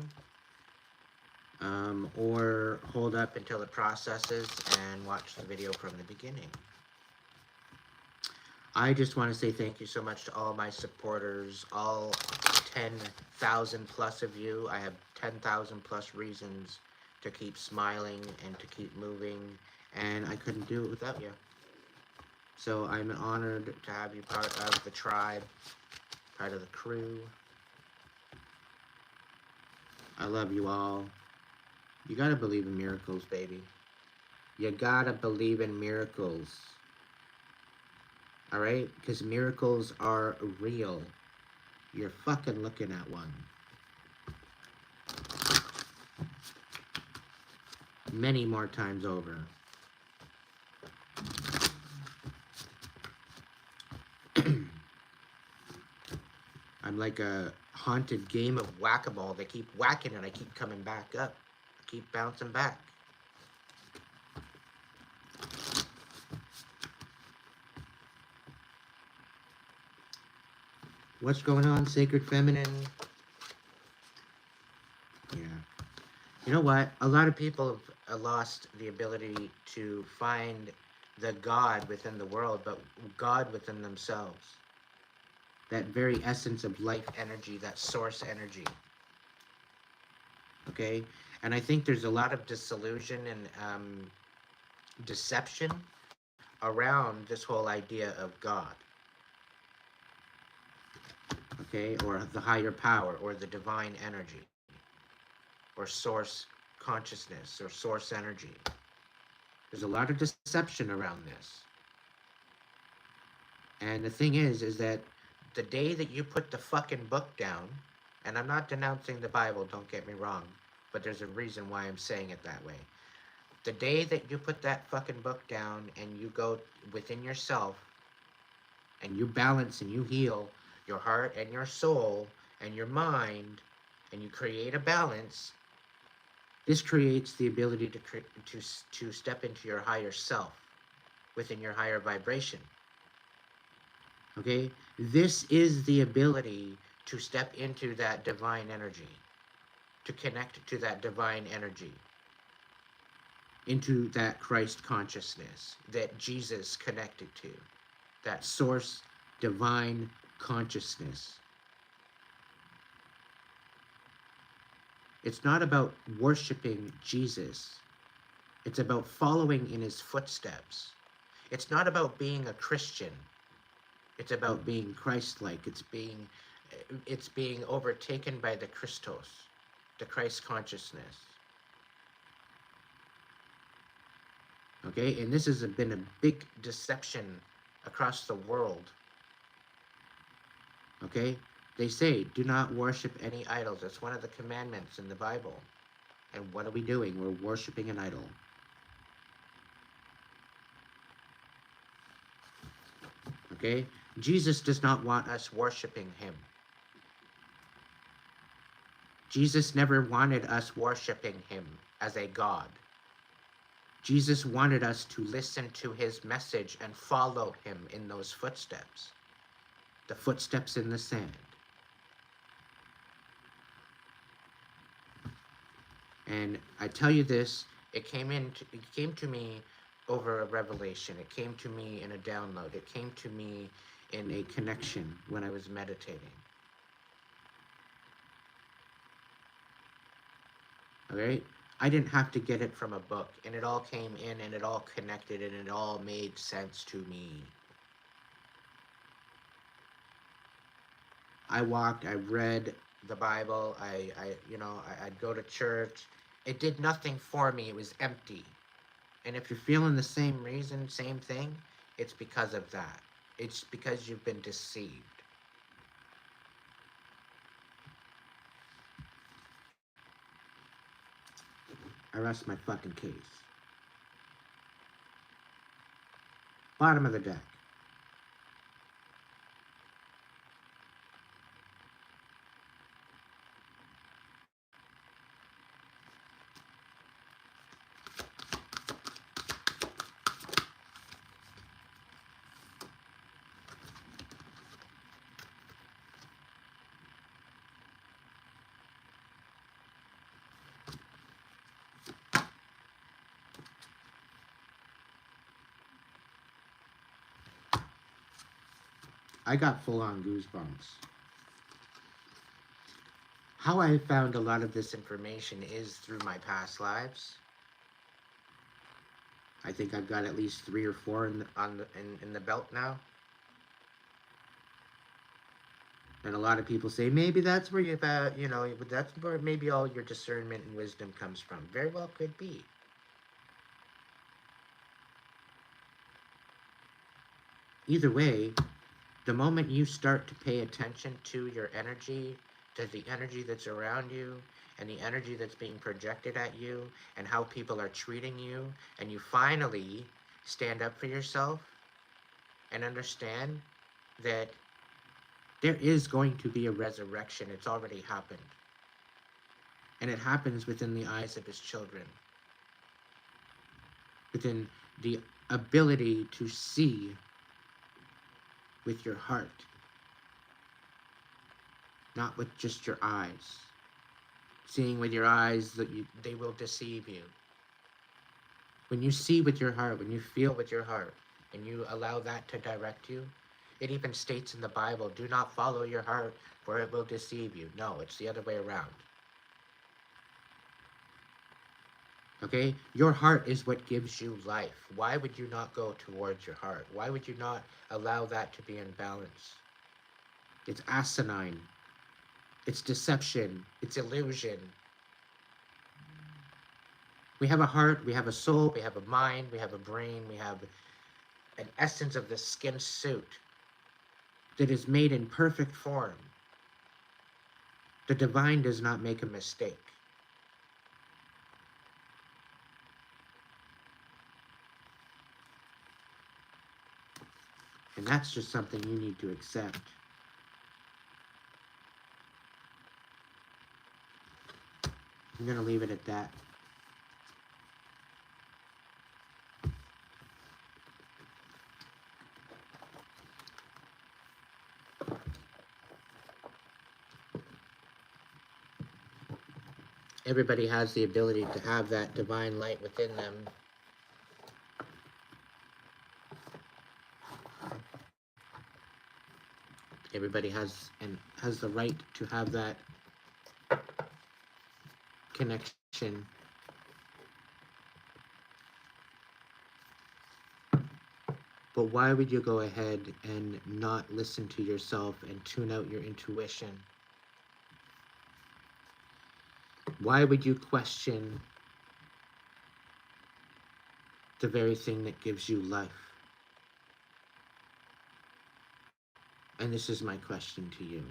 or hold up until it processes and watch the video from the beginning. I just want to say thank you so much to all my supporters, all 10,000 plus of you. I have 10,000 plus reasons to keep smiling and to keep moving, and I couldn't do it without you. So I'm honored to have you part of the tribe, part of the crew. I love you all. You gotta believe in miracles, baby. You gotta believe in miracles. Alright? Because miracles are real. You're fucking looking at one. Many more times over. I'm like a haunted game of whack-a-mole. They keep whacking and I keep coming back up. I keep bouncing back. What's going on, Sacred Feminine? Yeah. You know what? A lot of people have lost the ability to find the God within the world, but God within themselves. That very essence of life energy, that source energy. Okay? And I think there's a lot of disillusion and deception around this whole idea of God. Okay? Or the higher power, or the divine energy, or source consciousness, or source energy. There's a lot of deception around this. And the thing is that the day that you put the fucking book down, and I'm not denouncing the Bible, don't get me wrong, but there's a reason why I'm saying it that way. The day that you put that fucking book down and you go within yourself and you balance and you heal your heart and your soul and your mind and you create a balance, this creates the ability to step into your higher self within your higher vibration. Okay? This is the ability to step into that divine energy, to connect to that divine energy. into that Christ consciousness that Jesus connected to, that source divine consciousness. It's not about worshiping Jesus. It's about following in his footsteps. It's not about being a Christian. It's about being Christ-like. It's being overtaken by the Christos, the Christ consciousness. Okay, and this has been a big deception across the world. Okay, they say, do not worship any idols. That's one of the commandments in the Bible. And what are we doing? We're worshiping an idol. Okay, Jesus does not want us worshiping him. Jesus never wanted us worshiping him as a God. Jesus wanted us to listen to his message and follow him in those footsteps, the footsteps in the sand. And I tell you this, it came to me over a revelation. It came to me in a download. It came to me in a connection when I was meditating. All right? I didn't have to get it from a book, and it all came in, and it all connected, and it all made sense to me. I read the Bible, I'd go to church. It did nothing for me. It was empty. And if you're feeling the same reason, same thing, it's because of that. It's because you've been deceived. I rest my fucking case. Bottom of the deck. I got full-on goosebumps. How I found a lot of this information is through my past lives. I think I've got at least 3 or 4 in the belt now. And a lot of people say, maybe that's where that's where maybe all your discernment and wisdom comes from. Very well could be. Either way, the moment you start to pay attention to your energy, to the energy that's around you, and the energy that's being projected at you, and how people are treating you, and you finally stand up for yourself and understand that there is going to be a resurrection. It's already happened. And it happens within the eyes of his children. Within the ability to see with your heart. Not with just your eyes. Seeing with your eyes, they will deceive you. When you see with your heart, when you feel with your heart, and you allow that to direct you, it even states in the Bible, do not follow your heart, for it will deceive you. No, it's the other way around. Okay? Your heart is what gives you life. Why would you not go towards your heart? Why would you not allow that to be in balance? It's asinine. It's deception. It's illusion. We have a heart, we have a soul, we have a mind, we have a brain, we have an essence of the skin suit that is made in perfect form. The divine does not make a mistake. And that's just something you need to accept. I'm going to leave it at that. Everybody has the ability to have that divine light within them. Everybody has the right to have that connection. But why would you go ahead and not listen to yourself and tune out your intuition? Why would you question the very thing that gives you life? And this is my question to you.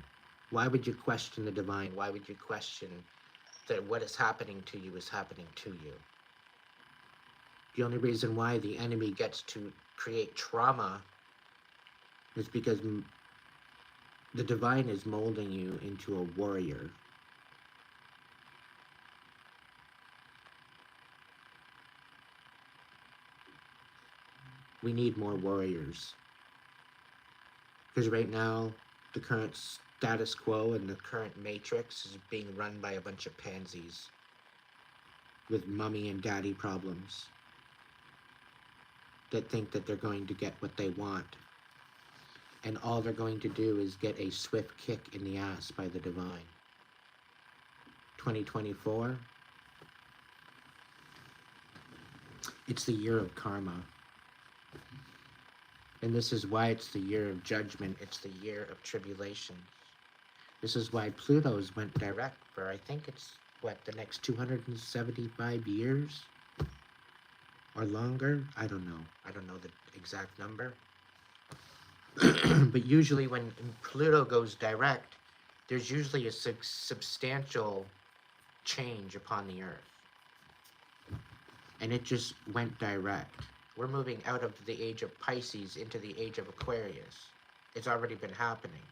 Why would you question the divine? Why would you question that what is happening to you is happening to you? The only reason why the enemy gets to create trauma is because the divine is molding you into a warrior. We need more warriors. Because right now, the current status quo and the current matrix is being run by a bunch of pansies with mommy and daddy problems that think that they're going to get what they want. And all they're going to do is get a swift kick in the ass by the divine. 2024, it's the year of karma. And this is why it's the year of judgment. It's the year of tribulation. This is why Pluto's went direct for, I think it's, what, the next 275 years? Or longer? I don't know. I don't know the exact number. But usually when Pluto goes direct, there's usually a substantial change upon the Earth. And it just went direct. We're moving out of the age of Pisces into the age of Aquarius. It's already been happening.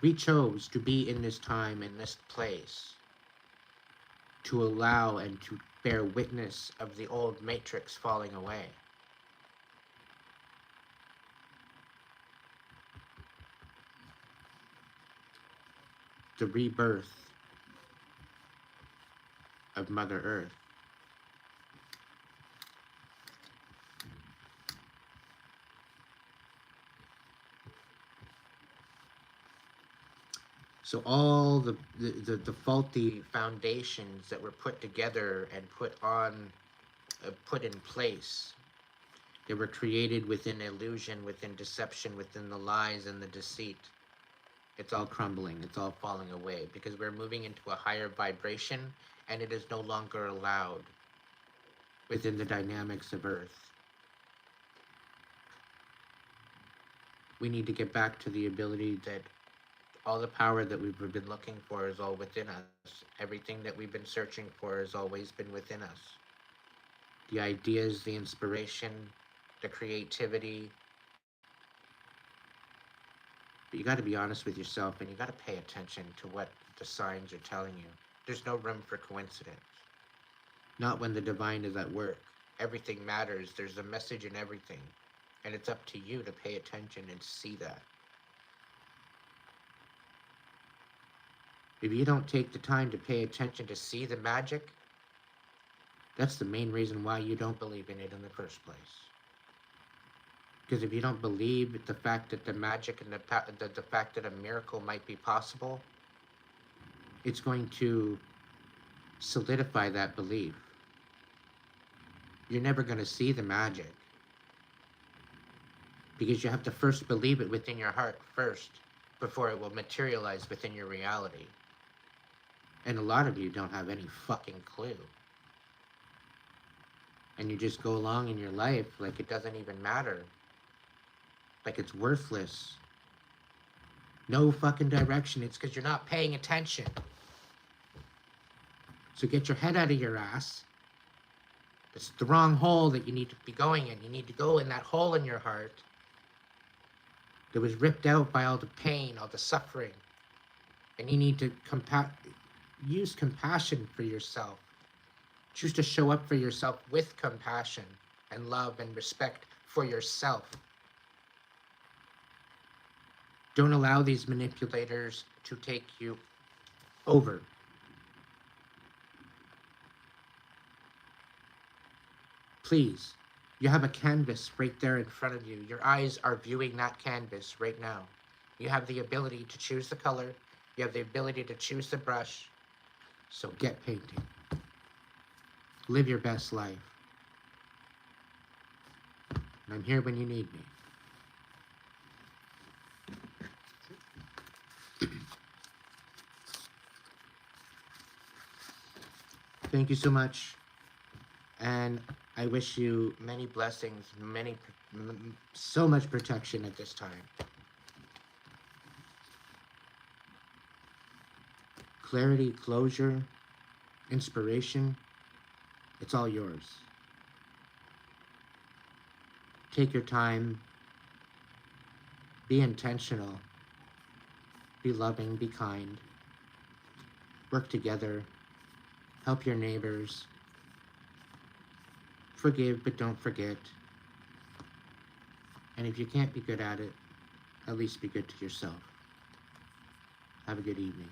We chose to be in this time, in this place, to allow and to bear witness of the old matrix falling away. The rebirth of Mother Earth. So all the faulty foundations that were put together and put in place, they were created within illusion, within deception, within the lies and the deceit. It's all crumbling, it's all falling away, because we're moving into a higher vibration, and it is no longer allowed within the dynamics of Earth. We need to get back to the ability that all the power that we've been looking for is all within us. Everything that we've been searching for has always been within us. The ideas, the inspiration, the creativity. But you got to be honest with yourself, and you got to pay attention to what the signs are telling you. There's no room for coincidence. Not when the divine is at work. Everything matters. There's a message in everything. And it's up to you to pay attention and see that. If you don't take the time to pay attention to see the magic, that's the main reason why you don't believe in it in the first place. Because if you don't believe the fact that the magic and the fact that a miracle might be possible, it's going to solidify that belief. You're never going to see the magic. Because you have to first believe it within your heart first, before it will materialize within your reality. And a lot of you don't have any fucking clue. And you just go along in your life like it doesn't even matter. Like it's worthless. No fucking direction. It's because you're not paying attention. So get your head out of your ass. It's the wrong hole that you need to be going in. You need to go in that hole in your heart that was ripped out by all the pain, all the suffering. And you need to use compassion for yourself. Choose to show up for yourself with compassion and love and respect for yourself. Don't allow these manipulators to take you over. Please, you have a canvas right there in front of you. Your eyes are viewing that canvas right now. You have the ability to choose the color. You have the ability to choose the brush. So get painting. Live your best life. And I'm here when you need me. Thank you so much. And I wish you many blessings, so much protection at this time. Clarity, closure, inspiration, it's all yours. Take your time. Be intentional. Be loving, be kind. Work together. Help your neighbors. Forgive, but don't forget. And if you can't be good at it, at least be good to yourself. Have a good evening.